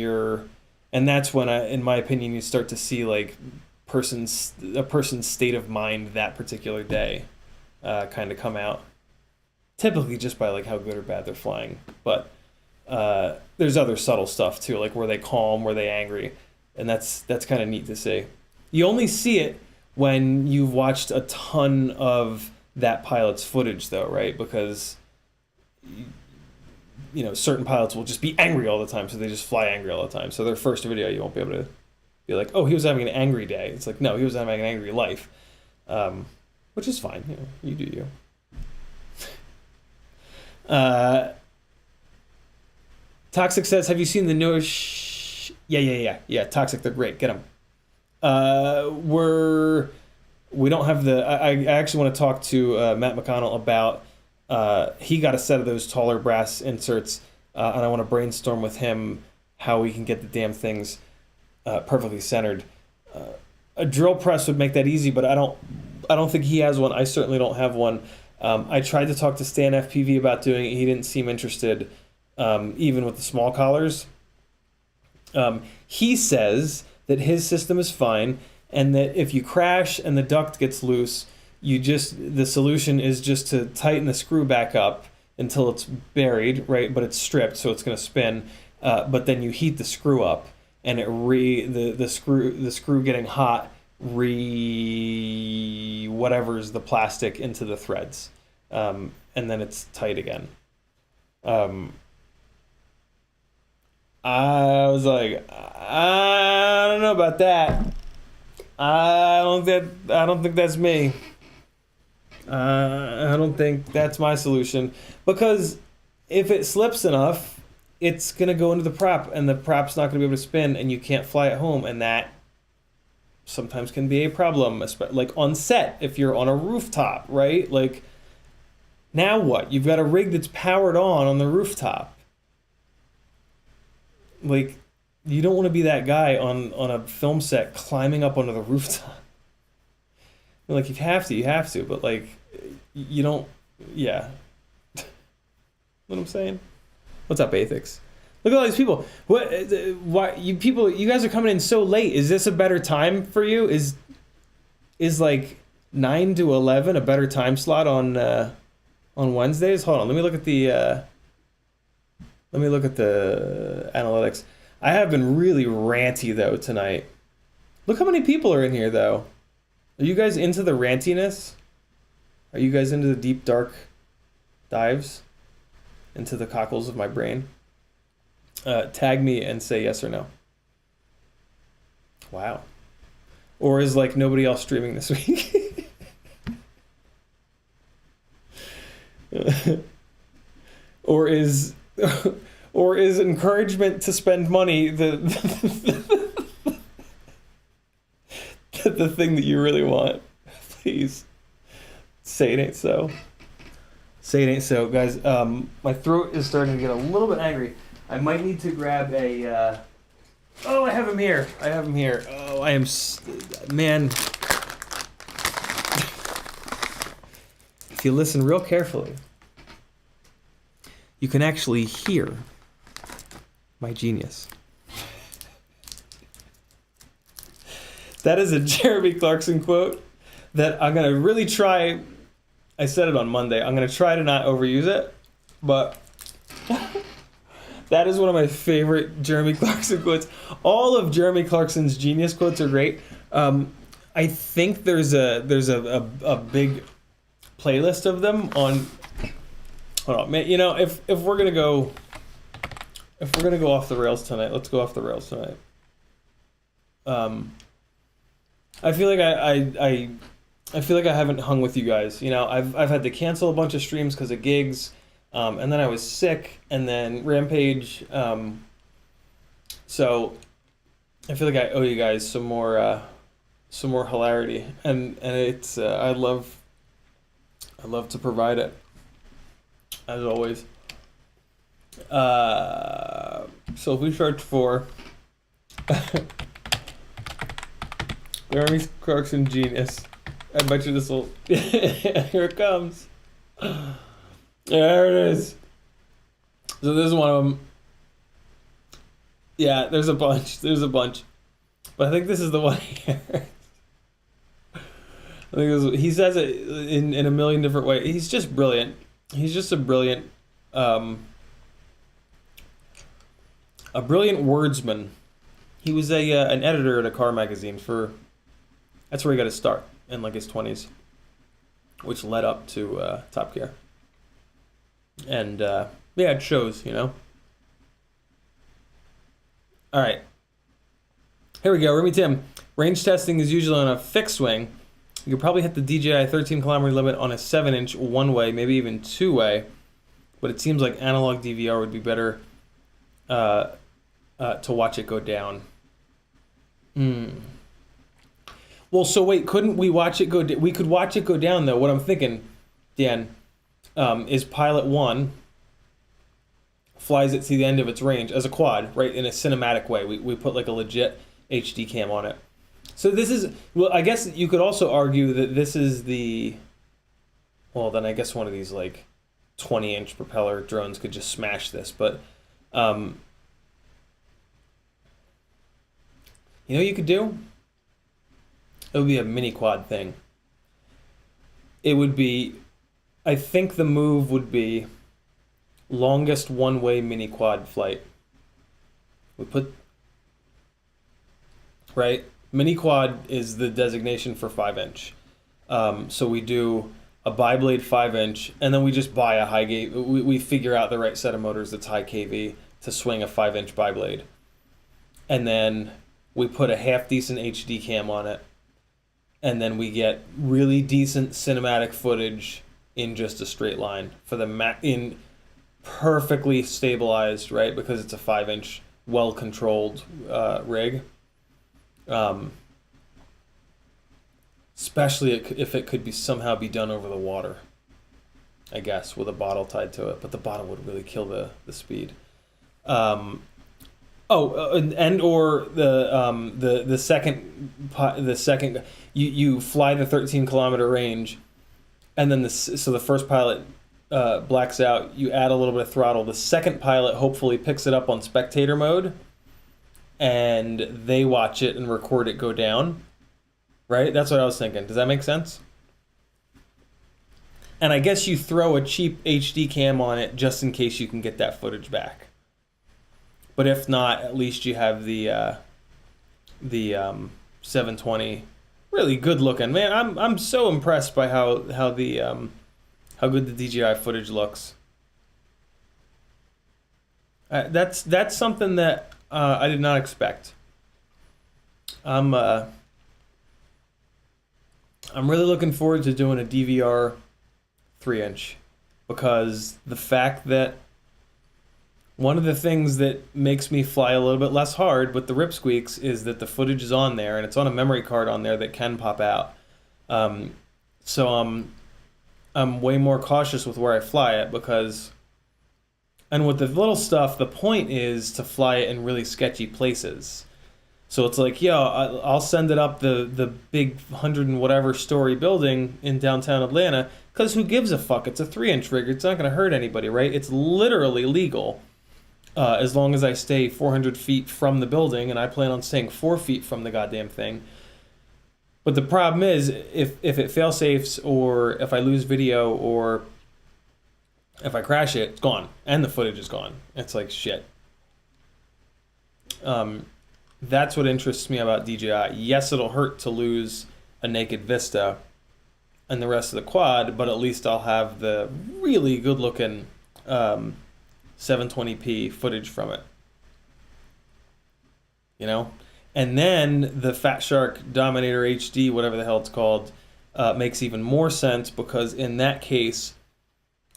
that's when in my opinion, you start to see like a person's state of mind that particular day kind of come out. Typically just by like how good or bad they're flying, but there's other subtle stuff too, like were they calm, were they angry, and that's kind of neat to see. You only see it when you've watched a ton of that pilot's footage, though, right? Because you know, certain pilots will just be angry all the time, so they just fly angry all the time. So their first video, you won't be able to be like, oh, he was having an angry day. It's like, no, he was having an angry life. which is fine. You know, you do you. Toxic says, have you seen the newest? Yeah. Toxic, they're great. Get them. We don't have the. I actually want to talk to Matt McConnell about. He got a set of those taller brass inserts, and I want to brainstorm with him how we can get the damn things perfectly centered. A drill press would make that easy, but I don't think he has one. I certainly don't have one. I tried to talk to Stan FPV about doing it. He didn't seem interested, even with the small collars. He says that his system is fine, and that if you crash and the duct gets loose, the solution is just to tighten the screw back up until it's buried, right? But it's stripped, so it's going to spin. But then you heat the screw up, and the screw getting hot whatever's the plastic into the threads, and then it's tight again. I was like, I don't know about that. I don't think that's me. I don't think that's my solution, because if it slips enough, it's gonna go into the prop, and the prop's not gonna be able to spin, and you can't fly it home, and that sometimes can be a problem, like on set if you're on a rooftop, right? Like, now what? You've got a rig that's powered on the rooftop. Like, you don't want to be that guy on a film set climbing up onto the rooftop. Like, you have to, but like, you don't. Yeah. What I'm saying? What's up, Athix? Look at all these people. Why you guys are coming in so late? Is this a better time for you? Is like 9 to 11 a better time slot on Wednesdays? Hold on, let me look at the analytics. I have been really ranty though tonight. Look how many people are in here though. Are you guys into the rantiness? Are you guys into the deep dark dives into the cockles of my brain? Tag me and say yes or no. Wow. Or is like nobody else streaming this week? or is encouragement to spend money the thing that you really want? Please say it ain't so. Say it ain't so, guys. My throat is starting to get a little bit angry. I might need to grab a. Oh, I have him here. Oh, I am. Man. If you listen real carefully, you can actually hear my genius. That is a Jeremy Clarkson quote that I'm going to really try. I said it on Monday. I'm going to try to not overuse it, but that is one of my favorite Jeremy Clarkson quotes. All of Jeremy Clarkson's genius quotes are great. I think there's a big playlist of them on. Hold on, man. You know, if we're gonna go off the rails tonight, let's go off the rails tonight. I feel like I feel like I haven't hung with you guys. You know, I've had to cancel a bunch of streams because of gigs, and then I was sick, and then Rampage. So I feel like I owe you guys some more hilarity, and it's I love to provide it, as always. So if we search for Jeremy Clarkson genius, I bet you this will. Here it comes. There it is. So this is one of them. Yeah, there's a bunch. But I think this is the one here. I think he says it in a million different ways. He's just brilliant. He's just a brilliant wordsman. He was an editor at a car magazine for. That's where he got his start in like his 20s, which led up to Top Gear. And yeah, it shows, you know. All right, here we go. Remy Tim. Range testing is usually on a fixed wing, You could probably hit the DJI 13-kilometer limit on a 7-inch one-way, maybe even two-way. But it seems like analog DVR would be better to watch it go down. Well, so wait, couldn't we watch it go down? We could watch it go down, though. What I'm thinking, Dan, is Pilot 1 flies it to the end of its range as a quad, right, in a cinematic way. We put like a legit HD cam on it. So this is, well, I guess you could also argue that this is the, well, then I guess one of these like 20-inch propeller drones could just smash this. But, you know what you could do? It would be a mini quad thing. It would be, I think the move would be longest one-way mini quad flight. We put, right? Mini quad is the designation for 5-inch. So we do a bi-blade 5-inch, and then we just buy a high gauge. We figure out the right set of motors that's high kV to swing a 5-inch bi-blade. And then we put a half-decent HD cam on it. And then we get really decent cinematic footage in just a straight line for the in perfectly stabilized, right? Because it's a 5-inch, well-controlled rig. Especially if it could be somehow be done over the water, I guess, with a bottle tied to it. But the bottle would really kill the speed. And or the second you fly the 13-kilometer range, and then so the first pilot blacks out. You add a little bit of throttle. The second pilot hopefully picks it up on spectator mode, and they watch it and record it go down. Right? That's what I was thinking. Does that make sense? And I guess you throw a cheap HD cam on it just in case you can get that footage back. But if not, at least you have the 720. Really good looking, man. I'm so impressed by how good the DJI footage looks. That's something that I did not expect. I'm really looking forward to doing a DVR 3-inch, because the fact that one of the things that makes me fly a little bit less hard with the rip squeaks is that the footage is on there, and it's on a memory card on there that can pop out. So I'm way more cautious with where I fly it, because, and with the little stuff, the point is to fly it in really sketchy places. So it's like, yo, I'll send it up the big 100 and whatever story building in downtown Atlanta, because who gives a fuck? It's a 3-inch rig. It's not going to hurt anybody, right? It's literally legal as long as I stay 400 feet from the building, and I plan on staying 4 feet from the goddamn thing. But the problem is, if it fail-safes, or if I lose video, or if I crash it, it's gone. And the footage is gone. It's like shit. That's what interests me about DJI. Yes, it'll hurt to lose a naked vista and the rest of the quad, but at least I'll have the really good-looking 720p footage from it. You know? And then the Fatshark Dominator HD, whatever the hell it's called, makes even more sense, because in that case,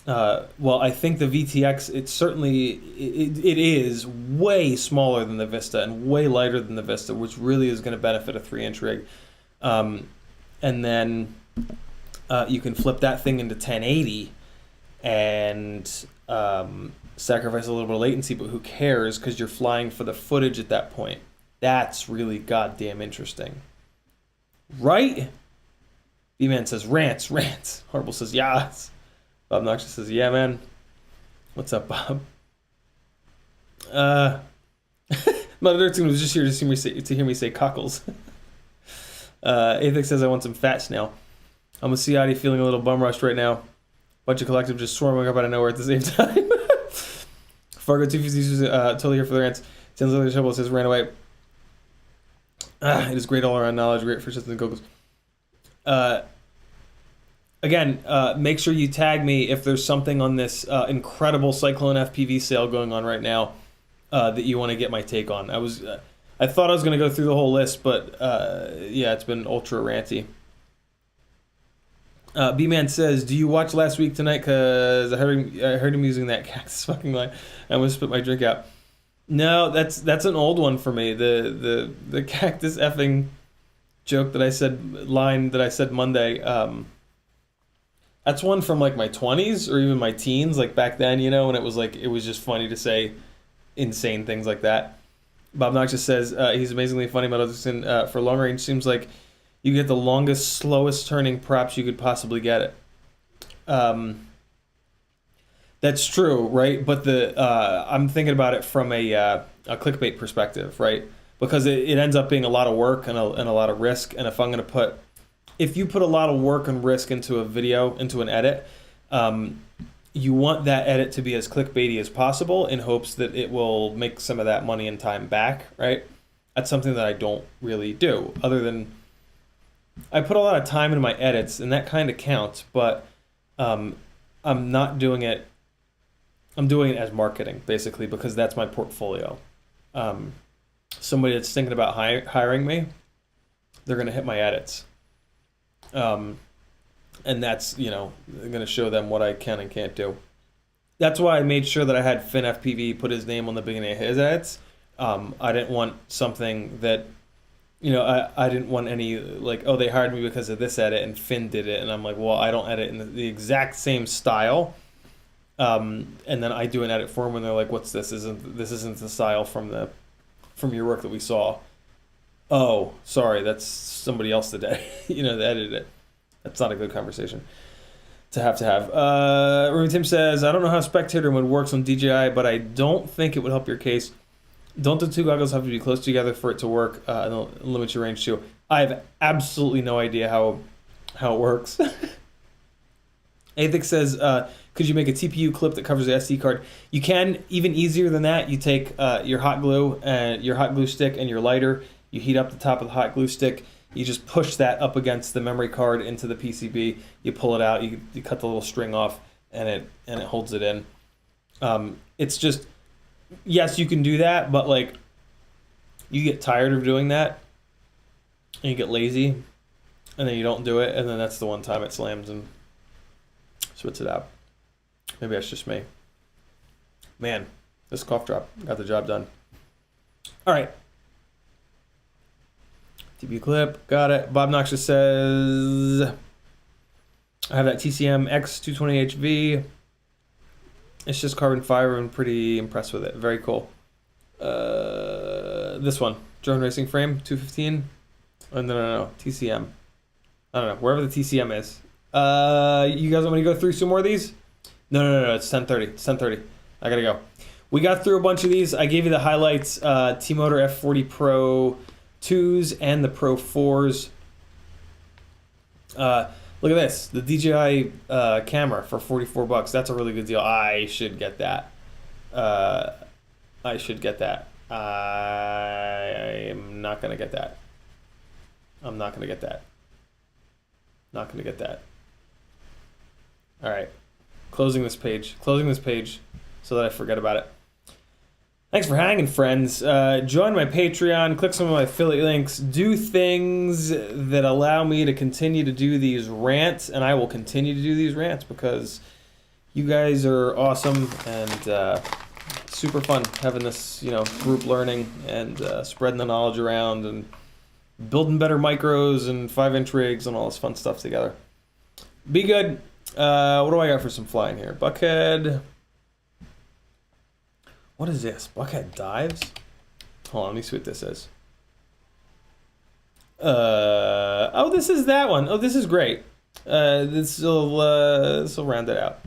well, I think the VTX, it is way smaller than the Vista and way lighter than the Vista, which really is going to benefit a 3-inch rig. And then you can flip that thing into 1080 and sacrifice a little bit of latency, but who cares, because you're flying for the footage at that point. That's really goddamn interesting. Right? B-Man says, rants. Horrible says, yes. Bob Noxious says, yeah, man. What's up, Bob? Mother Dirtson was just here to hear me say cockles. Athex says, I want some fat snail. I'm with Ciotti, feeling a little bum rushed right now. Bunch of collective just swarming up out of nowhere at the same time. Fargo 250 totally here for the rants. Sounds like the shovel says, ran away. It is great all around knowledge, great for shits and goggles. Again, make sure you tag me if there's something on this incredible CycloneFPV sale going on right now that you want to get my take on. I thought I was going to go through the whole list, but yeah, it's been ultra ranty. B-Man says, do you watch Last Week Tonight? Because I heard him using that cactus fucking line. I almost spit my drink out. No, that's an old one for me. The cactus effing joke that I said, line that I said Monday. That's one from like my 20s or even my teens, like back then, you know, when it was like, it was just funny to say insane things like that. Bob Noxious says, he's amazingly funny, Metal Dixon. For long range, seems like you get the longest, slowest turning props you could possibly get it. That's true, right? But I'm thinking about it from a clickbait perspective, right? Because it ends up being a lot of work and a lot of risk. And if you put a lot of work and risk into a video, into an edit, you want that edit to be as clickbaity as possible in hopes that it will make some of that money and time back, right? That's something that I don't really do, other than I put a lot of time into my edits, and that kind of counts, but I'm not doing it. I'm doing it as marketing, basically, because that's my portfolio. Somebody that's thinking about hiring me, they're going to hit my edits. And that's, going to show them what I can and can't do. That's why I made sure that I had FinFPV put his name on the beginning of his edits. I didn't want something that, I didn't want any, like, oh, they hired me because of this edit and Finn did it. And I'm like, well, I don't edit in the exact same style. And then I do an edit for them and they're like, what's this? This isn't the style from your work that we saw. Oh, sorry, that's somebody else that edited it. That's not a good conversation to have. Remy Tim says, I don't know how spectator mode works on DJI, but I don't think it would help your case. Don't the two goggles have to be close together for it to work and limit your range too? I have absolutely no idea how it works. Athix says, could you make a TPU clip that covers the SD card? You can. Even easier than that, you take your hot glue stick and your lighter. You heat up the top of the hot glue stick. You just push that up against the memory card into the PCB. You pull it out. You cut the little string off, and it holds it in. It's just, yes, you can do that, but like, you get tired of doing that, and you get lazy, and then you don't do it, and then that's the one time it slams and spits it out. Maybe that's just me. Man, this cough drop got the job done. All right. TP clip, got it. Bob Noxious says, I have that TCM X220HV. It's just carbon fiber. I'm pretty impressed with it. Very cool. This one, drone racing frame, 215. Oh, no, TCM. I don't know, wherever the TCM is. You guys want me to go through some more of these? No, it's 10:30. It's 10:30. I gotta go. We got through a bunch of these. I gave you the highlights. T-Motor F40 Pro 2s and the Pro 4s. Look at this, the DJI camera for $44. That's a really good deal. I should get that. I am not gonna get that. I'm not gonna get that. Not gonna get that. All right, closing this page so that I forget about it. Thanks for hanging, friends. Join my Patreon, click some of my affiliate links, do things that allow me to continue to do these rants, and I will continue to do these rants because you guys are awesome and super fun having this, group learning and spreading the knowledge around and building better micros and 5-inch rigs and all this fun stuff together. Be good. What do I got for some flying here? Buckhead. What is this? Buckhead dives? Hold on, let me see what this is. Oh, this is that one. Oh, this is great. This will round it out.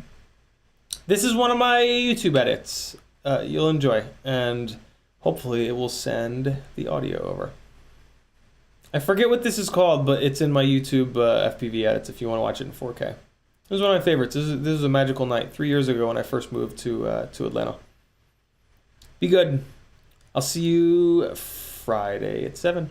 This is one of my YouTube edits. You'll enjoy, and hopefully it will send the audio over. I forget what this is called, but it's in my YouTube FPV edits if you want to watch it in 4K. This is one of my favorites. This is a magical night 3 years ago when I first moved to Atlanta. Be good. I'll see you Friday at 7.